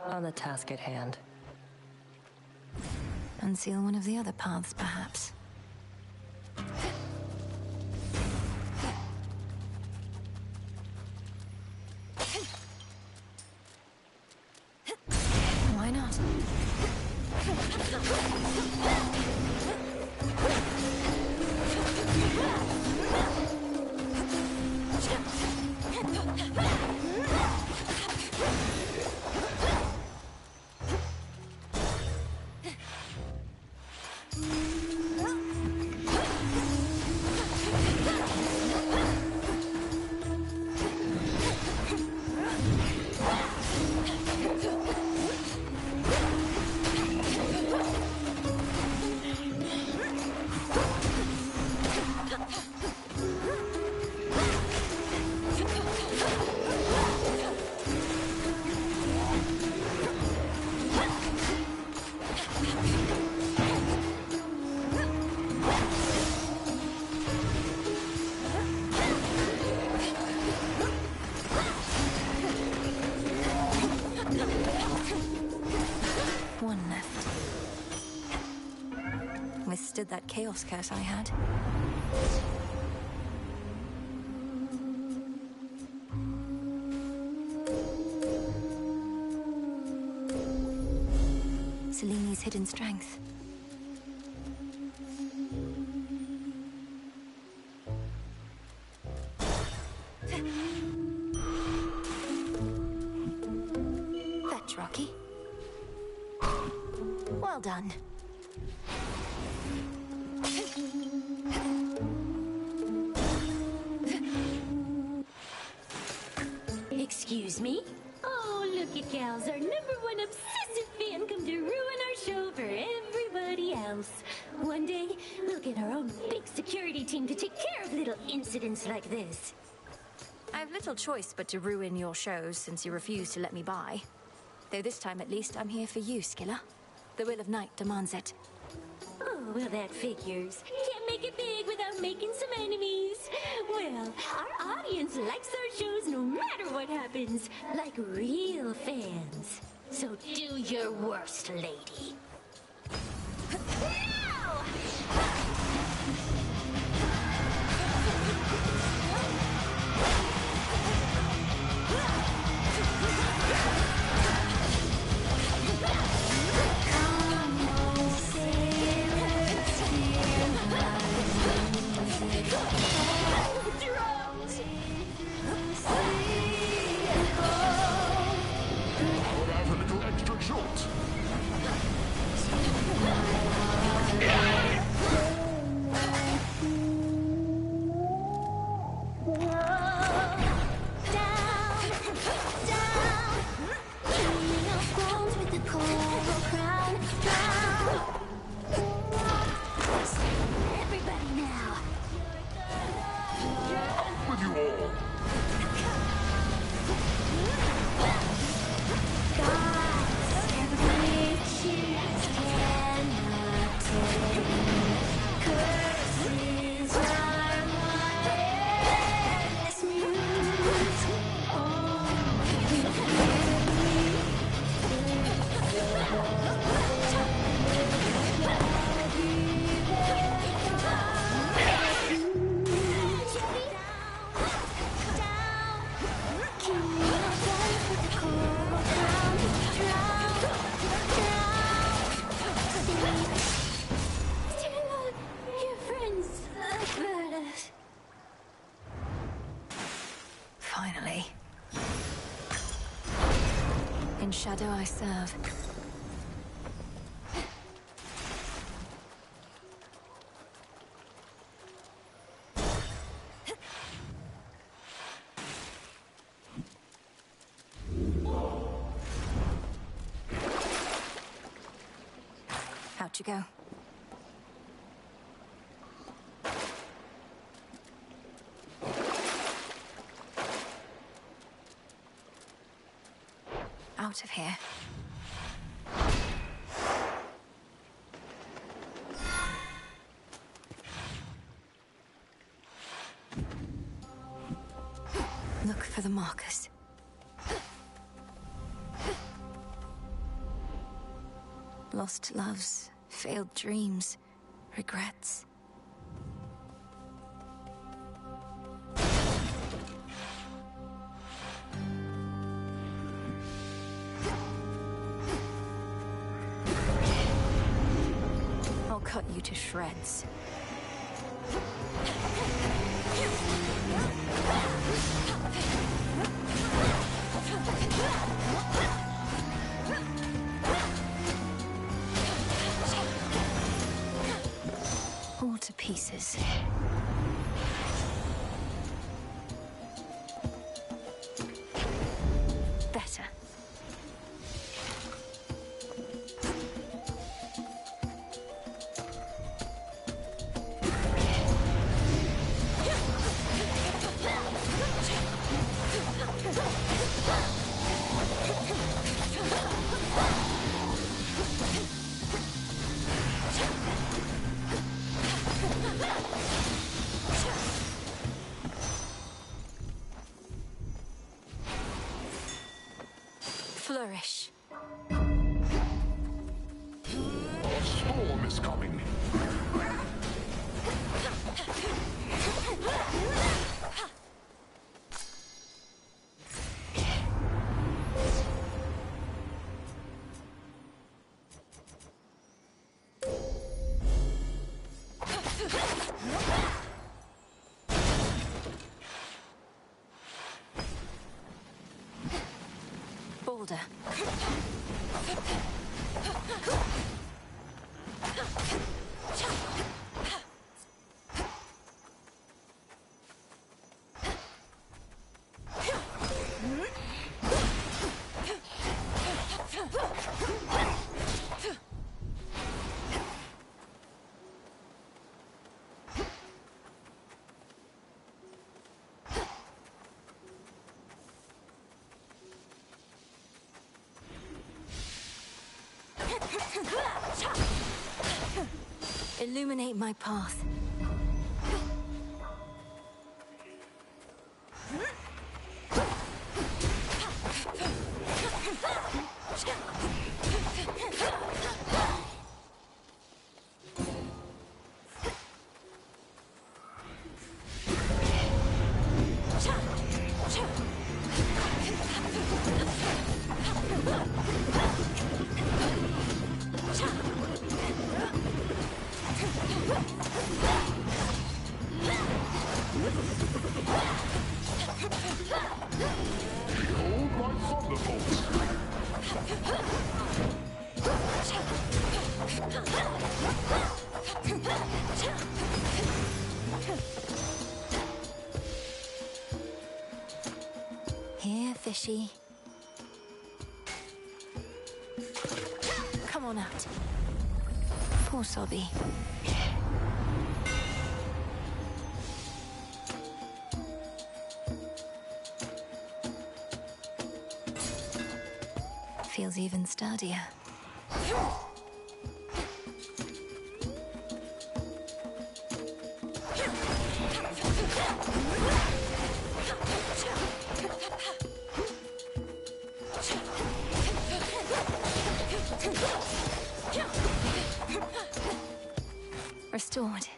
on the task at hand. Unseal one of the other paths, perhaps. Why not? One left. Withstood that chaos curse I had. Seleni's hidden strength. That's rocky. Well done. Excuse me? Oh, look at gals, our #1 obsessive fan come to ruin our show for everybody else. One day, we'll get our own big security team to take care of little incidents entrance like this? I've little choice but to ruin your shows since you refuse to let me by. Though this time at least I'm here for you, Skilla. The will of Night demands it. Oh, well, that figures. Can't make it big without making some enemies. Well, our audience likes our shows no matter what happens, like real fans. So do your worst, lady. Now! How about a little extra shot? Up with you all! Finally. In shadow I serve. Out you go. Out of here. Look for the markers. Lost loves, failed dreams, regrets. I'll cut you to shreds. All to pieces. Better. Flourish. A storm is coming. Boulder. Illuminate my path. Behold my thunderbolts! Here, fishy. Come on out. Poor Sobby. Feels even sturdier. Restored.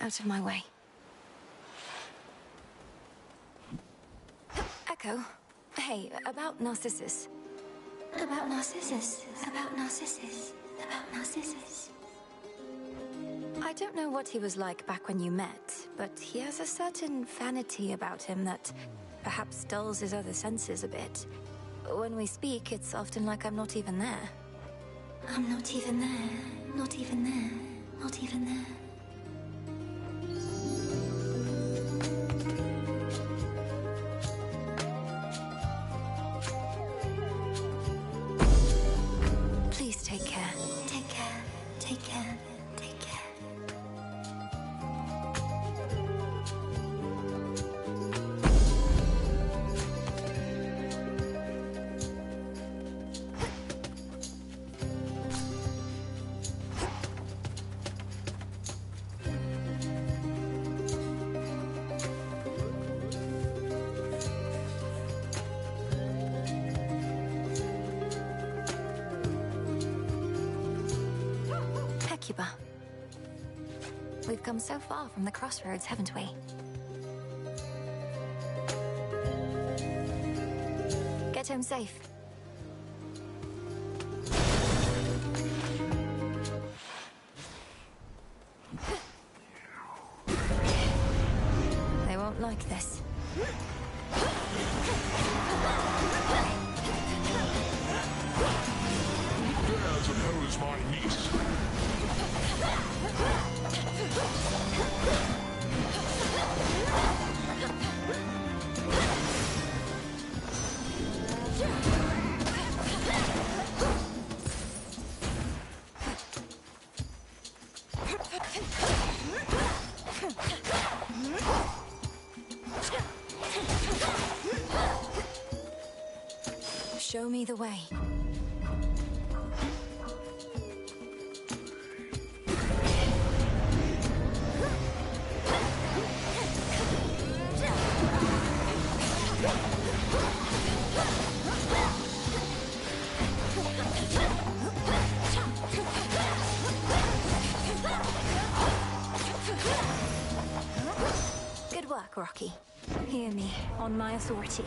Out of my way. Echo, hey, about Narcissus. About Narcissus. About Narcissus. About Narcissus. I don't know what he was like back when you met, but he has a certain vanity about him that perhaps dulls his other senses a bit. When we speak, it's often like I'm not even there. I'm not even there. Not even there. Not even there. Please take care. Take care. Take care. Take care. Hecuba. We've come so far from the crossroads, haven't we? Get home safe. They won't like this. Dare to oppose my niece! Show me the way. Good work, Rocky. Hear me, on my authority.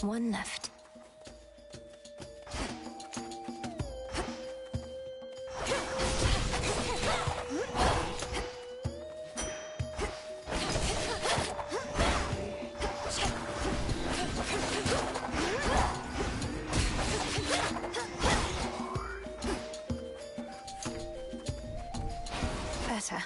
One left. Better.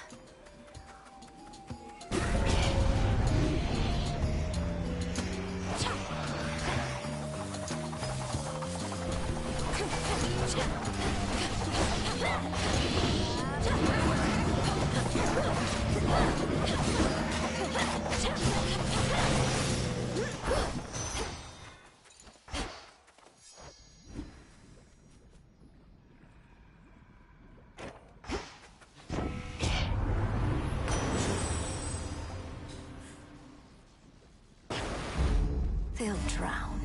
They'll drown.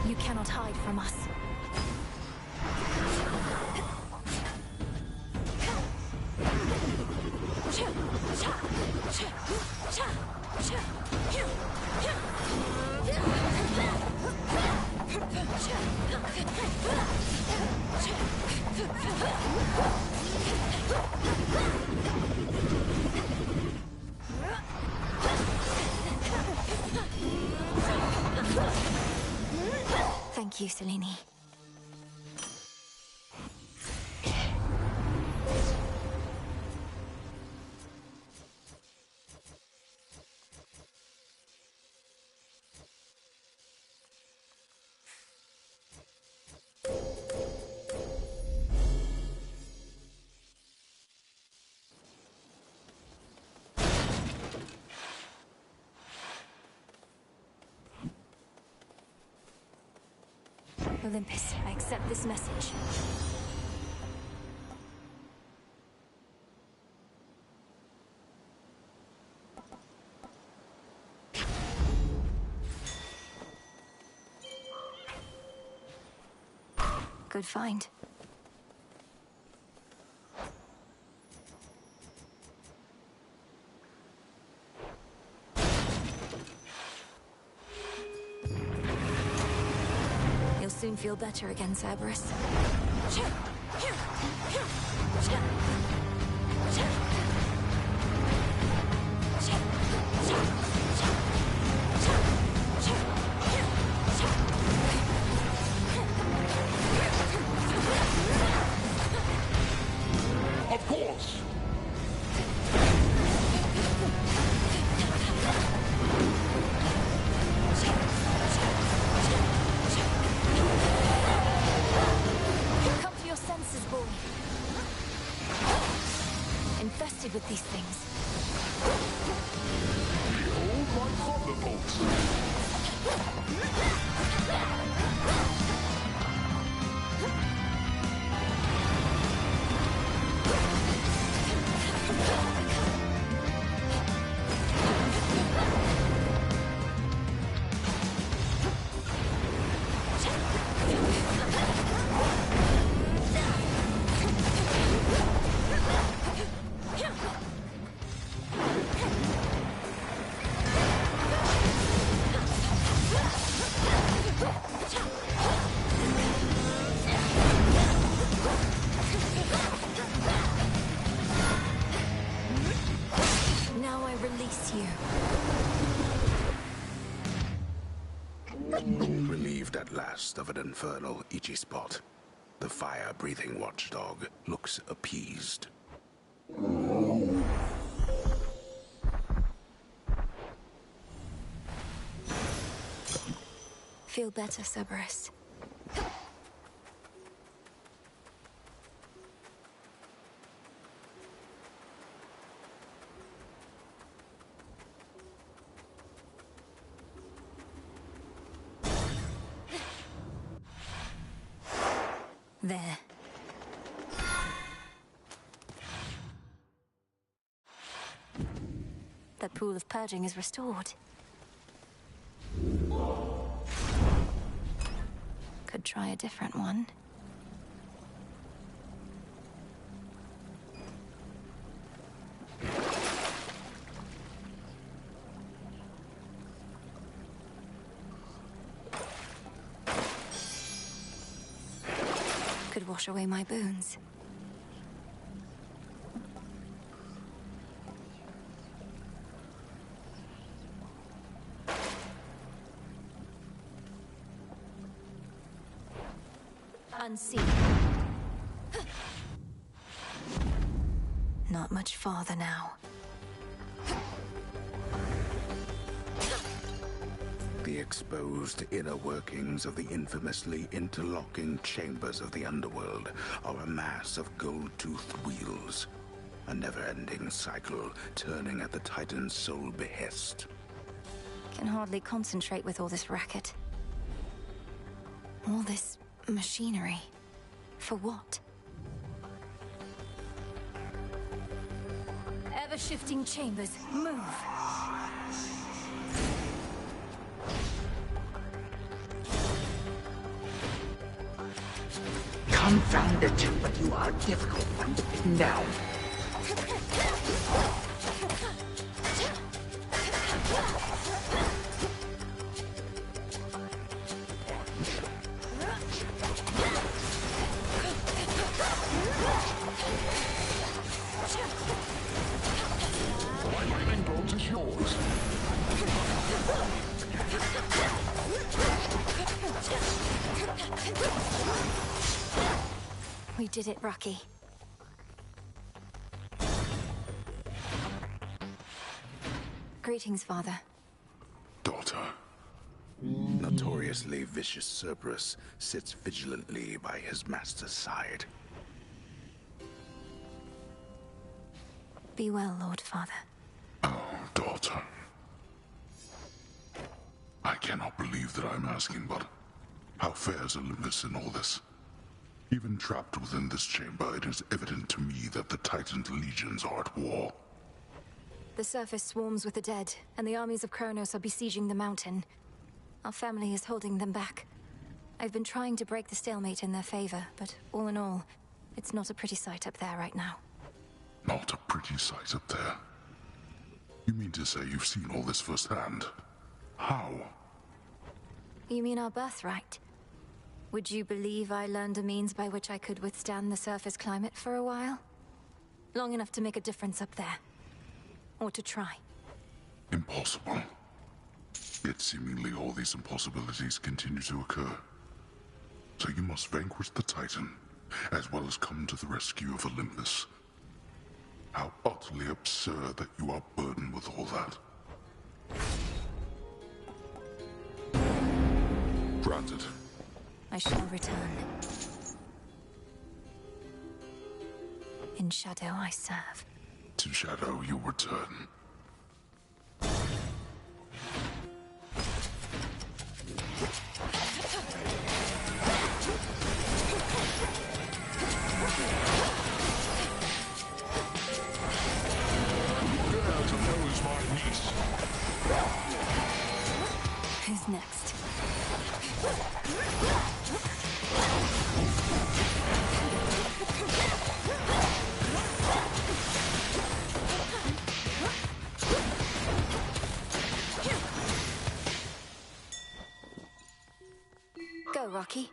You cannot hide from us. Thank you, Selene. Olympus, I accept this message. Good find. Soon feel better again, Cerberus. Of course! Infested with these things. Behold my thunderbolts! Relieved at last of an infernal itchy spot, the fire-breathing watchdog looks appeased. Feel better, Cerberus. There. That pool of purging is restored. Could try a different one. Could wash away my boons. Unseen. Not much farther now. the exposed inner workings of the infamously interlocking chambers of the underworld are a mass of gold-toothed wheels. A never-ending cycle turning at the Titan's sole behest. Can hardly concentrate with all this racket. All this machinery. For what? Ever-shifting chambers, move! Confound it, but you are a difficult one to pin down. My lightning bolt is yours. We did it, Rocky. Greetings, Father. Daughter. Notoriously vicious Cerberus sits vigilantly by his master's side. Be well, Lord Father. Oh, daughter. I cannot believe that I'm asking, but how fares Olympus in all this? Even trapped within this chamber, it is evident to me that the Titan's legions are at war. The surface swarms with the dead, and the armies of Kronos are besieging the mountain. Our family is holding them back. I've been trying to break the stalemate in their favor, but all in all, it's not a pretty sight up there right now. Not a pretty sight up there. You mean to say you've seen all this firsthand? How? You mean our birthright? Would you believe I learned a means by which I could withstand the surface climate for a while? Long enough to make a difference up there. Or to try. Impossible. Yet seemingly all these impossibilities continue to occur. So you must vanquish the Titan, as well as come to the rescue of Olympus. How utterly absurd that you are burdened with all that. Granted. I shall return. In shadow I serve. To shadow you return. Dare to oppose my niece. Who's next? Go, Rocky.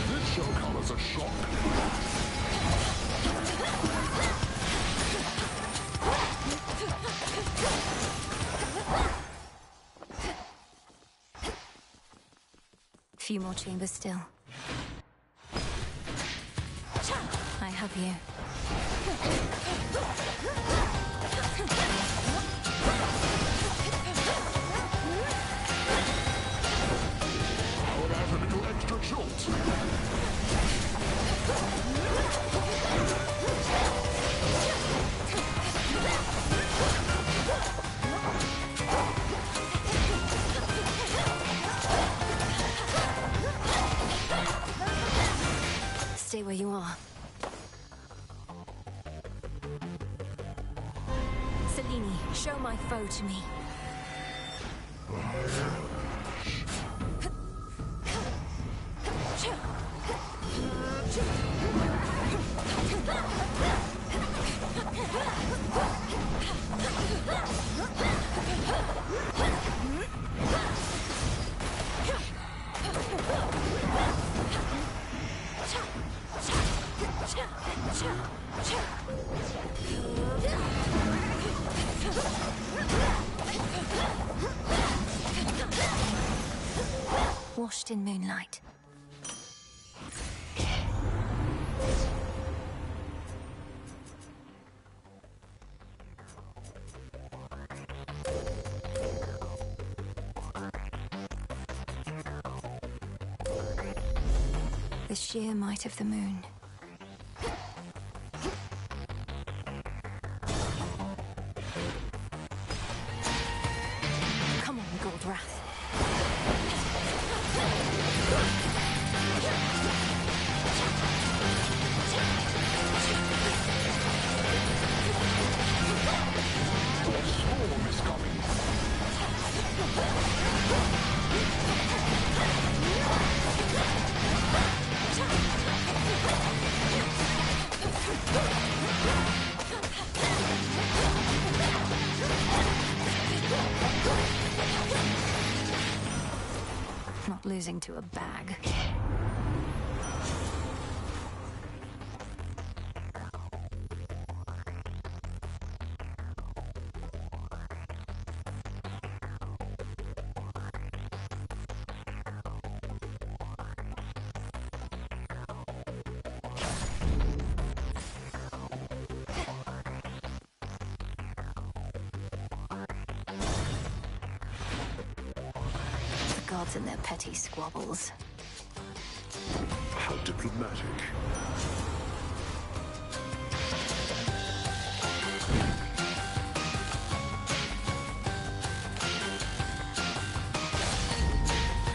This shall come as a shock. Few more chambers still. I have you. How about a little extra jolt? Stay where you are. Selene, show my foe to me. Washed in moonlight. The sheer might of the moon. Come on, Goldrath. Not losing to a bag. Gods and their petty squabbles. How diplomatic.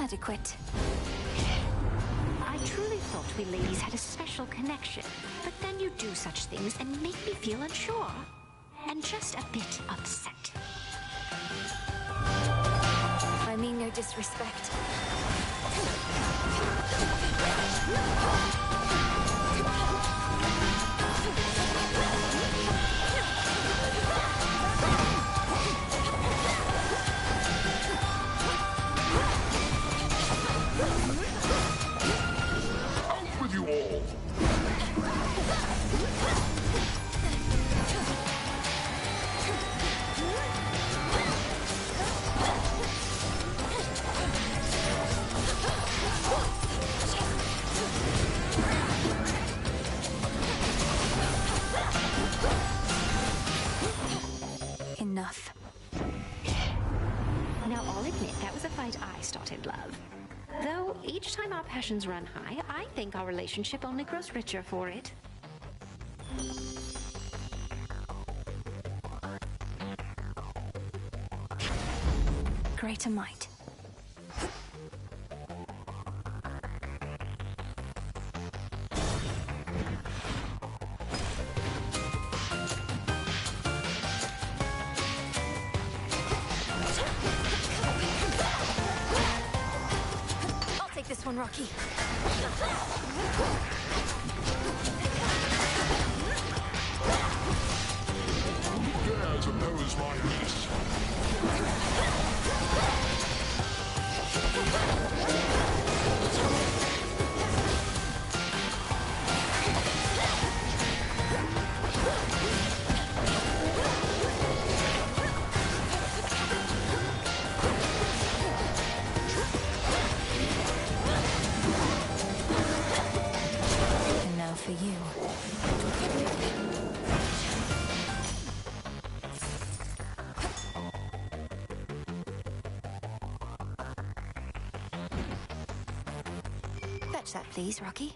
Adequate. I truly thought we ladies had a special connection, but then you do such things and make me feel unsure. And just a bit upset. I mean no disrespect. Out with you all! Enough. Now, I'll admit that was a fight I started, love. Though, each time our passions run high, I think our relationship only grows richer for it. Greater might. I'll take this one, Rocky. Who dares oppose my wish? And now for you. Fetch that, please, Rocky.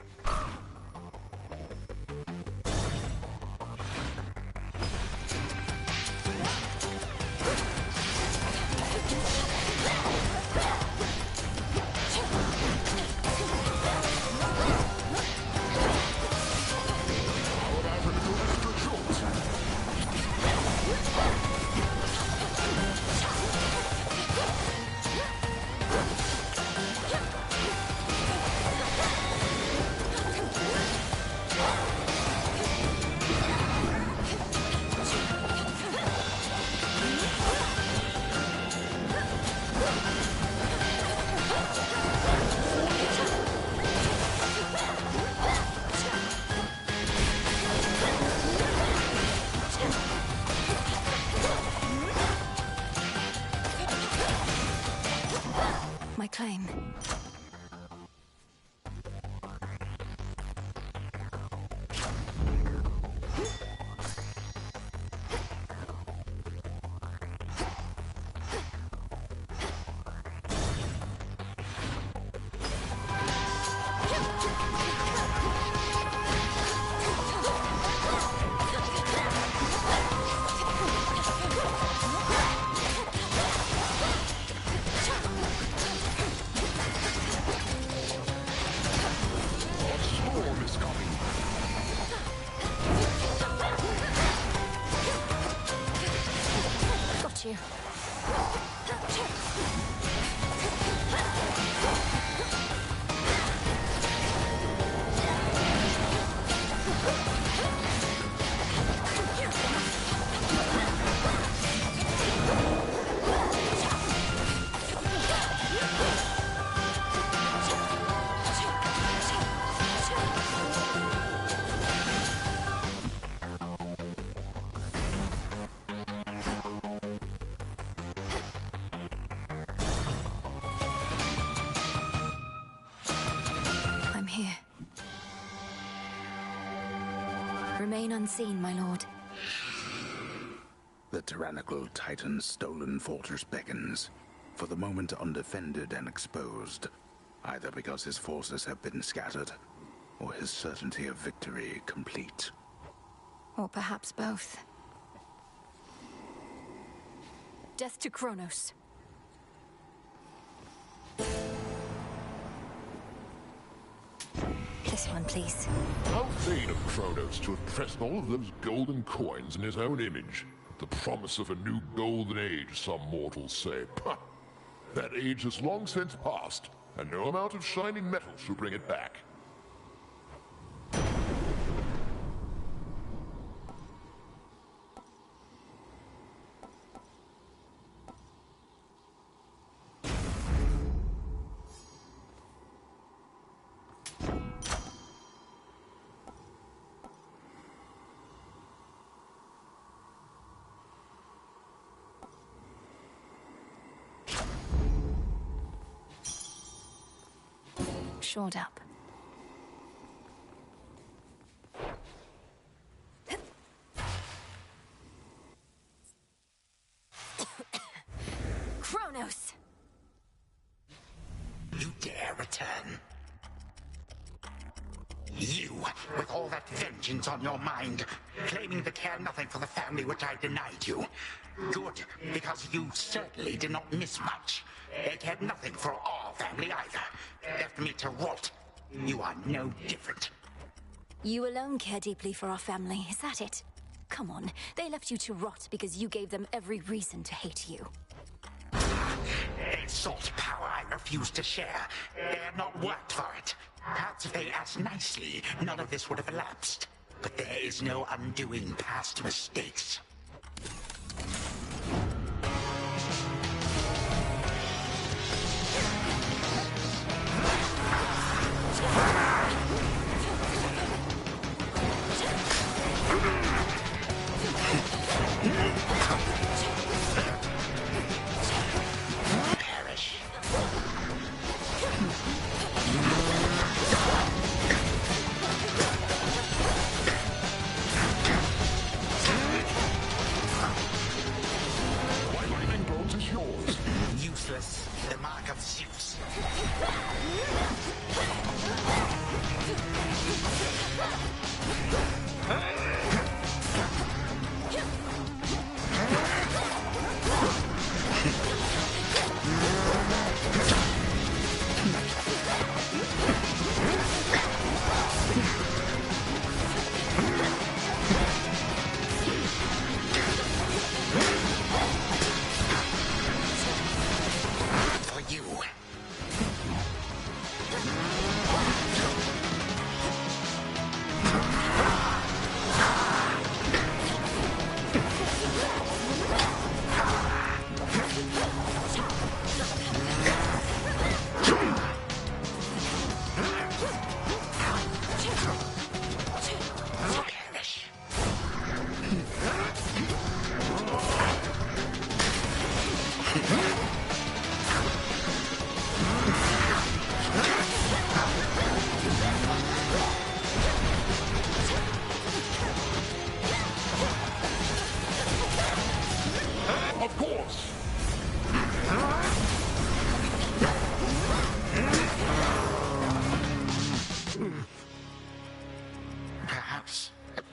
claim. You. Remain unseen, my lord. The tyrannical Titan's stolen fortress beckons, for the moment undefended and exposed, either because his forces have been scattered, or his certainty of victory complete. Or perhaps both. Death to Kronos. This one, please. How vain of Kronos to have pressed all of those golden coins in his own image. The promise of a new golden age, some mortals say. Pah! That age has long since passed, and no amount of shining metal shall bring it back. Shored up. Kronos! You dare return? You, with all that vengeance on your mind, claiming to care nothing for the family which I denied you. Good, because you certainly did not miss much. They cared nothing for our family either. Left me to rot. You are no different. You alone care deeply for our family, is that it? Come on, they left you to rot because you gave them every reason to hate you. They sought power I refused to share. They had not worked for it. Perhaps if they asked nicely, none of this would have elapsed. But there is no undoing past mistakes. Perish.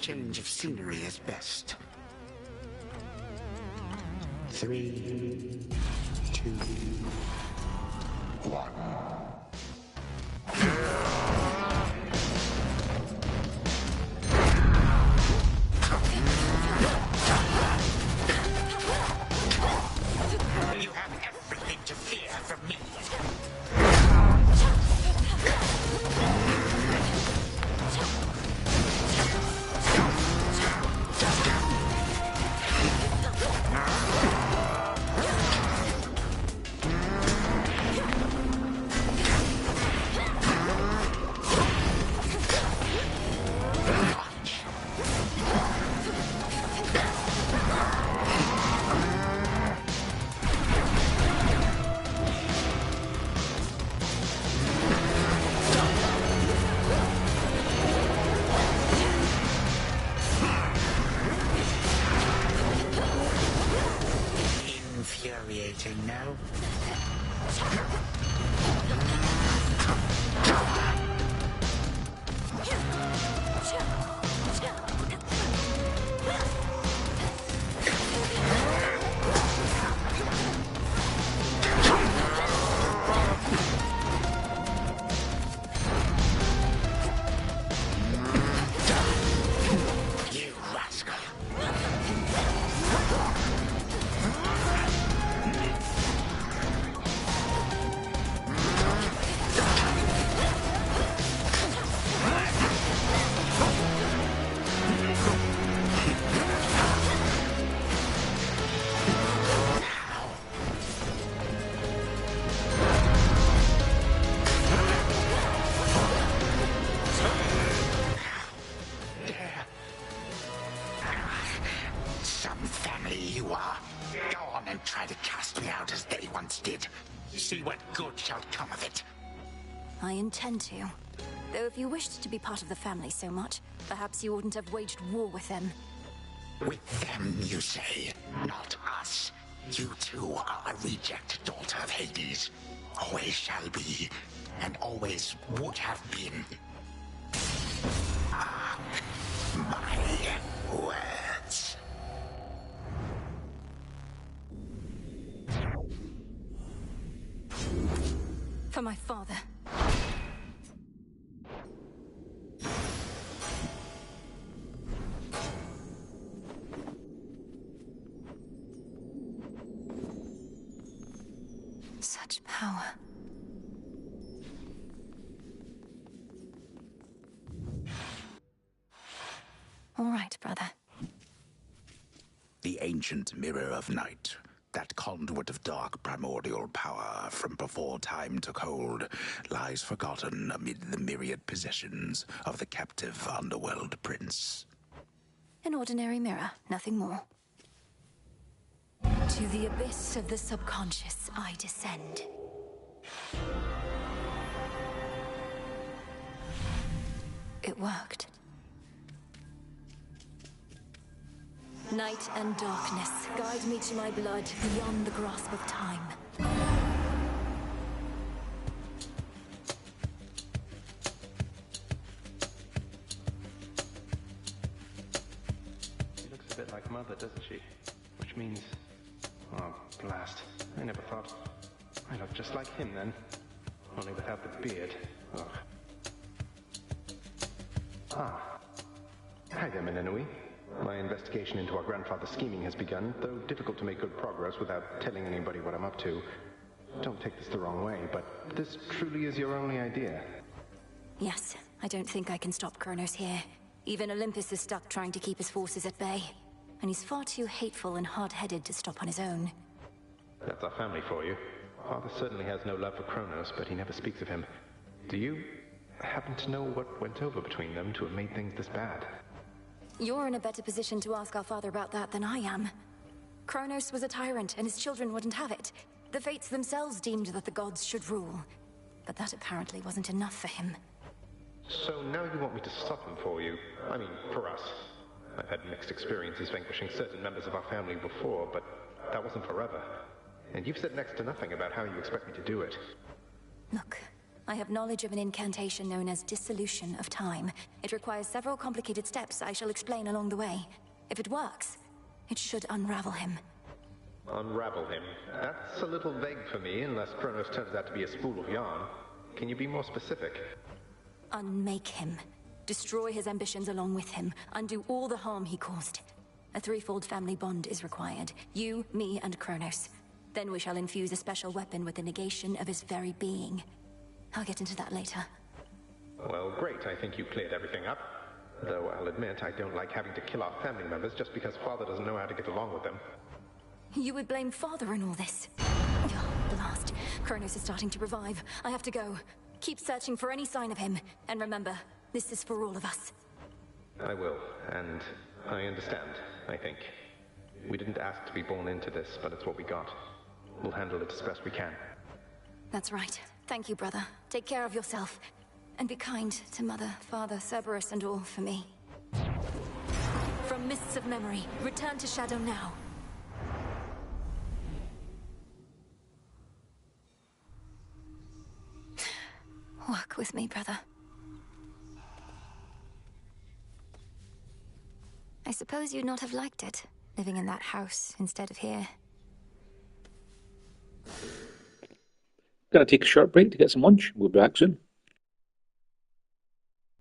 change of scenery is best. 3, 2, 1. You have everything to fear from me. Infuriating, no? You rascal! Some family you are. Go on and try to cast me out as they once did. See what good shall come of it. I intend to. Though if you wished to be part of the family so much, perhaps you wouldn't have waged war with them. With them, you say, not us. You too are a reject daughter of Hades. Always shall be, and always would have been. My words. For my father. Such power. All right, brother. The ancient Mirror of Night, that conduit of dark primordial power from before time took hold, lies forgotten amid the myriad possessions of the captive underworld prince. An ordinary mirror, nothing more. To the abyss of the subconscious I descend. It worked. Night and darkness, guide me to my blood beyond the grasp of time. She looks a bit like Mother, doesn't she? Which means... Oh, blast. I never thought... I look just like him then. Only without the beard. Ugh. Ah. Hi there, Minenui. My investigation into our grandfather's scheming has begun, though difficult to make good progress without telling anybody what I'm up to. Don't take this the wrong way, but this truly is your only idea. Yes, I don't think I can stop Kronos here. Even Olympus is stuck trying to keep his forces at bay. And he's far too hateful and hard-headed to stop on his own. That's our family for you. Father certainly has no love for Kronos, but he never speaks of him. Do you happen to know what went over between them to have made things this bad? You're in a better position to ask our father about that than I am. Kronos was a tyrant, and his children wouldn't have it. The Fates themselves deemed that the gods should rule. But that apparently wasn't enough for him. So now you want me to stop him for you? I mean, for us. I've had mixed experiences vanquishing certain members of our family before, but that wasn't forever. And you've said next to nothing about how you expect me to do it. Look, I have knowledge of an incantation known as Dissolution of Time. It requires several complicated steps I shall explain along the way. If it works, it should unravel him. Unravel him? That's a little vague for me, unless Kronos turns out to be a spool of yarn. Can you be more specific? Unmake him. Destroy his ambitions along with him. Undo all the harm he caused. A threefold family bond is required. You, me, and Kronos. Then we shall infuse a special weapon with the negation of his very being. I'll get into that later. Well, great. I think you cleared everything up. Though I'll admit, I don't like having to kill our family members just because Father doesn't know how to get along with them. You would blame Father in all this? Oh, blast. Kronos is starting to revive. I have to go. Keep searching for any sign of him. And remember, this is for all of us. I will, and I understand, I think. We didn't ask to be born into this, but it's what we got. We'll handle it as best we can. That's right. Thank you, brother. Take care of yourself. And be kind to Mother, Father, Cerberus, and all for me. From Mists of Memory, return to Shadow now. Walk with me, brother. I suppose you'd not have liked it, living in that house instead of here. Gonna take a short break to get some lunch. We'll be back soon.